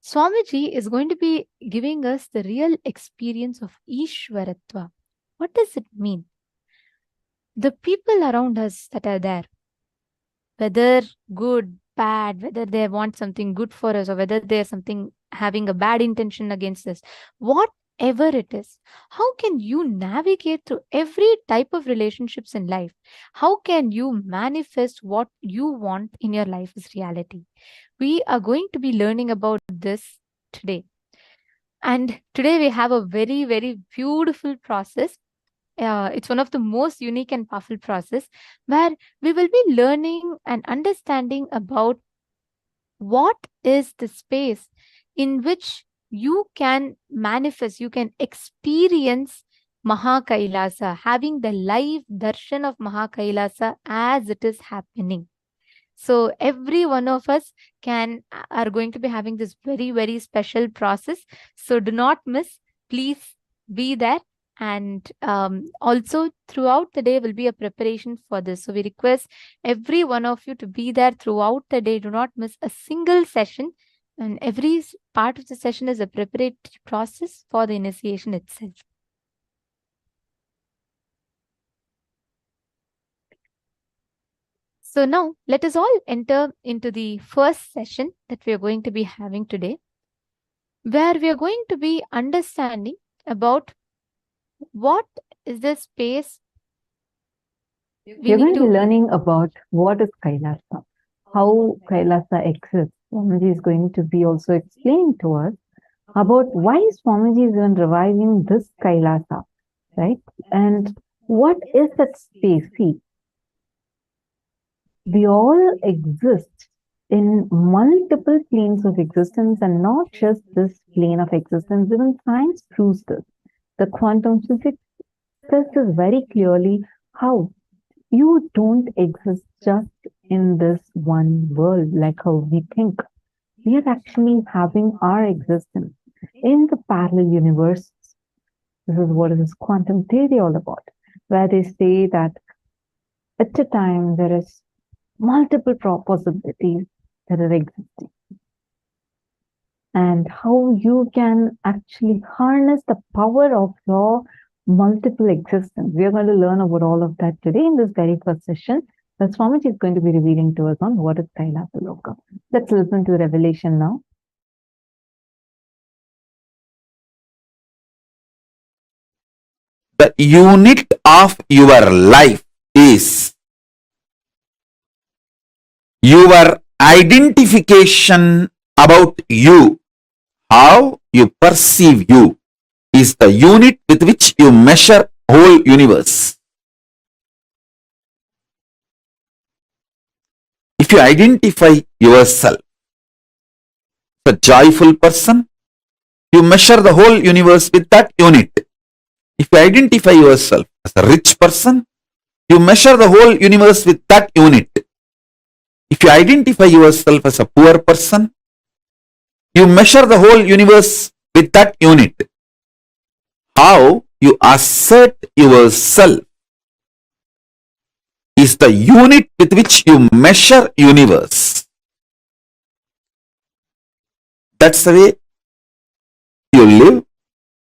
Swamiji is going to be giving us the real experience of Ishwaratva. What does it mean? The people around us that are there, whether good, bad, whether they want something good for us or whether they're something having a bad intention against us, whatever it is, how can you navigate through every type of relationships in life? How can you manifest what you want in your life as reality? We are going to be learning about this today. And today we have a very, very beautiful process. It's one of the most unique and powerful process where we will be learning and understanding about what is the space in which you can manifest, you can experience Mahakailasa, having the live darshan of Mahakailasa as it is happening. So every one of us are going to be having this very, very special process. So do not miss, please be there. And also throughout the day will be a preparation for this. So we request every one of you to be there throughout the day. Do not miss a single session. And every part of the session is a preparatory process for the initiation itself. So now let us all enter into the first session that we are going to be having today, where we are going to be understanding about what is the space we are going to be learning about what is KAILÄSA, how KAILÄSA exists. Swamiji is going to be also explaining to us about why Swamiji is even reviving this KAILÄSA, right? And what is that space? See, we all exist in multiple planes of existence and not just this plane of existence. Even science proves this. The quantum physics says this very clearly, how you don't exist just in this one world like how we think. We are actually having our existence in the parallel universes. This is what is quantum theory all about, where they say that at a time there is multiple possibilities that are existing. And how you can actually harness the power of your multiple existence. We are going to learn about all of that today in this very first session. That Swamiji is going to be revealing to us on what is KAILÄSA loka. Let's listen to revelation now. The unit of your life is your identification about you. How you perceive you is the unit with which you measure whole universe. If you identify yourself as a joyful person, you measure the whole universe with that unit. If you identify yourself as a rich person, you measure the whole universe with that unit. If you identify yourself as a poor person, you measure the whole universe with that unit. How you assert yourself is the unit with which you measure universe. That's the way you live.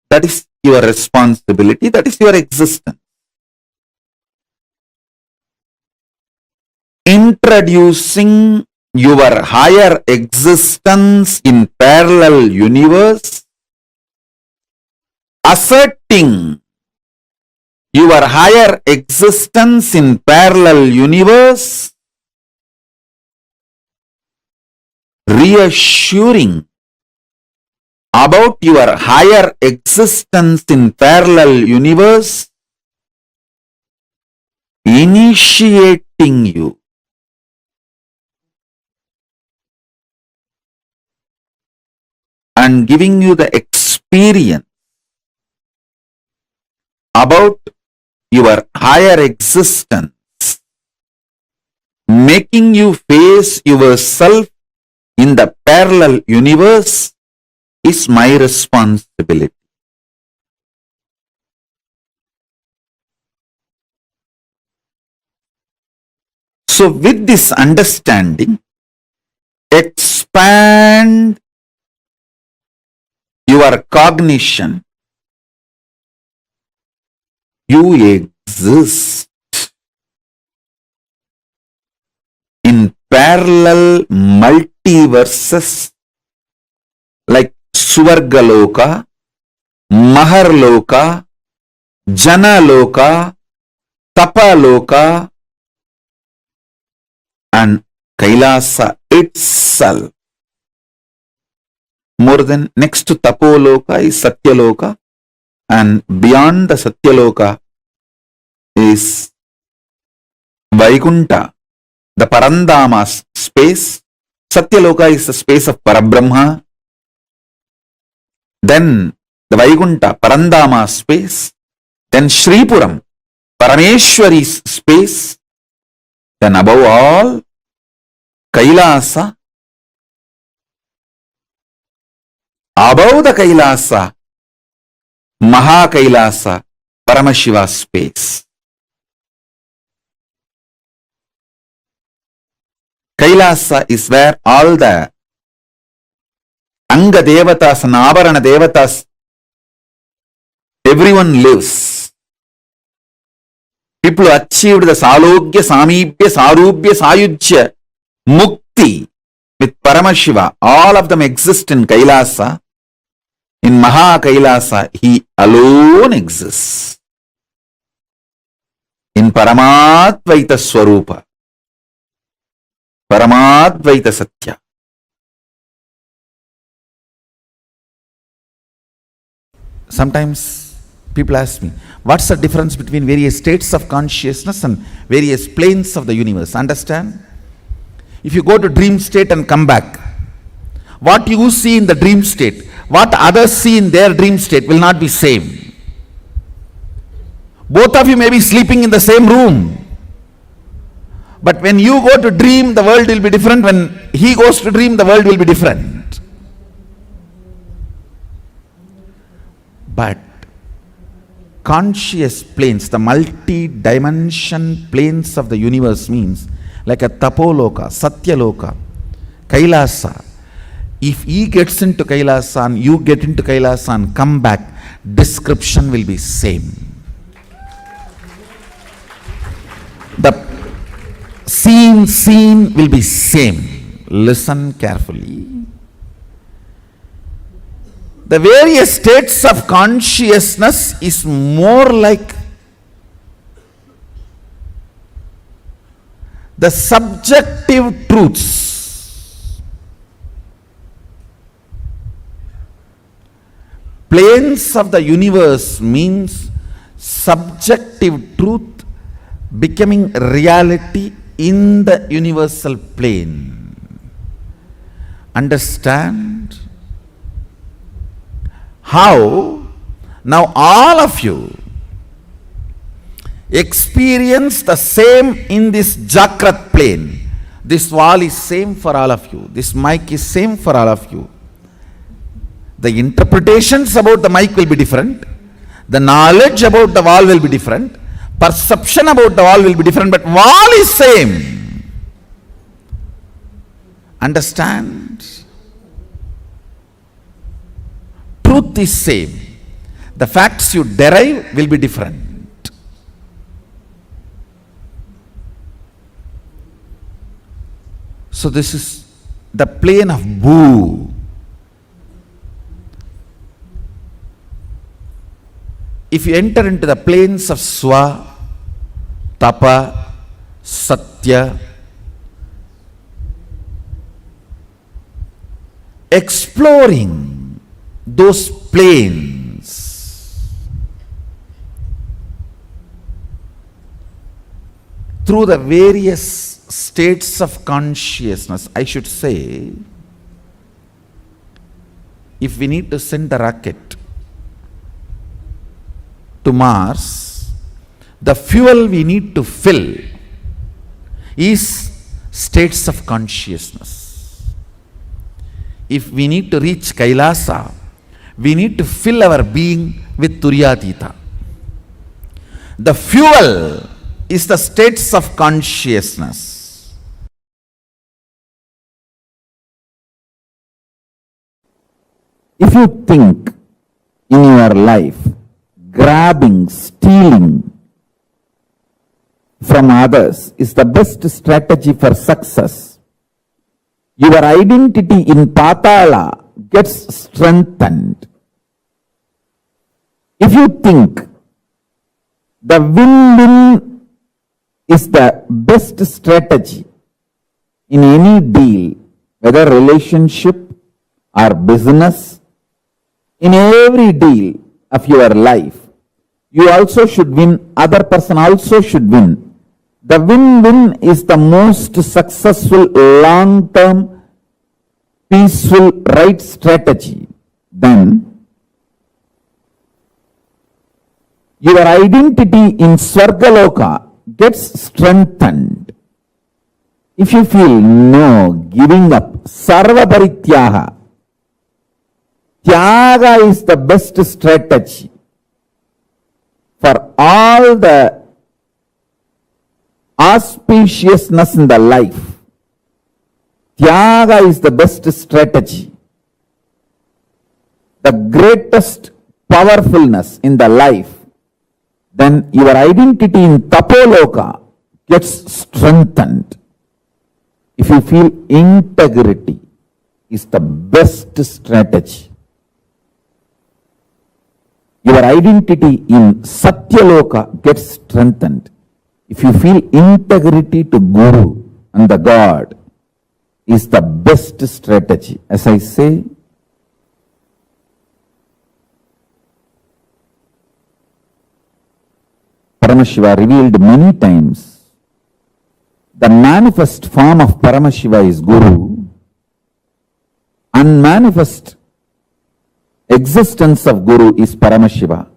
That is your responsibility. That is your existence. Introducing your higher existence in parallel universe, asserting your higher existence in parallel universe, reassuring about your higher existence in parallel universe, initiating you and giving you the experience about your higher existence, making you face yourself in the parallel universe is my responsibility. So with this understanding, expand your cognition. You exist in parallel multiverses like Swargaloka, Maharloka, Janaloka, Tapaloka, and Kailasa itself. More than next to Tapoloka is Satyaloka, and beyond the Satyaloka is Vaikunta, the Parandama space. Satyaloka is the space of Parabrahma. Then the Vaikunta, Parandama space. Then Shripuram, Parameshwari's space. Then above all, Kailasa. Above the Kailasa, Maha Kailasa, Paramashiva space. Kailasa is where all the Anga Devatas and Avarana Devatas, everyone lives. People who achieved the Salogya, Samibhya, Sarubhya, Sayujya, Mukti with Paramashiva, all of them exist in Kailasa. In Maha Kailasa, he alone exists. In Paramadvaita Swarupa, Paramadvaita Satya. Sometimes people ask me, what's the difference between various states of consciousness and various planes of the universe? Understand? If you go to dream state and come back, what you see in the dream state, what others see in their dream state will not be same. Both of you may be sleeping in the same room. But when you go to dream, the world will be different. When he goes to dream, the world will be different. But conscious planes, the multi-dimension planes of the universe means like a Tapoloka, Satyaloka, Kailasa. If he gets into Kailasa and you get into Kailasa and come back, description will be same. The scene will be same. Listen carefully. The various states of consciousness is more like the subjective truths. Planes of the universe means subjective truth becoming reality in the universal plane. Understand? How? Now all of you experience the same in this Jakrat plane. This wall is same for all of you. This mic is same for all of you. The interpretations about the mic will be different. The knowledge about the wall will be different. Perception about the wall will be different, but wall is same. Understand? Truth is same. The facts you derive will be different. So this is the plane of Bhu. if you enter into the planes of Swa, Tapa, Satya, exploring those planes through the various states of consciousness, I should say, if we need to send the rocket to Mars, the fuel we need to fill is states of consciousness. If we need to reach KAILΑSA, we need to fill our being with Turyatita. The fuel is the states of consciousness. If you think in your life, grabbing, stealing from others is the best strategy for success, your identity in Patala gets strengthened. If you think the win-win is the best strategy in any deal, whether relationship or business, in every deal of your life, you also should win, other person also should win. The win-win is the most successful, long-term, peaceful, right strategy. Then, your identity in Swargaloka gets strengthened. If you feel no, giving up, Sarva Parityaga, Tyaga is the best strategy for all the auspiciousness in the life. Tyaga is the best strategy. The greatest powerfulness in the life. Then your identity in Tapoloka gets strengthened. If you feel integrity is the best strategy. Your identity in Satyaloka gets strengthened. If you feel integrity to Guru and the God is the best strategy. As I say, Paramashiva revealed many times, the manifest form of Paramashiva is Guru, unmanifest existence of Guru is Paramashiva.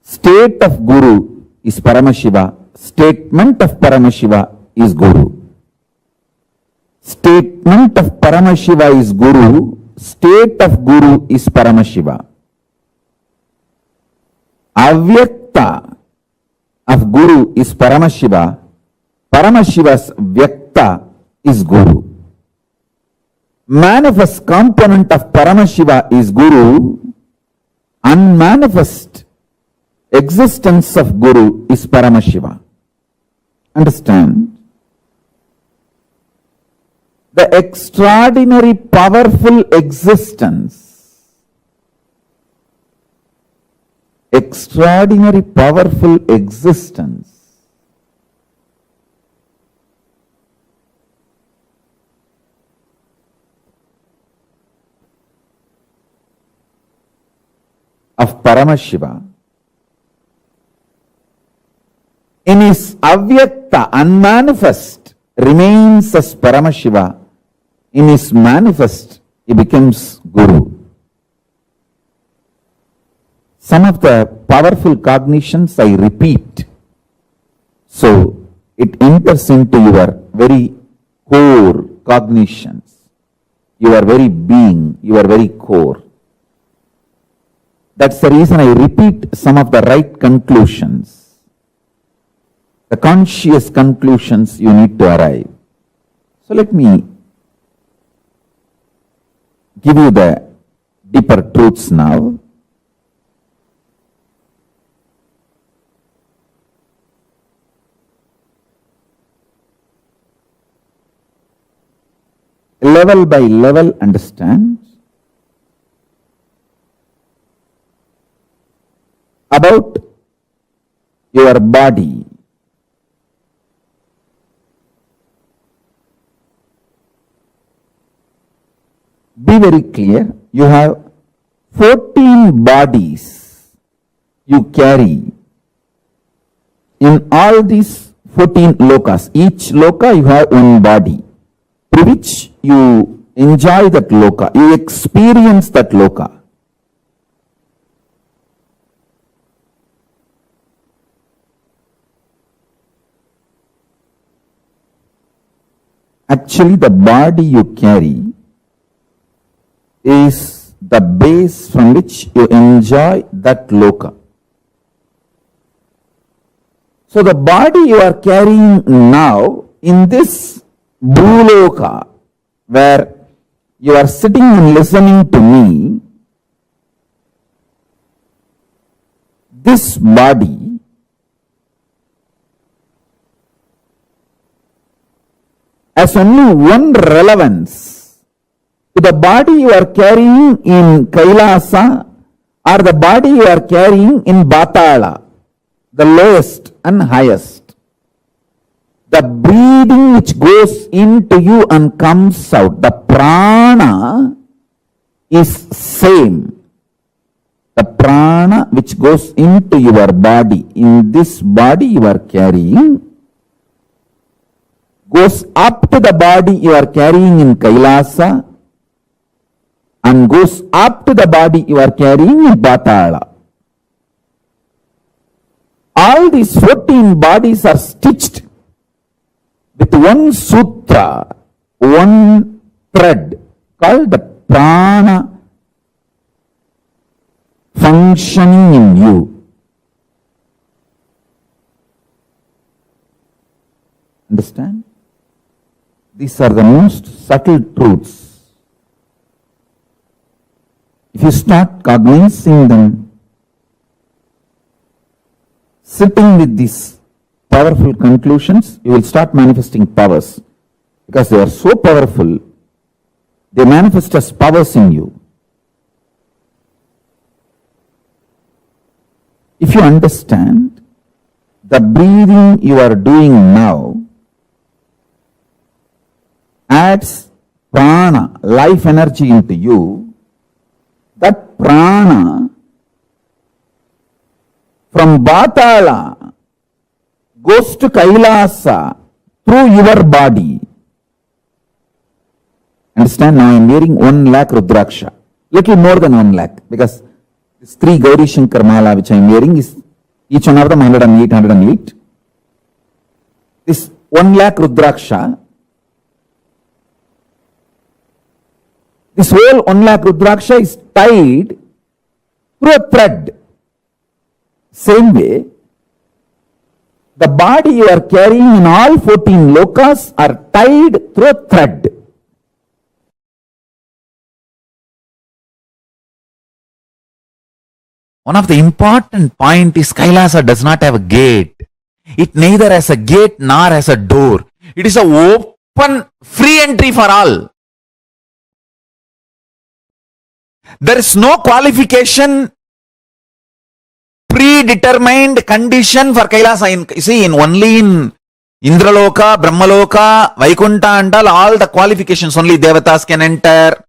State of Guru is Paramashiva. Statement of Paramashiva is Guru. Statement of Paramashiva is Guru. State of Guru is Paramashiva. Avyakta of Guru is Paramashiva. Paramashiva's Vyakta is Guru. Manifest component of Paramashiva is Guru. Unmanifest existence of Guru is Paramashiva. Understand? The extraordinary powerful existence, extraordinary powerful existence of Paramashiva in his avyakta, unmanifest, remains as Paramashiva. In his manifest, he becomes Guru. Some of the powerful cognitions I repeat, so it enters into your very core cognitions, your very being, your very core. That's the reason I repeat some of the right conclusions, the conscious conclusions you need to arrive. So let me give you the deeper truths now. Level by level, understand. your body. Be very clear. You have 14 bodies you carry. In all these 14 lokas, each loka you have one body, through which you enjoy that loka, you experience that loka. Actually, the body you carry is the base from which you enjoy that loka. So the body you are carrying now in this bhuloka, where you are sitting and listening to me, this body has only one relevance to the body you are carrying in Kailasa or the body you are carrying in Batala, the lowest and highest. The breathing which goes into you and comes out, the prana is same. The prana which goes into your body, in this body you are carrying, goes up to the body you are carrying in Kailasa and goes up to the body you are carrying in Patala. All these 14 bodies are stitched with one sutra, one thread called the prana functioning in you. Understand? These are the most subtle truths. If you start cognizing them, sitting with these powerful conclusions, you will start manifesting powers. Because they are so powerful, they manifest as powers in you. If you understand the breathing you are doing now adds prana, life energy into you, that prana from Batala goes to Kailasa through your body. Understand? Now I am wearing 1 lakh Rudraksha, little more than 1 lakh, because this 3 Gauri Shankar Mala which I am wearing is each one of them 108, 108. This 1 lakh Rudraksha, this whole 1 lakh Rudraksha is tied through a thread. Same way, the body you are carrying in all 14 lokas are tied through a thread. One of the important point is Kailasa does not have a gate. It neither has a gate nor has a door. It is a open, free entry for all. There is no qualification, predetermined condition for Kailasa. Only in Indraloka, Brahmaloka, Vaikunta and all the qualifications, only Devatas can enter.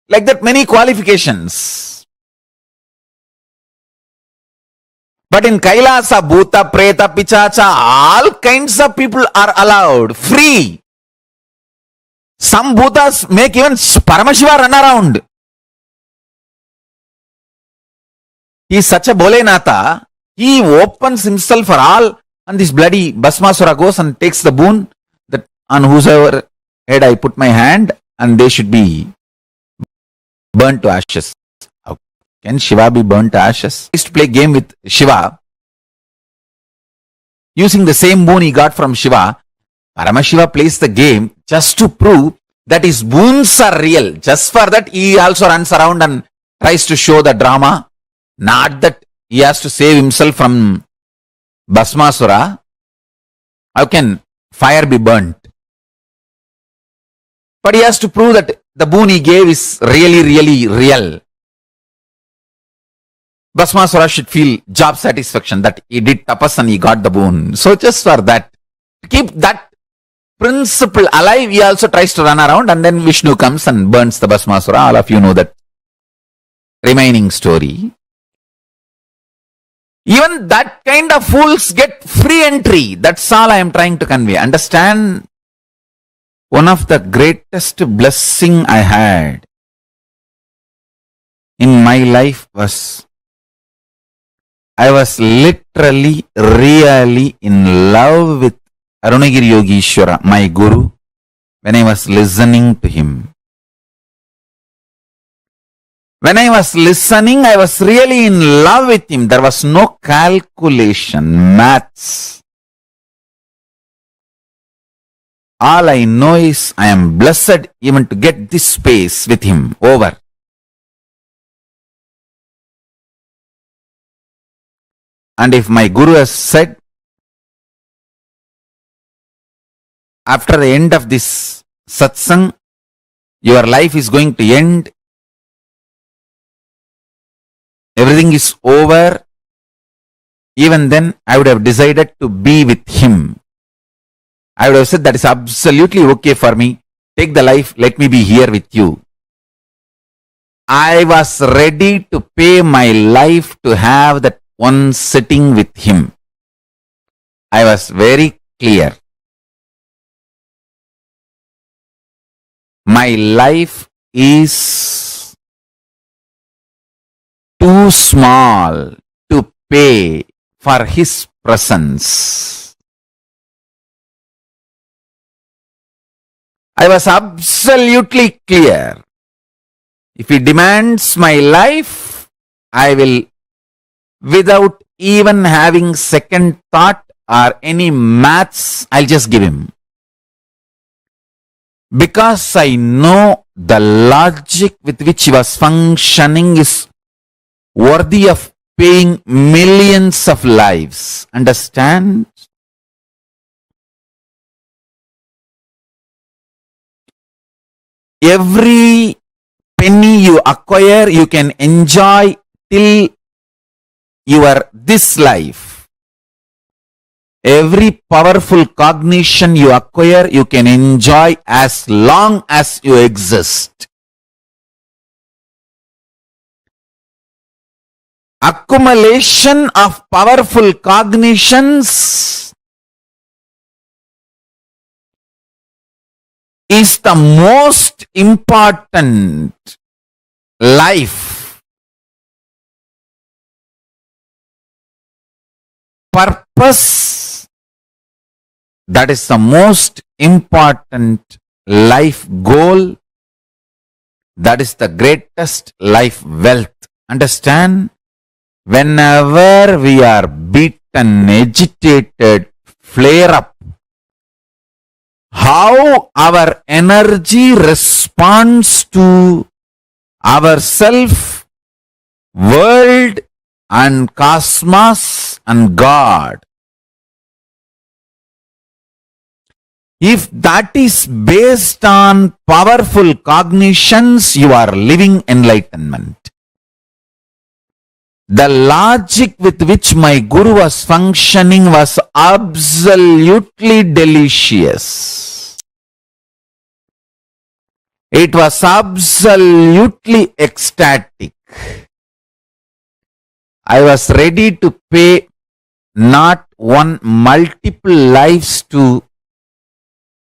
Like that, many qualifications. But in Kailasa, Bhuta, Preta, Pichacha, all kinds of people are allowed, free. Some Bhutas make even Paramashiva run around. He is such a Bholenatha, he opens himself for all, and this bloody Bhasmasura goes and takes the boon that on whosoever head I put my hand, and they should be burnt to ashes. How can Shiva be burnt to ashes? He used to play game with Shiva, using the same boon he got from Shiva. Paramashiva plays the game just to prove that his boons are real. Just for that, he also runs around and tries to show the drama. Not that he has to save himself from Bhasmasura. How can fire be burnt? But he has to prove that the boon he gave is really, really real. Bhasmasura should feel job satisfaction that he did tapas and he got the boon. So just for that, to keep that principle alive, he also tries to run around, and then Vishnu comes and burns the Bhasmasura. All of you know that remaining story. Even that kind of fools get free entry. That's all I am trying to convey. Understand? One of the greatest blessing I had in my life was I was literally, really in love with Arunagiri Yogishwara, my guru, when I was listening to him. When I was listening, I was really in love with him. There was no calculation, maths. All I know is I am blessed even to get this space with him over. And if my guru has said, after the end of this satsang, your life is going to end, everything is over, even then I would have decided to be with him. I would have said that is absolutely okay for me. Take the life, let me be here with you. I was ready to pay my life to have that one sitting with him. I was very clear. My life is too small to pay for his presence. I was absolutely clear. If he demands my life, I will, without even having second thought or any maths, I'll just give him. Because I know the logic with which he was functioning is worthy of paying millions of lives. Understand? Every penny you acquire, you can enjoy till your this life. Every powerful cognition you acquire, you can enjoy as long as you exist. Accumulation of powerful cognitions is the most important life purpose. That is the most important life goal. That is the greatest life wealth. Understand? Whenever we are beaten, agitated, flare up, how our energy responds to ourself, world and cosmos and God. If that is based on powerful cognitions, you are living enlightenment. The logic with which my guru was functioning was absolutely delicious. It was absolutely ecstatic. I was ready to pay not one, multiple lives to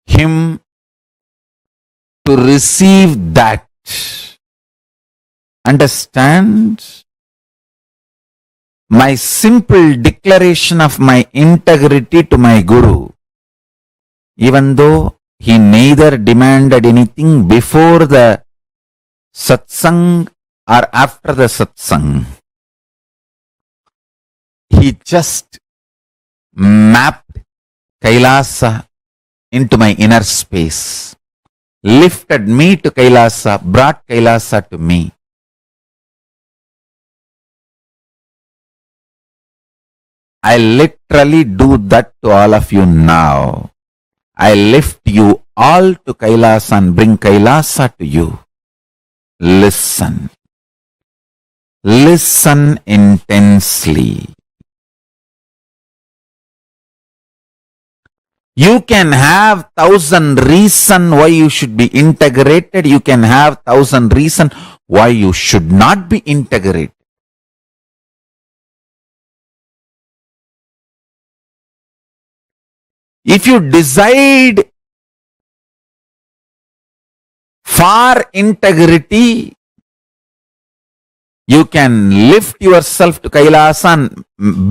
him to receive that. Understand? My simple declaration of my integrity to my guru, even though he neither demanded anything before the satsang or after the satsang, he just mapped KAILΑSA into my inner space, lifted me to KAILΑSA, brought KAILASA to me. I literally do that to all of you now. I lift you all to KAILASA and bring KAILASA to you. Listen. Listen intensely. You can have 1,000 reasons why you should be integrated. You can have 1,000 reasons why you should not be integrated. If you decide for integrity, you can lift yourself to KAILＡSA and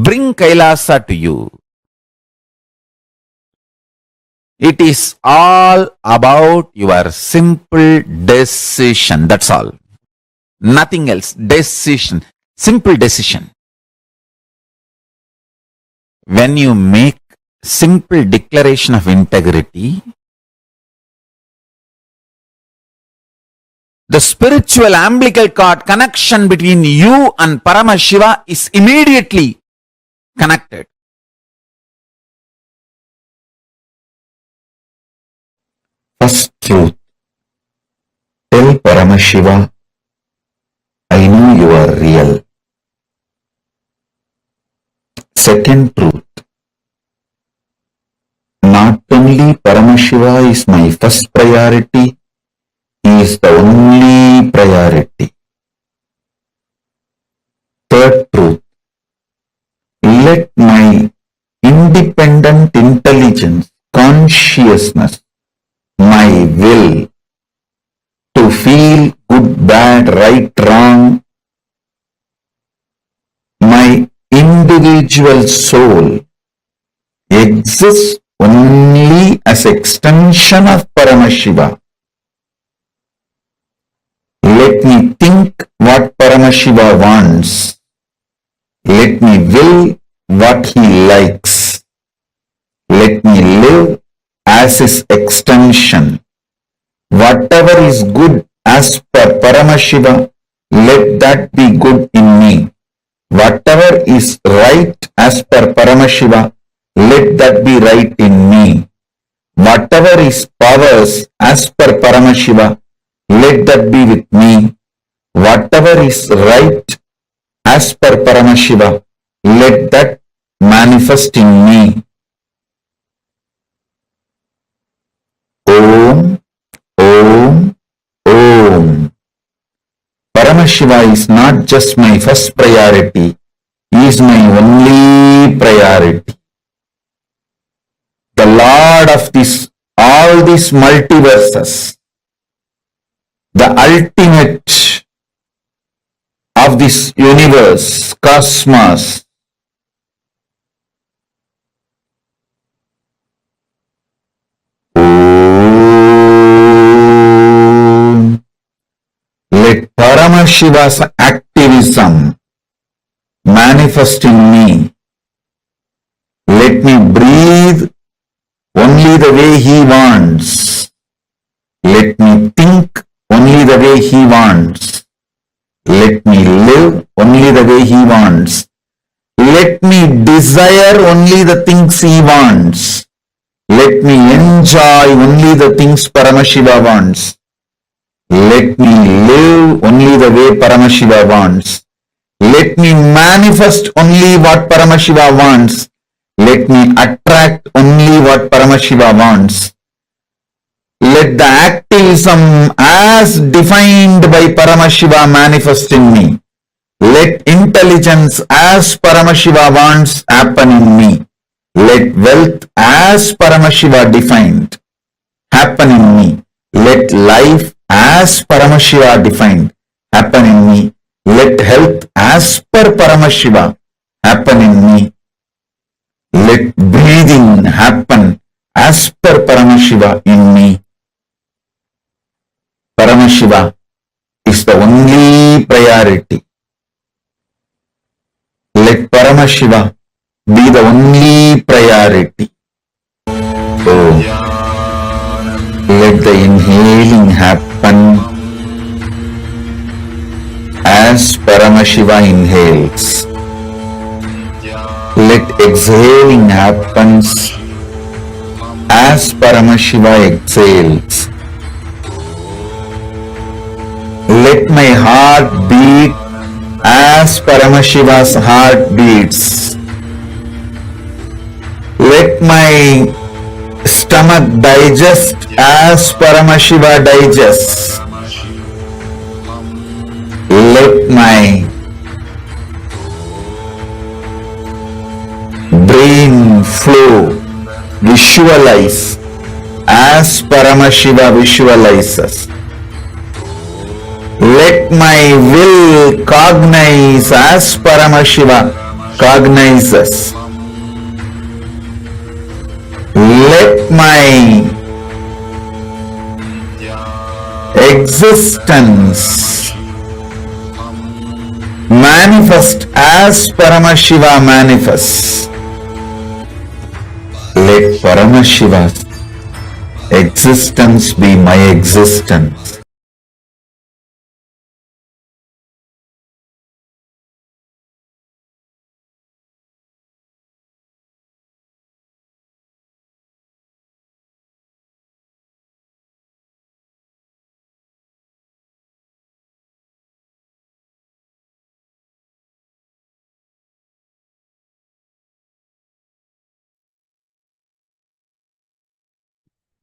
bring KAILASA to you. It is all about your simple decision. That's all. Nothing else. Decision. Simple decision. When you make simple declaration of integrity, the spiritual umbilical cord connection between you and Paramashiva is immediately connected. First truth. Tell Paramashiva, I know you are real. Second truth. Not only Paramashiva is my first priority, he is the only priority. Third truth. Let my independent intelligence, consciousness, my will to feel good, bad, right, wrong, my individual soul exists only as extension of Paramashiva. Let me think what Paramashiva wants. Let me will what he likes. Let me live as his extension. Whatever is good as per Paramashiva, let that be good in me. Whatever is right as per Paramashiva, let that be right in me. Whatever is powers as per Paramashiva, let that be with me. Whatever is right as per Paramashiva, let that manifest in me. Om, Om, Om. Paramashiva is not just my first priority, he is my only priority. The Lord of all these multiverses, the ultimate of this universe, cosmos, let Paramashiva's activism manifest in me. Let me breathe only the way he wants. Let me think only the way he wants. Let me live only the way he wants. Let me desire only the things he wants. Let me enjoy only the things Paramashiva wants. Let me live only the way Paramashiva wants. Let me manifest only what Paramashiva wants. Let me attract only what Paramashiva wants. Let the activism as defined by Paramashiva manifest in me. Let intelligence as Paramashiva wants happen in me. Let wealth as Paramashiva defined happen in me. Let life as Paramashiva defined happen in me. Let health as per Paramashiva happen in me. Let breathing happen as per Paramashiva in me. Paramashiva is the only priority. Let Paramashiva be the only priority. Oh, let the inhaling happen as Paramashiva inhales. Let exhaling happens as Paramashiva exhales. Let my heart beat as Paramashiva's heart beats. Let my stomach digest as Paramashiva digests. Let my brain flow, visualize as Paramashiva visualizes. Let my will cognize as Paramashiva cognizes. Let my existence manifest as Paramashiva manifests. Let Paramashiva's existence be my existence.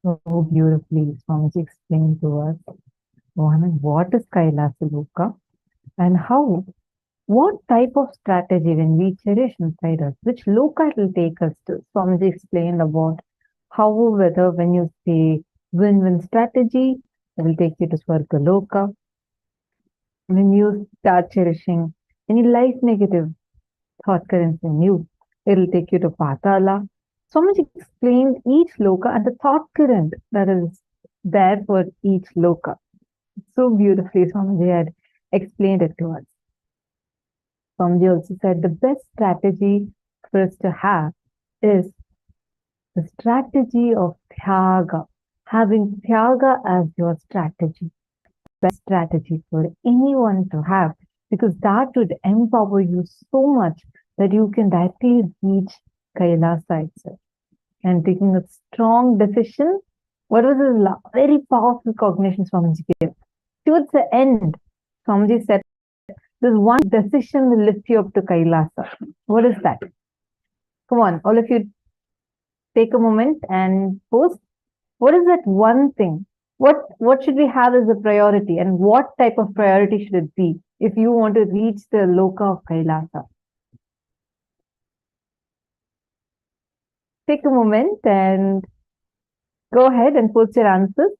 So beautifully, Swamiji explained to us what is Kailasa Loka and how, what type of strategy when we cherish inside us, which loka it will take us to. Swamiji explained about how, whether when you say win-win strategy, it will take you to Swarga Loka. When you start cherishing any life negative thought currents in you, it will take you to Patala. Swamiji explained each loka and the thought current that is there for each loka. So beautifully, Swamiji had explained it to us. Swamiji also said the best strategy for us to have is the strategy of Tyaga. Having Tyaga as your strategy. Best strategy for anyone to have, because that would empower you so much that you can directly reach Kailasa itself. And taking a strong decision, what was this very powerful cognition Swamiji gave? Towards the end, Swamiji said, this one decision will lift you up to Kailasa. What is that? Come on, all of you take a moment and post. What is that one thing? What should we have as a priority, and what type of priority should it be if you want to reach the loka of Kailasa? Take a moment and go ahead and post your answers.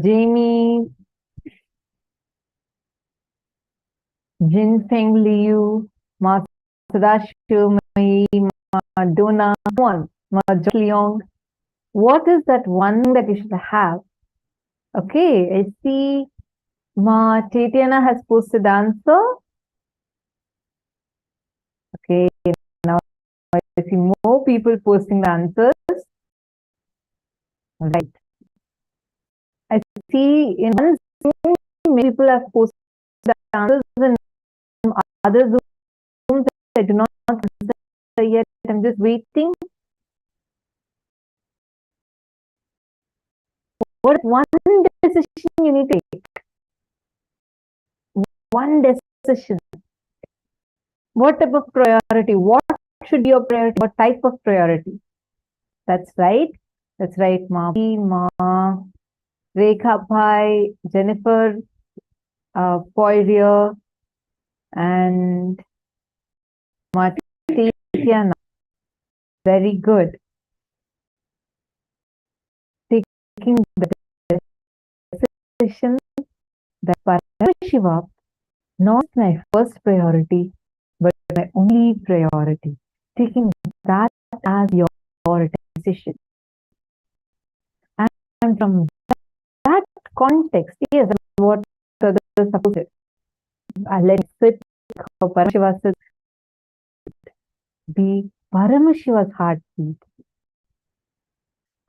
Jamie, Jin Feng Liu, Ma Sadashiv, Ma Dona, one, Ma Leong. What is that one that you should have? Okay, I see Ma Tatiana has posted the answer. Okay, now I see more people posting the answers. Right. I see in one Zoom, many people have posted the answers, and other Zooms I do not answer yet. I'm just waiting. What is one decision you need to take? One decision. What type of priority? What should be your priority? What type of priority? That's right. That's right, Ma, Rekha Bhai, Jennifer, Poirier, and Tatiana. Very good. Taking the decision that Paramashiva, not my first priority, but my only priority. Taking that as your decision. And from that context, yes, what others suppose it. Let's sit for Paramashiva's be Paramashiva's heartbeat.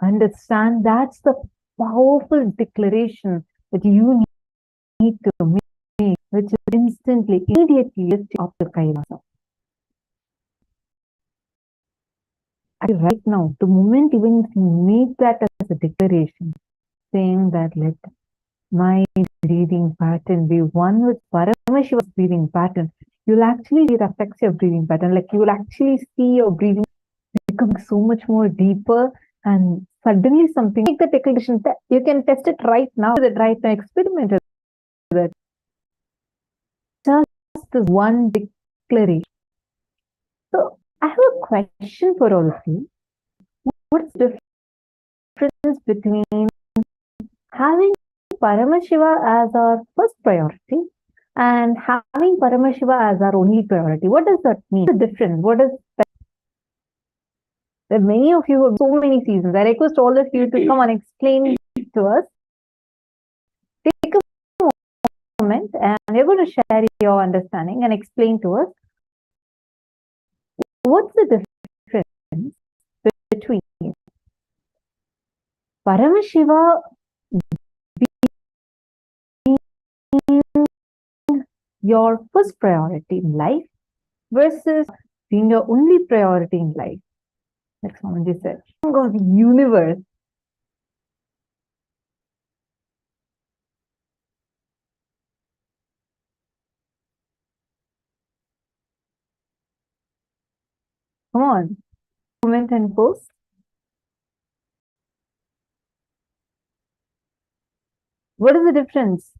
Understand that's the powerful declaration that you need to make, which is instantly, immediately lift you up to Kailasa. right now, the moment even if you make that as a declaration, saying that let my breathing pattern be one with Paramashiva's breathing pattern, you'll actually, it affects your breathing pattern. Like you will actually see your breathing becoming so much more deeper, and suddenly something like the declaration, you can test it right now, experiment with it. Just this one declaration. So I have a question for all of you. What's the difference between having Paramashiva as our first priority and having Paramashiva as our only priority? What does that mean? The difference? What is that? There are many of you have so many seasons. I request all of you to come and explain to us. Take a moment and you're going to share your understanding and explain to us what's the difference between Paramashiva being your first priority in life versus being your only priority in life. Like somebody said, of the universe. Come on, comment and post. What is the difference?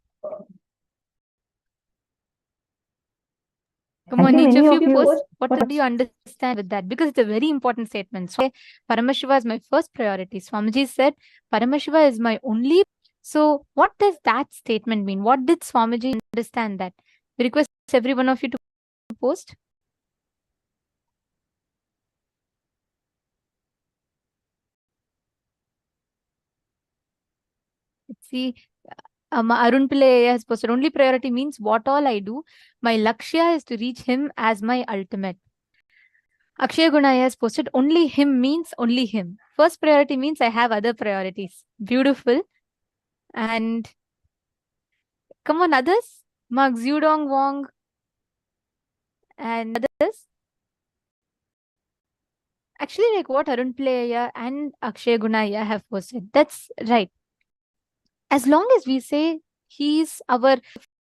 Come on, each of you post what do you understand with that? Because it's a very important statement. So, Paramashiva is my first priority. Swamiji said, Paramashiva is my only. So, what does that statement mean? What did Swamiji understand that? We request every one of you to post. Let's see. Arun Pillai has posted, only priority means what all I do. My lakshya is to reach him as my ultimate. Akshay Gunaya has posted, only him means only him. First priority means I have other priorities. Beautiful. And come on, others. Mark Zudong Wong and others. Actually, like what Arun Pillai and Akshay Gunaya have posted. That's right. As long as we say he's our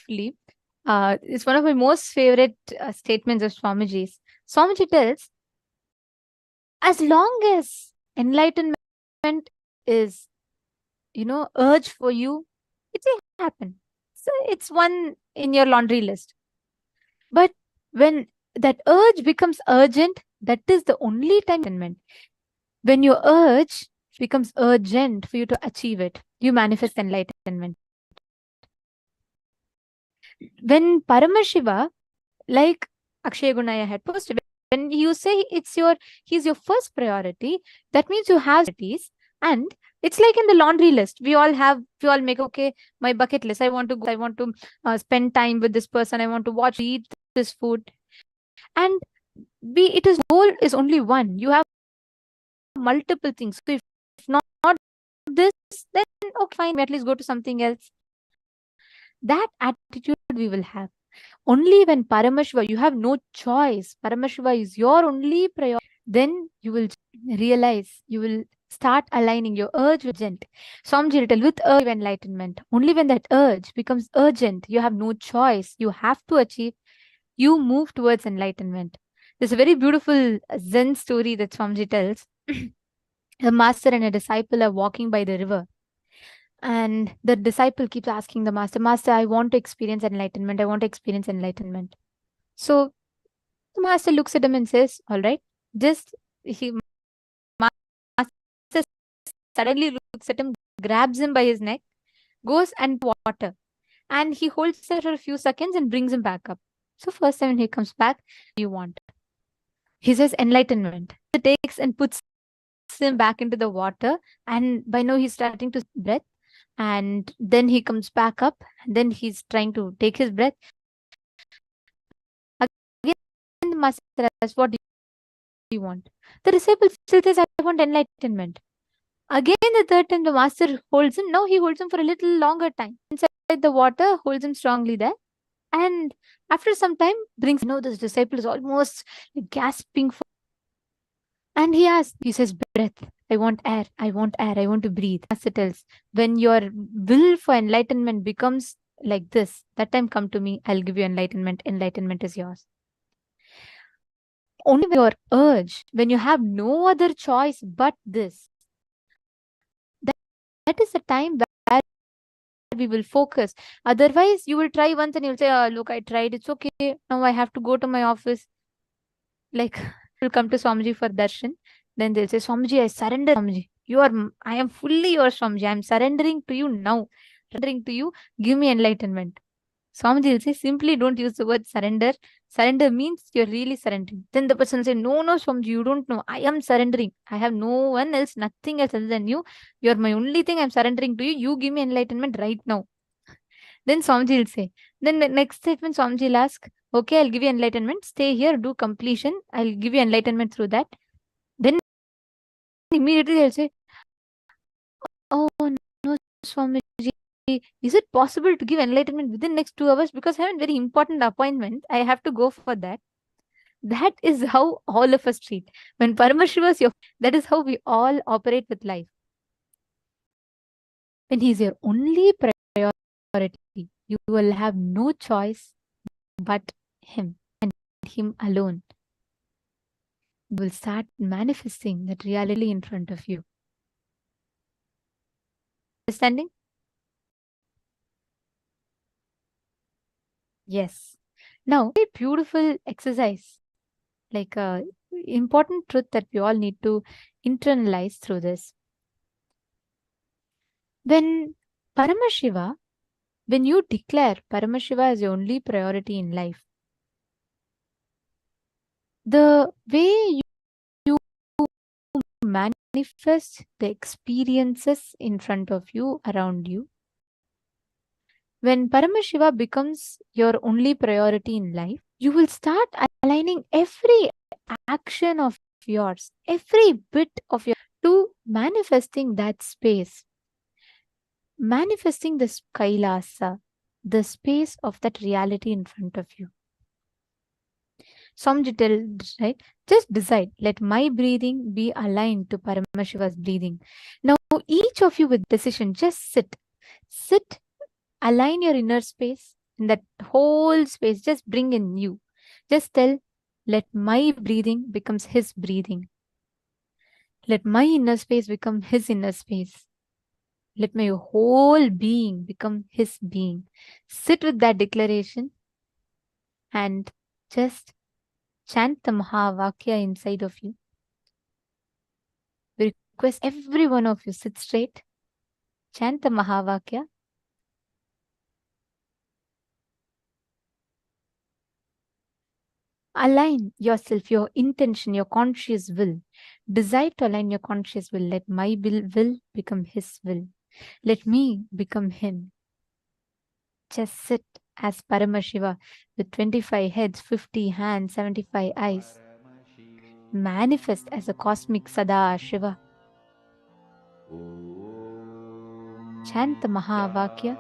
it's one of my most favorite statements of Swamiji's. Swamiji tells, as long as enlightenment is, urge for you, it will happen. So it's one in your laundry list. But when that urge becomes urgent, that is the only time enlightenment. When your urge becomes urgent for you to achieve it, you manifest enlightenment. When Paramashiva, like Akshay Gunaya had posted, when you say he's your first priority, that means you have priorities, and it's like in the laundry list. We all make, okay, my bucket list. I want to spend time with this person. I want to eat this food. And goal is only one. You have multiple things. So if not this, then okay, fine, at least go to something else. That attitude we will have. Only when Paramashiva, you have no choice. Paramashiva is your only priority. Then you will realize, you will start aligning your urge with urgent. Swamiji will tell, with urge enlightenment. Only when that urge becomes urgent, you have no choice. You have to achieve. You move towards enlightenment. There's a very beautiful Zen story that Swamiji tells. A master and a disciple are walking by the river. And the disciple keeps asking the master, I want to experience enlightenment. I want to experience enlightenment. So the master looks at him and says, all right, master suddenly looks at him, grabs him by his neck, goes and water. And he holds it for a few seconds and brings him back up. So first time when he comes back, you want. He says enlightenment. He takes and puts him back into the water. And by now he's starting to breath. And then he comes back up. And then he's trying to take his breath. Again, the master asks, what do you want? The disciple still says, I want enlightenment. Again, the third time the master holds him. Now he holds him for a little longer time. Inside the water, holds him strongly there. And after some time, this disciple is almost gasping for. And he says, breath. I want air. I want air. I want to breathe. Settles. When your will for enlightenment becomes like this, that time come to me. I'll give you enlightenment. Enlightenment is yours. Only when your urge, when you have no other choice but this, that is the time where we will focus. Otherwise, you will try once and you'll say, oh, look, I tried. It's okay. Now I have to go to my office. Like, will come to Swamiji for darshan. Then they'll say, Swamiji, I surrender. Swamiji, I am fully yours, Swamiji. I am surrendering to you now. Surrendering to you. Give me enlightenment. Swamiji will say, simply don't use the word surrender. Surrender means you're really surrendering. Then the person will say, no, Swamiji, you don't know. I am surrendering. I have no one else, nothing else other than you. You're my only thing. I'm surrendering to you. You give me enlightenment right now. Then Swamiji will say, then the next statement, Swamiji will ask, okay, I'll give you enlightenment. Stay here, do completion. I'll give you enlightenment through that. Then immediately they'll say, oh, no, Swamiji. Is it possible to give enlightenment within next 2 hours? Because I have a very important appointment. I have to go for that. That is how all of us treat. When Paramashiva is that is how we all operate with life. When he is your only priority, you will have no choice but him and him alone. You will start manifesting that reality in front of you. Understanding? Yes. Now, a beautiful exercise, like a important truth that we all need to internalize through this. When you declare Paramashiva as your only priority in life, the way you manifest the experiences in front of you, around you, when Paramashiva becomes your only priority in life, you will start aligning every action of yours, every bit of your to manifesting that space, manifesting this KAILＡSA, the space of that reality in front of you. Some detail, right? Just decide, let my breathing be aligned to Paramashiva's breathing. Now, each of you with decision, just sit, align your inner space, in that whole space, just bring in you. Just tell, let my breathing becomes his breathing. Let my inner space become his inner space. Let my whole being become his being. Sit with that declaration and just chant the Mahavakya inside of you. We request every one of you sit straight, chant the Mahavakya. Align yourself, your intention, your conscious will. Decide to align your conscious will. Let my will become his will. Let me become him. Just sit as Paramashiva with 25 heads, 50 hands, 75 eyes. Manifest as a cosmic Sada Shiva. Chant the Mahavakya.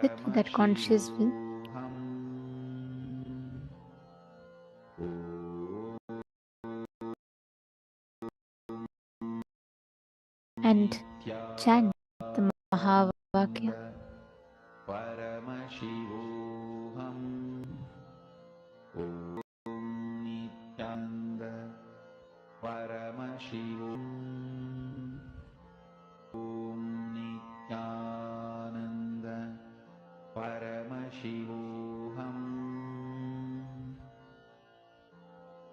Sit with that conscious will. And chant the Mahavakya. Paramashivam Om Nithyananda Paramashivam Om Nithyananda Paramashivam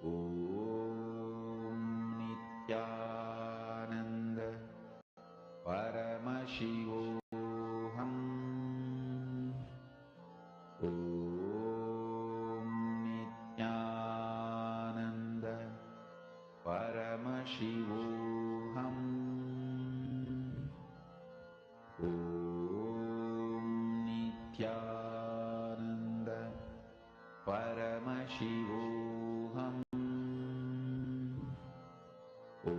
Om Nithyananda Paramashivam Om Nithyananda Paramashivam Om Nithyananda Paramashivam Om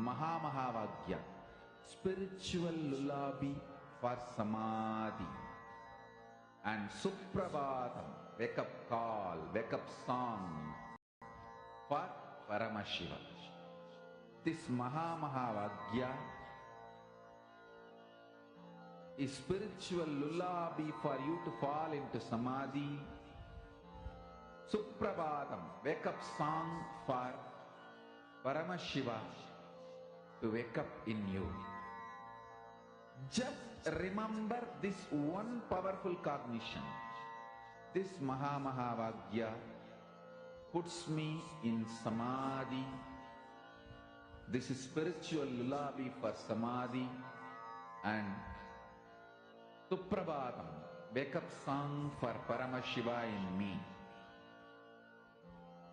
Mahamahavagya, spiritual lullaby for samadhi. And Suprabhatam, wake up call, wake up song for Paramashivam. This Mahamahavagya is spiritual lullaby for you to fall into samadhi. Suprabhatam, wake up song for Paramashiva to wake up in you. Just remember this one powerful cognition. This Mahamahavagya puts me in samadhi. This is spiritual lullaby for samadhi. And Suprabhatam, wake up song for Paramashiva in me.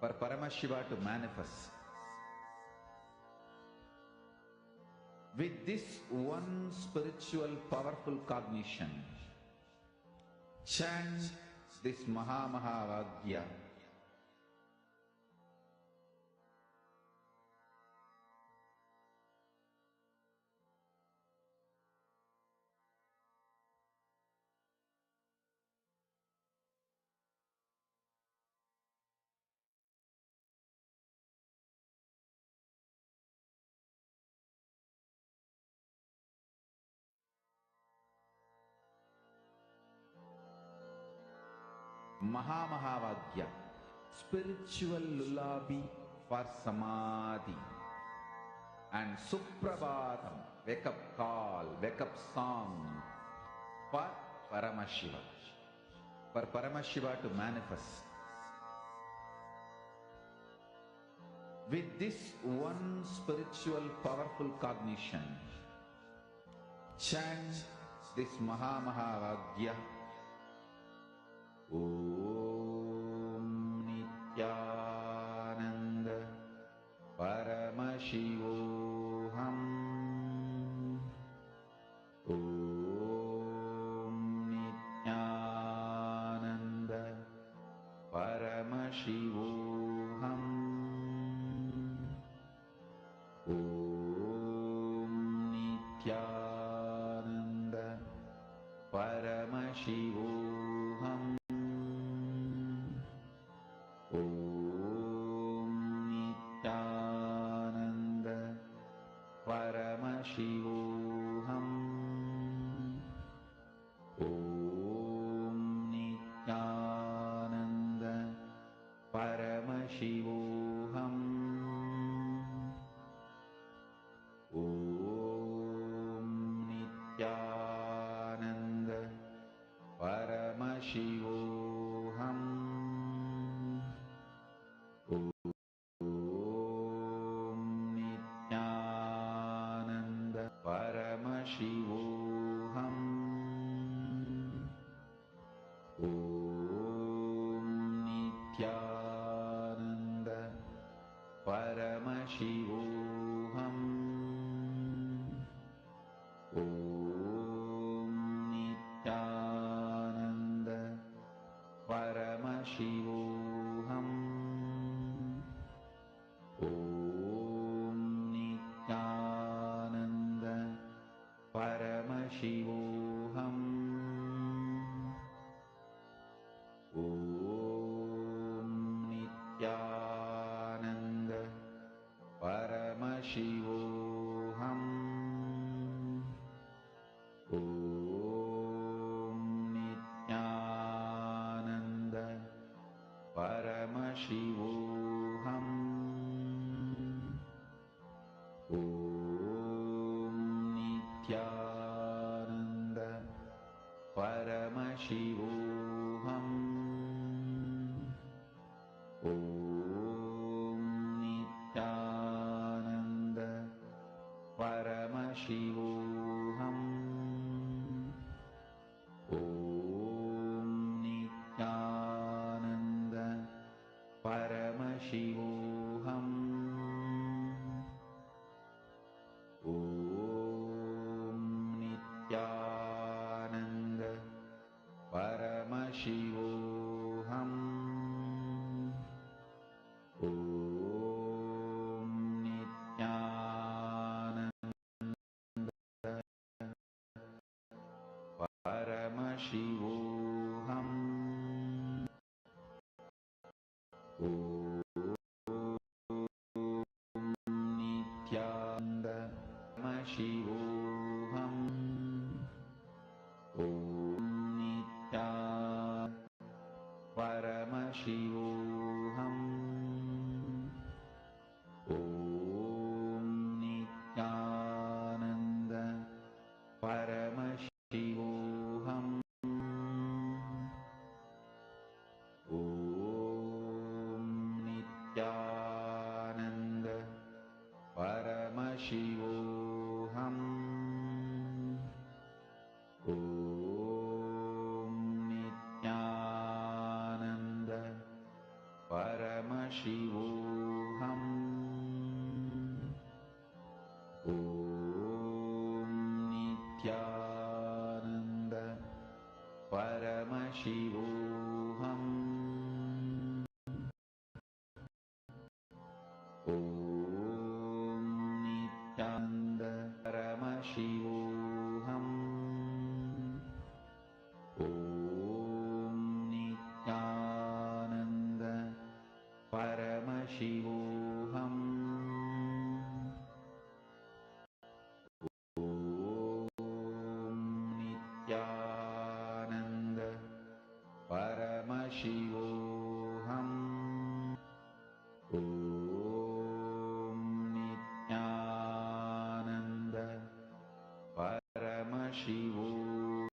For Paramashiva to manifest. With this one spiritual powerful cognition, chant this Mahamahavagya. Mahamahavagya, spiritual lullaby for samadhi. And Suprabhatam, wake up call, wake up song for Paramashiva. For Paramashiva to manifest. With this one spiritual powerful cognition, chant this Mahamahavagya. Om Nithyananda Paramashivam. Om Nithyananda Paramashivam. Om Nithyananda Paramashivam. Paramashivam. Om Nithyananda Paramashivam. Om Nithyananda Paramashivam. Paramashivam. Om Nithyananda Paramashivam. Om Nithyananda Paramashivam. Om Nithyananda Paramashivam. Om Nithyananda Paramashivam. Om Nithyananda Paramashivam. Om Nithyananda Paramashivam. Om Nithyananda Paramashivam. Om Nithyananda Paramashivam. Om Nithyananda Paramashivam. Om Nithyananda Nithyananda Paramashivam. Om Nithya Paramashivam. Om Nithyananda Paramashivam. Om Nithyananda Paramashivam. Om Nithyananda Paramashivam. Om Nithyananda Paramashivam. Om Nithyananda Paramashivam. Om Nithyananda Paramashivam. Om Nithyananda Paramashivam. Om Nithyananda Paramashivam. Om Nithyananda Paramashivam.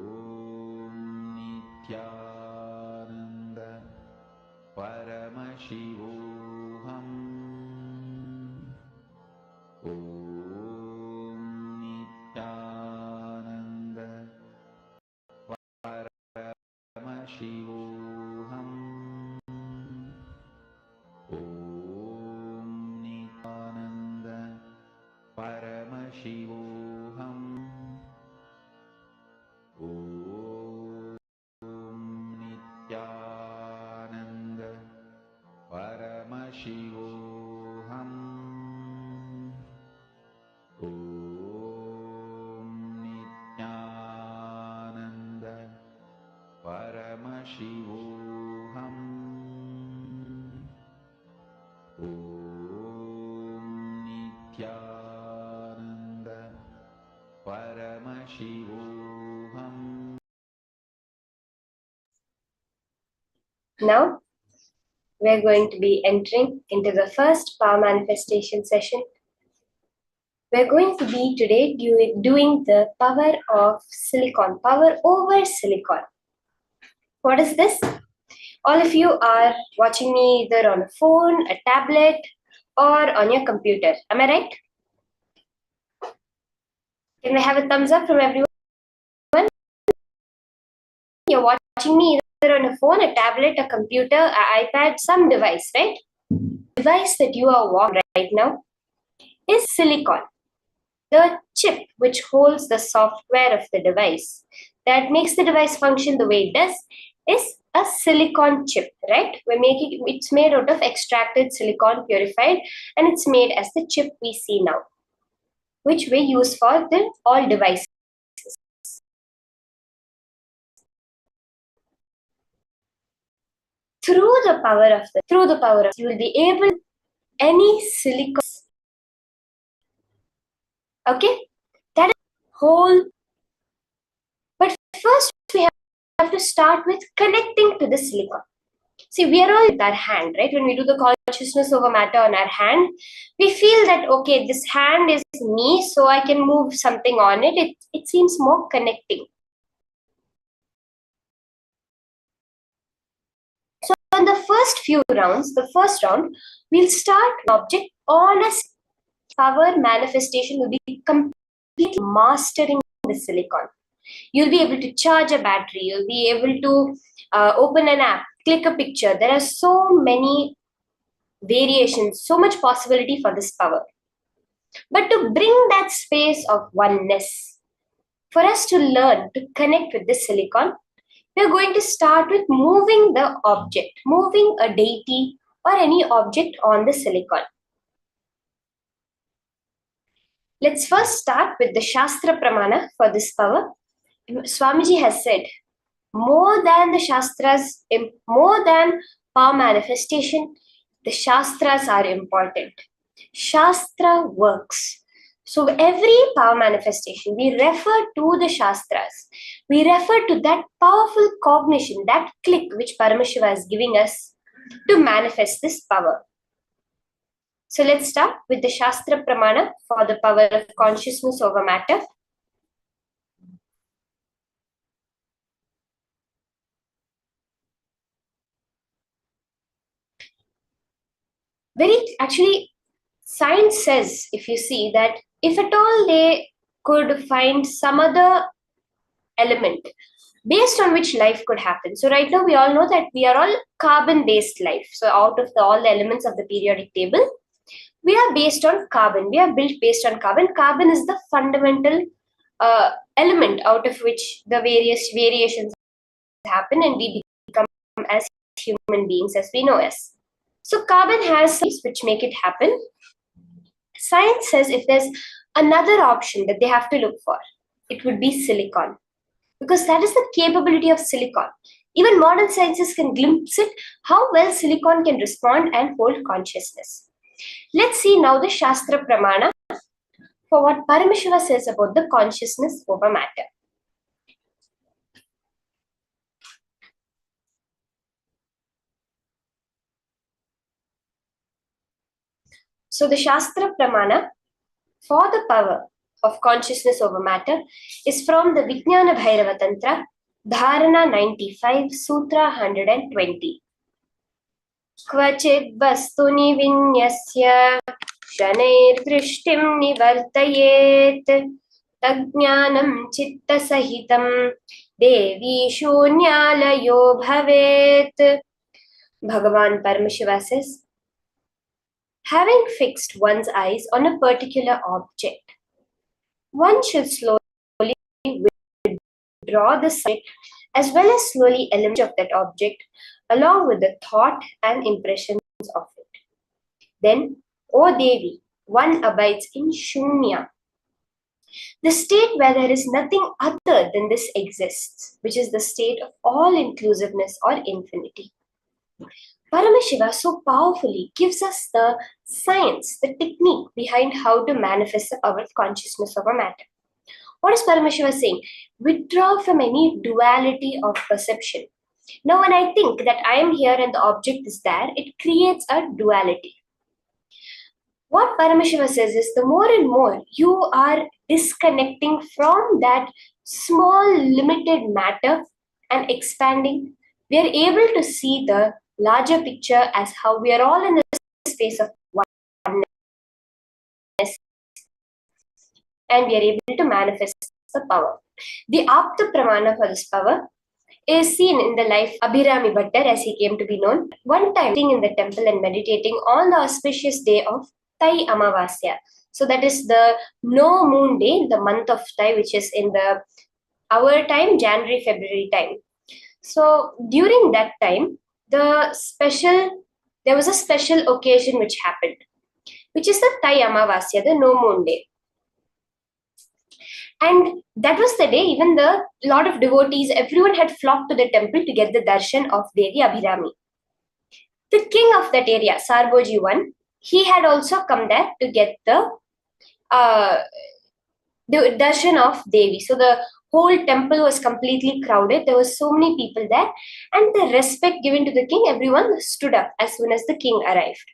Om Nithyananda Paramashivam. Om Nithyananda Paramashivam. Om Nithyananda Paramashivam. Om Nithyananda Paramashivam. Om Nithyananda Paramashivam. Now, we're going to be entering into the first power manifestation session. We're going to be today doing the power of silicon, power over silicon. What is this? All of you are watching me either on a phone, a tablet, or on your computer. Am I right? Can we have a thumbs up from everyone? You're watching me either on a phone, a tablet, a computer, an iPad, some device, right? The device that you are watching right now is silicon. The chip which holds the software of the device that makes the device function the way it does is a silicon chip, right? It's made out of extracted silicon, purified, and it's made as the chip we see now, which we use for all devices. Through the power of you will be able any silicon. Okay, that is whole. But first we have to start with connecting to the silicon. See, we are all with our hand, right? When we do the consciousness over matter on our hand, we feel that, okay, this hand is me, so I can move something on it. It seems more connecting. So in the first few rounds, the first round, we'll start an object on a power manifestation will be completely mastering the silicon. You'll be able to charge a battery. You'll be able to open an app, click a picture. There are so many variations, so much possibility for this power. But to bring that space of oneness, for us to learn to connect with the silicon, we're going to start with moving the object, moving a deity or any object on the silicon. Let's first start with the Shastra Pramana for this power. Swamiji has said, more than the Shastras, more than power manifestation, the Shastras are important. Shastra works. So every power manifestation, we refer to the Shastras. We refer to that powerful cognition, that click which Paramashiva is giving us to manifest this power. So let's start with the Shastra Pramana for the power of consciousness over matter. Actually, science says, if you see, that if at all they could find some other element based on which life could happen. So right now we all know that we are all carbon-based life. So out of all the elements of the periodic table, we are based on carbon. We are built based on carbon. Carbon is the fundamental element out of which the various variations happen and we become as human beings as we know as. So carbon has things which make it happen. Science says if there's another option that they have to look for, it would be silicon. Because that is the capability of silicon. Even modern sciences can glimpse it, how well silicon can respond and hold consciousness. Let's see now the Shastra Pramana for what Paramashiva says about the consciousness over matter. So the Shastra Pramana for the power of consciousness over matter is from the Vijnana Bhairava Tantra, Dharana 95, Sutra 120. Kvachid vastuni vinyasya shanair drishtim nivartayet tajnanam chitta sahitam devi shunyalayo bhavet. Bhagavan Paramashiva says, having fixed one's eyes on a particular object, one should slowly withdraw the sight as well as slowly eliminate of that object along with the thought and impressions of it. Then, O Devi, one abides in Shunya, the state where there is nothing other than this exists, which is the state of all-inclusiveness or infinity. Paramashiva so powerfully gives us the science, the technique behind how to manifest the power of consciousness over matter. What is Paramashiva saying? Withdraw from any duality of perception. Now, when I think that I am here and the object is there, it creates a duality. What Paramashiva says is the more and more you are disconnecting from that small limited matter and expanding, we are able to see the larger picture as how we are all in the space of oneness and we are able to manifest the power. The Apta Pramana for this power is seen in the life of Abhirami Bhattar as he came to be known. One time sitting in the temple and meditating on the auspicious day of Tai Amavasya. So that is the no moon day, the month of Tai, which is in our time, January, February time. So during that time, there was a special occasion which happened, which is the Tai Amavasya, the no moon day. And that was the day even the lot of devotees, everyone had flocked to the temple to get the darshan of Devi Abhirami. The king of that area, Sarboji I, he had also come there to get the darshan of Devi. So the whole temple was completely crowded. There were so many people there. And the respect given to the king, everyone stood up as soon as the king arrived.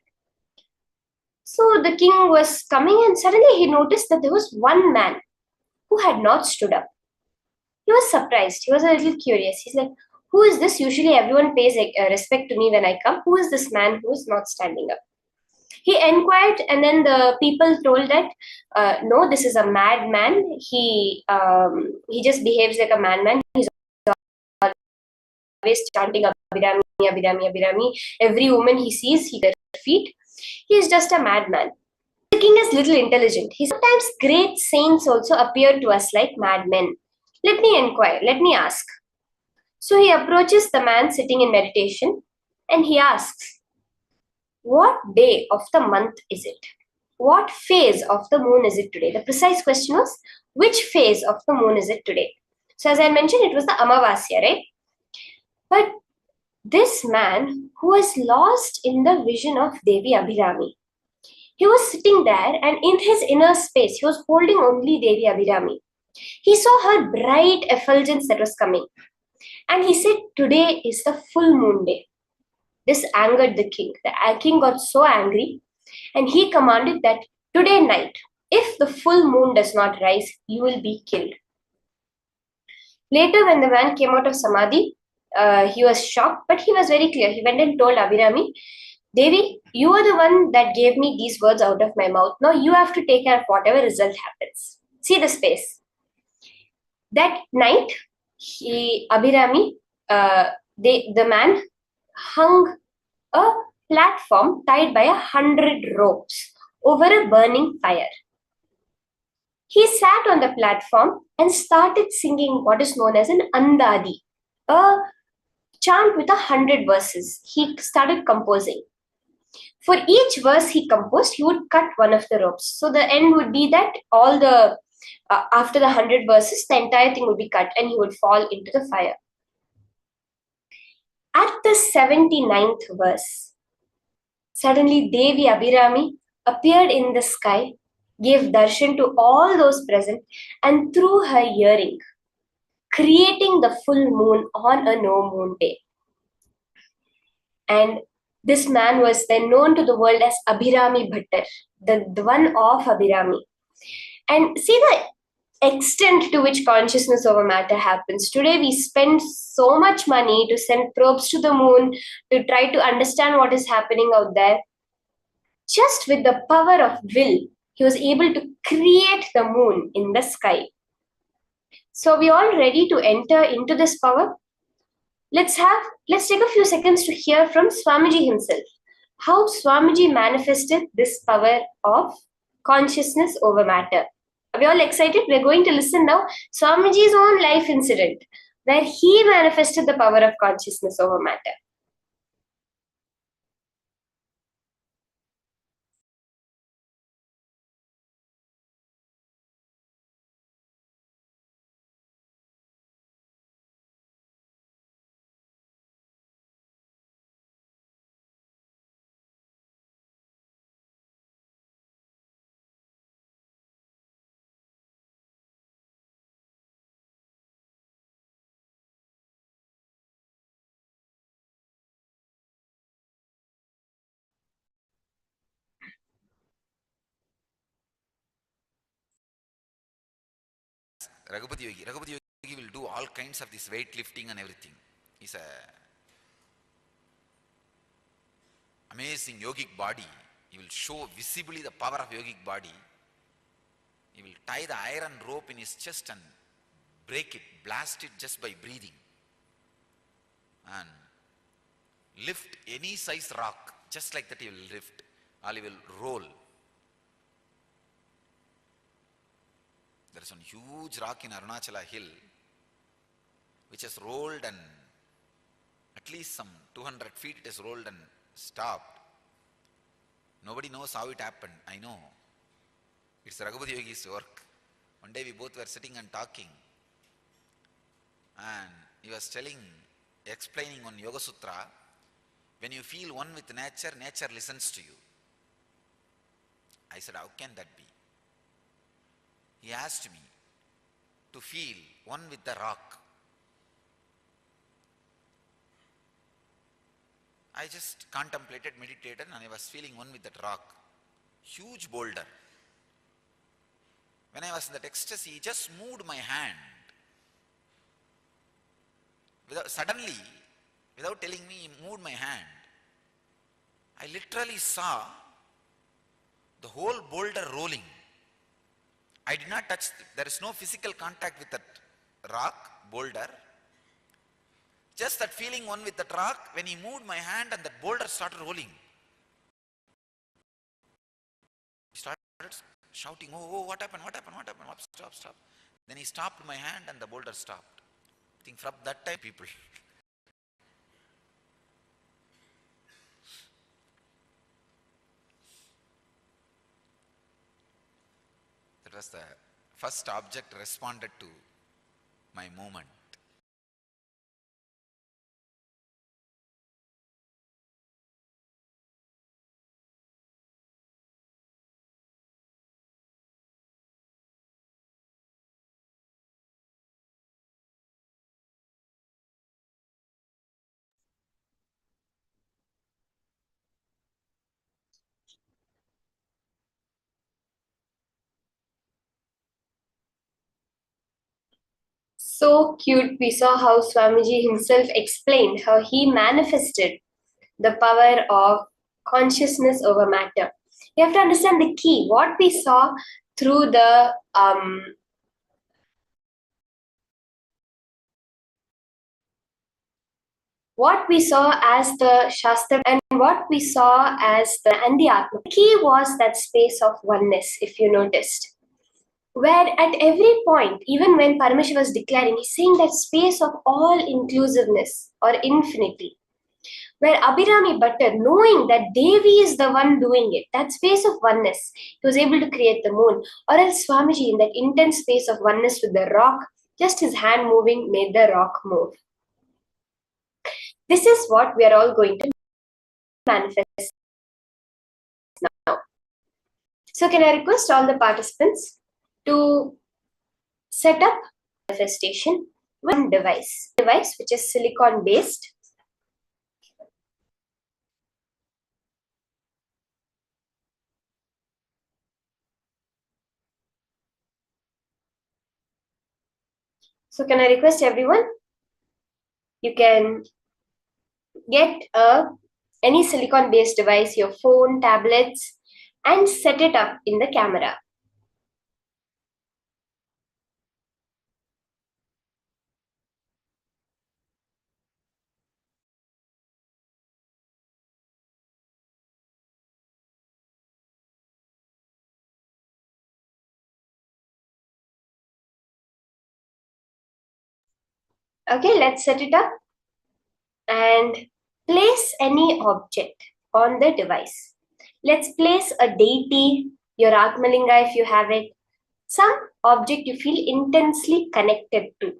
So the king was coming and suddenly he noticed that there was one man who had not stood up. He was surprised. He was a little curious. He's like, who is this? Usually everyone pays respect to me when I come. Who is this man who is not standing up? He inquired and then the people told that, no, this is a madman. He just behaves like a madman. He's always chanting Abhirami, Abhirami, Abhirami. Every woman he sees, he gets their feet. He is just a madman. The king is little intelligent. Sometimes great saints also appear to us like madmen. Let me inquire, let me ask. So he approaches the man sitting in meditation and he asks, what day of the month is it? What phase of the moon is it today? The precise question was, which phase of the moon is it today? So as I mentioned, it was the Amavasya, right? But this man who was lost in the vision of Devi Abhirami, he was sitting there and in his inner space, he was holding only Devi Abhirami. He saw her bright effulgence that was coming. And he said, today is the full moon day. This angered the king. The king got so angry and he commanded that today night, if the full moon does not rise, you will be killed. Later, when the man came out of Samadhi, he was shocked, but he was very clear. He went and told Abhirami, Devi, you are the one that gave me these words out of my mouth. Now you have to take care of whatever result happens. See the space. That night, Abhirami, the man hung a platform tied by 100 ropes over a burning fire. He sat on the platform and started singing what is known as an andadi, a chant with 100 verses. He started composing. For each verse he composed, he would cut one of the ropes. So the end would be that all the after the 100 verses, the entire thing would be cut and he would fall into the fire. At the 79th verse, suddenly Devi Abhirami appeared in the sky, gave darshan to all those present, and threw her earring, creating the full moon on a no moon day. And this man was then known to the world as Abhirami Bhattar, the one of Abhirami. And see the extent to which consciousness over matter happens. Today we spend so much money to send probes to the moon to try to understand what is happening out there. Just with the power of will, he was able to create the moon in the sky. So we all ready to enter into this power? Let's take a few seconds to hear from Swamiji himself, how Swamiji manifested this power of consciousness over matter. Are we all excited? We're going to listen now Swamiji's own life incident where he manifested the power of consciousness over matter. Raghupati Yogi will do all kinds of this weight lifting and everything. He's a amazing yogic body. He will show visibly the power of yogic body. He will tie the iron rope in his chest and break it, blast it just by breathing. And lift any size rock, just like that he will lift, or he will roll. There is one huge rock in Arunachala hill which has rolled, and at least some 200 feet it has rolled and stopped. Nobody knows how it happened. I know. It's Raghupati Yogi's work. One day we both were sitting and talking, and he was explaining on Yoga Sutra, when you feel one with nature, nature listens to you. I said, how can that be? He asked me to feel one with the rock. I just contemplated, meditated, and I was feeling one with that rock. Huge boulder. When I was in that ecstasy, he just moved my hand. Suddenly, without telling me, he moved my hand. I literally saw the whole boulder rolling. I did not touch, there is no physical contact with that rock, boulder. Just that feeling one with that rock, when he moved my hand and that boulder started rolling. He started shouting, oh, what happened, stop. Then he stopped my hand and the boulder stopped. I think from that time, people. That was the first object responded to my movement. so cute. We saw how Swamiji himself explained how he manifested the power of consciousness over matter. You have to understand the key. What we saw through the what we saw as the Shastra and what we saw as the Atma. The key was that space of oneness, if you noticed. Where at every point, even when Paramashivam was declaring, he's saying that space of all inclusiveness or infinity. Where Abhirami Bhattar, knowing that Devi is the one doing it, that space of oneness, he was able to create the moon. Or else Swamiji, in that intense space of oneness with the rock, just his hand moving made the rock move. This is what we are all going to manifest now. So can I request all the participants to set up manifestation with one device which is silicon based. So can I request everyone, you can get any silicon based device, your phone, tablets, and set it up in the camera. Okay, let's set it up and place any object on the device. Let's place a deity, your Atmalinga if you have it, some object you feel intensely connected to.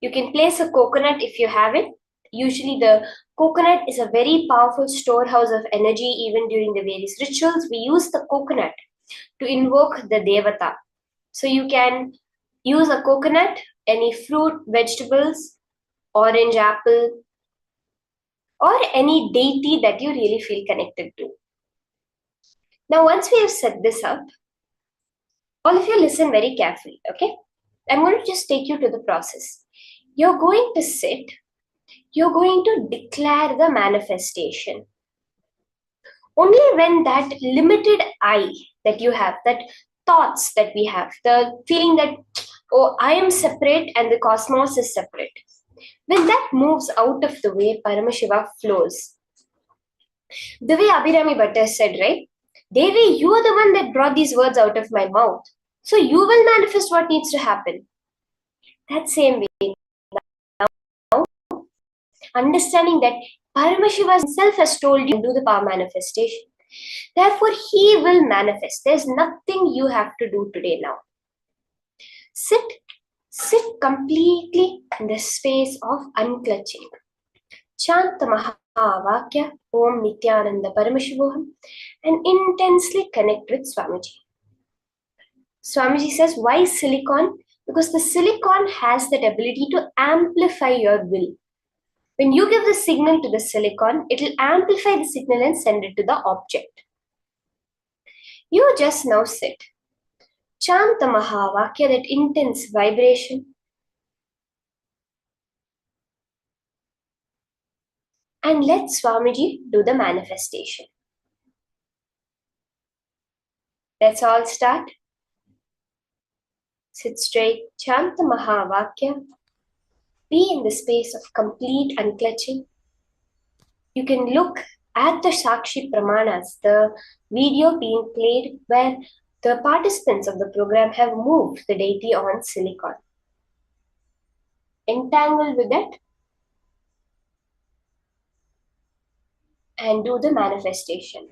You can place a coconut if you have it. Usually the coconut is a very powerful storehouse of energy. Even during the various rituals, we use the coconut to invoke the Devata. So you can use a coconut, any fruit, vegetables, orange apple, or any deity that you really feel connected to. Now, once we have set this up, all of you listen very carefully, okay? I'm going to just take you to the process. You're going to sit, you're going to declare the manifestation. Only when that limited I that you have, that thoughts that we have, the feeling that, oh, I am separate and the cosmos is separate, when that moves out of the way, Paramashiva flows. The way Abhirami Bhattar said, right? Devi, you are the one that brought these words out of my mouth. So you will manifest what needs to happen. That same way, now, understanding that Paramashiva himself has told you to do the power manifestation. Therefore, he will manifest. There's nothing you have to do today now. Sit completely in the space of unclutching. Chant the Mahavakya, Om Nithyananda Paramashivam, and intensely connect with Swamiji. Swamiji says, why silicon? Because the silicon has that ability to amplify your will. When you give the signal to the silicon, it will amplify the signal and send it to the object. You just now sit. Chant the Mahavakya, that intense vibration. And let Swamiji do the manifestation. Let's all start. Sit straight, chant the Mahavakya. Be in the space of complete unclutching. You can look at the Sakshi Pramanas, the video being played where the participants of the program have moved the deity on silicon. Entangle with it and do the manifestation.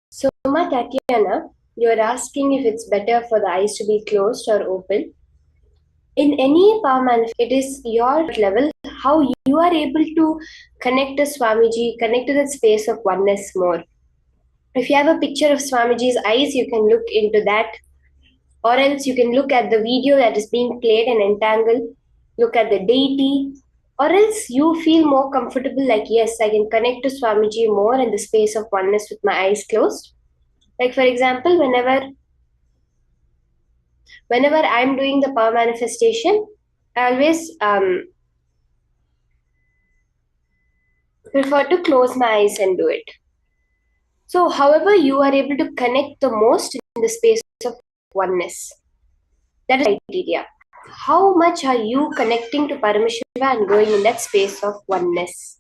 So, Tatiana, you're asking if it's better for the eyes to be closed or open. In any power manifest, it is your level, how you are able to connect to Swamiji, connect to that space of oneness more. If you have a picture of Swamiji's eyes, you can look into that, or else you can look at the video that is being played and entangle, look at the deity, or else you feel more comfortable like, yes, I can connect to Swamiji more in the space of oneness with my eyes closed. Like, for example, whenever I'm doing the power manifestation, I always prefer to close my eyes and do it. So, however, you are able to connect the most in the space of oneness. That is the criteria. How much are you connecting to Paramashiva and going in that space of oneness?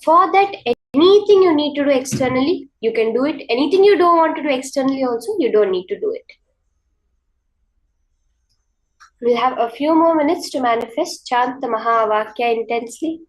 For that, anything you need to do externally, you can do it. Anything you don't want to do externally, also, you don't need to do it. We'll have a few more minutes to manifest. Chant the Mahavakya intensely.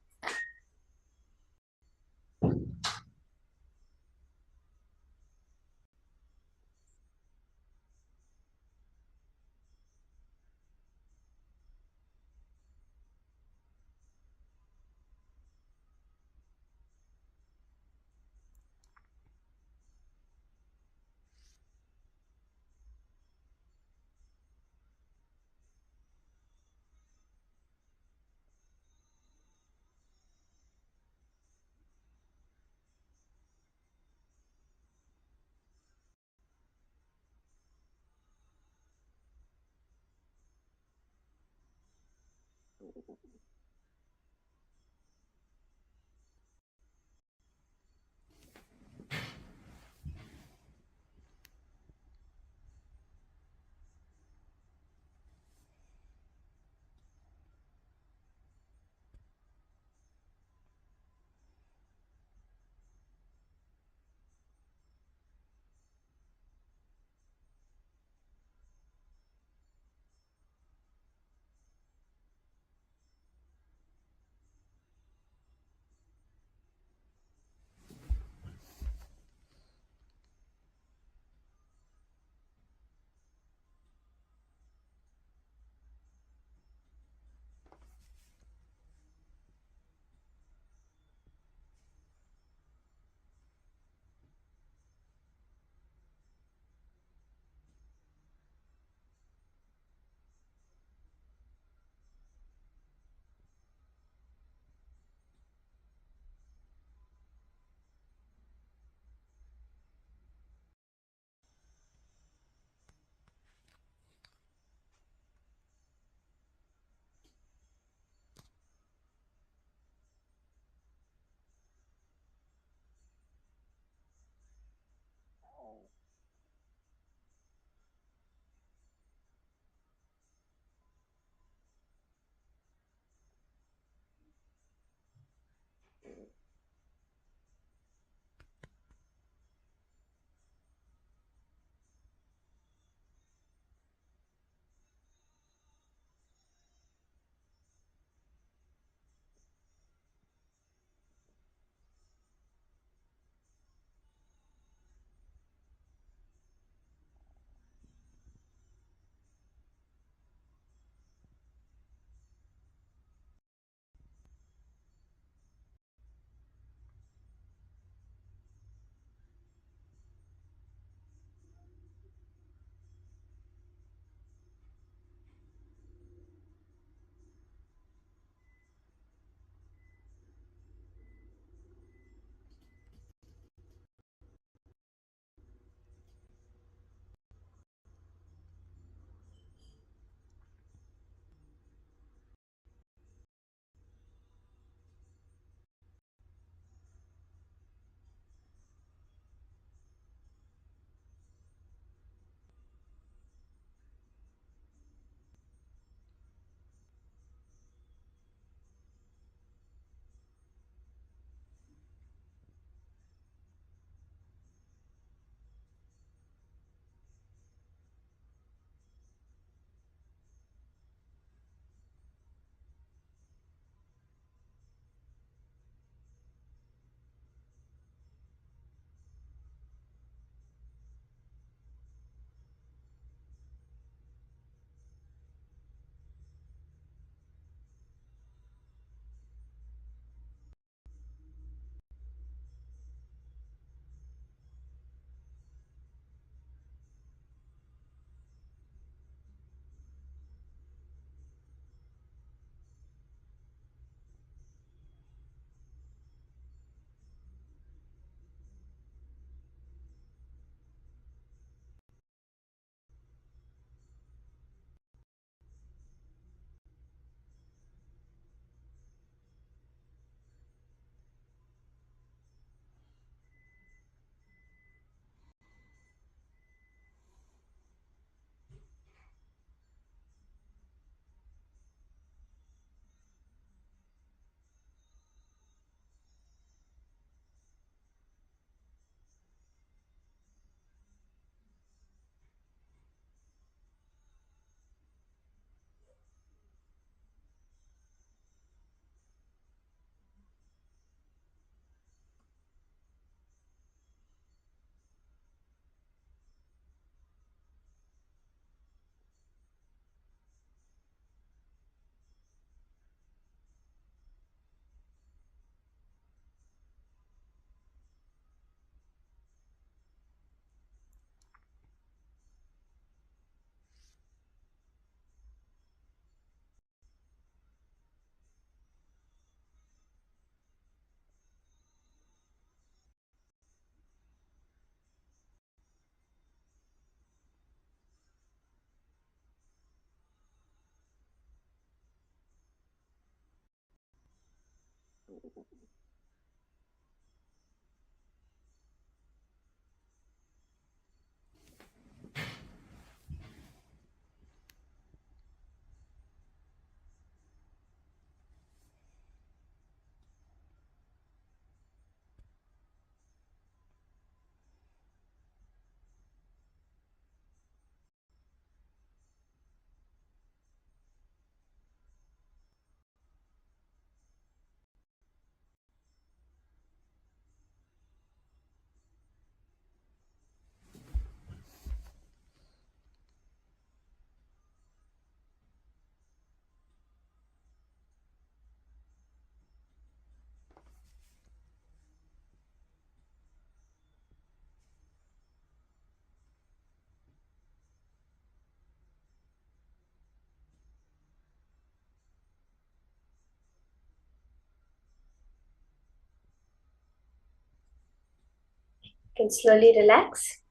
Can slowly relax.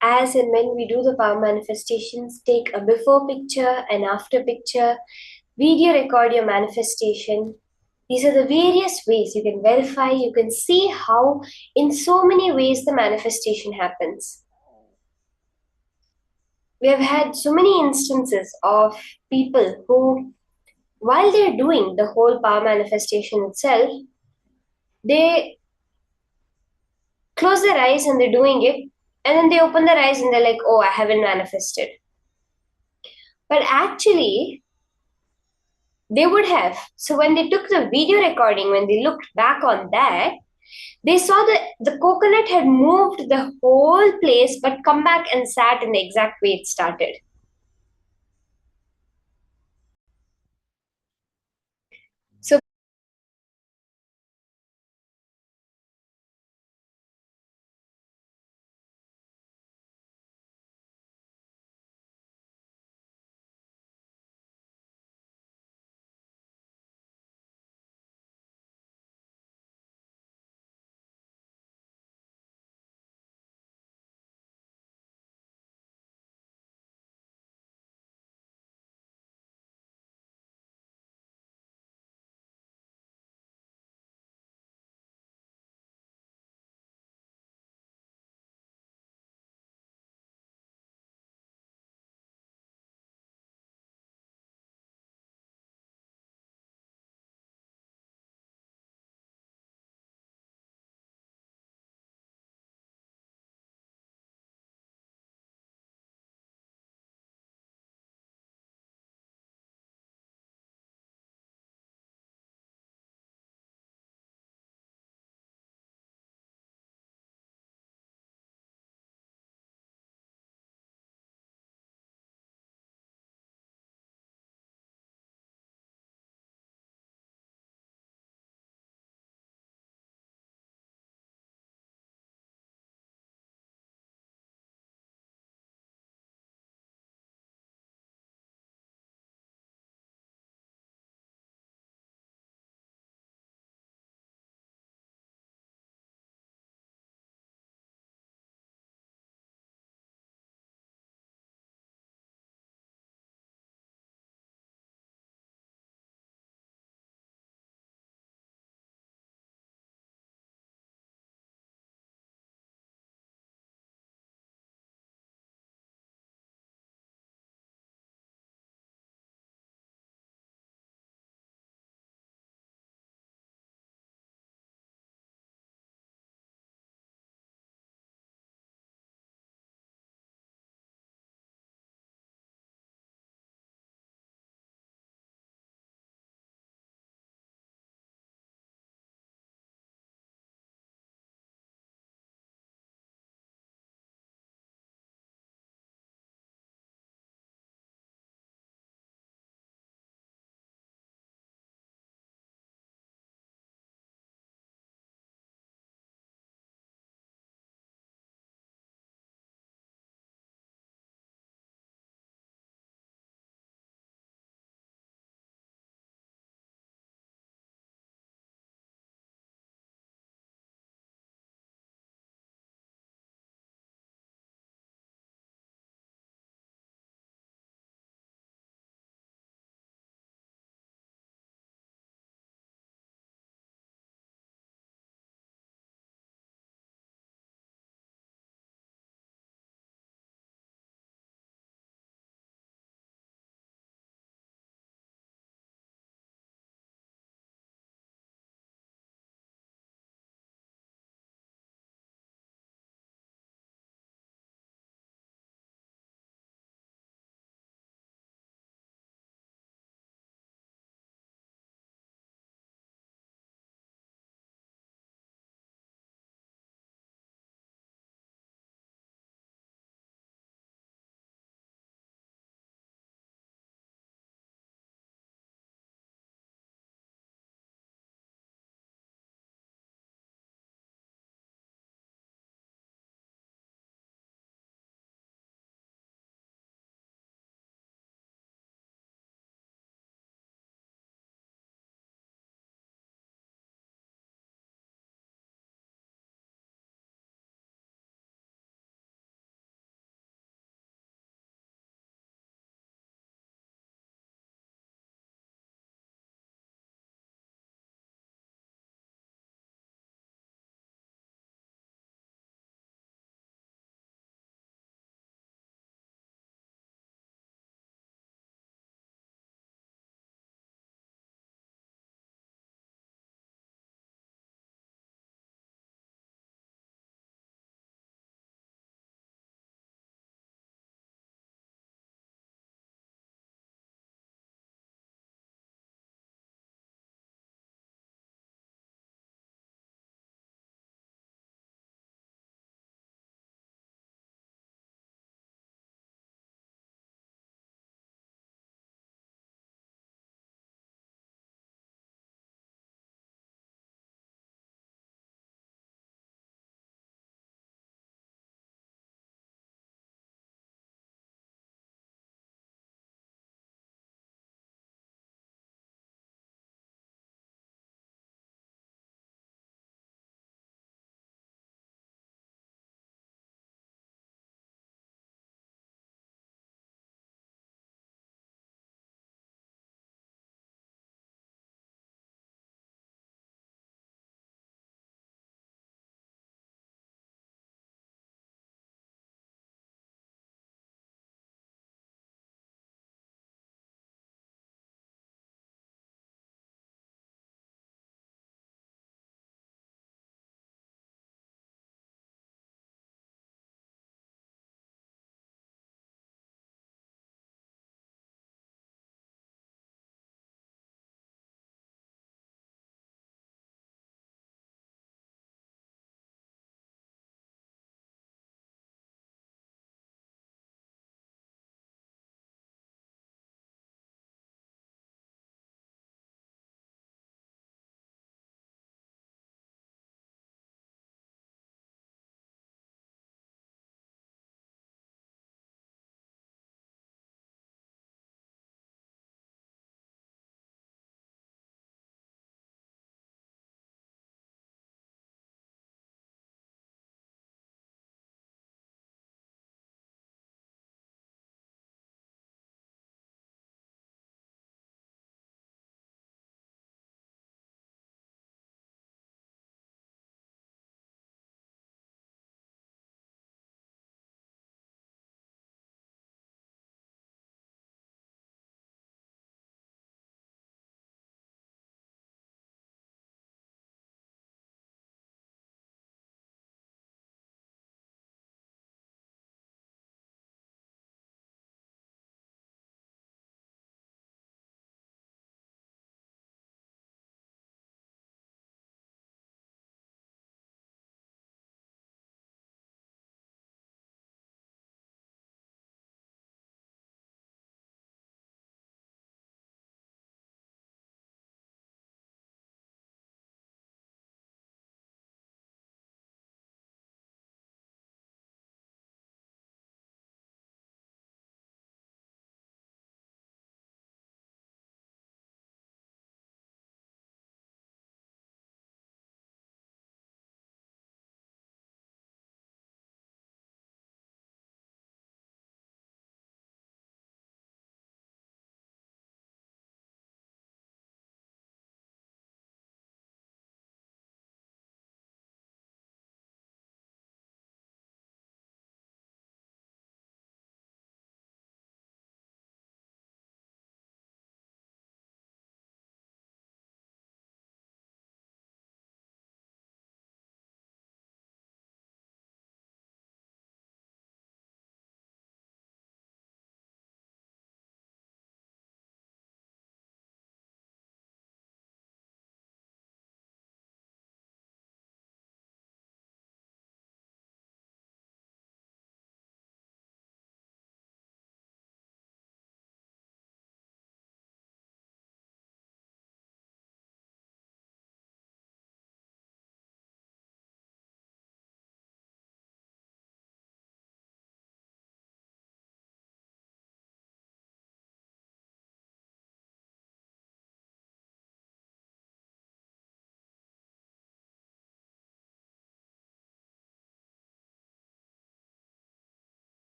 As and when we do the power manifestations, take a before picture and after picture, video record your manifestation. These are the various ways you can verify, you can see how in so many ways the manifestation happens. We have had so many instances of people who, while they're doing the whole power manifestation itself, they close their eyes and they're doing it, and then they open their eyes and they're like, oh, I haven't manifested. But actually, they would have. So when they took the video recording, when they looked back on that, they saw that the coconut had moved the whole place but come back and sat in the exact way it started. So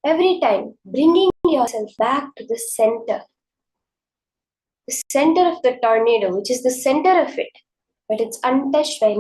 Every time, bringing yourself back to the center of the tornado, which is the center of it, but it's untouched by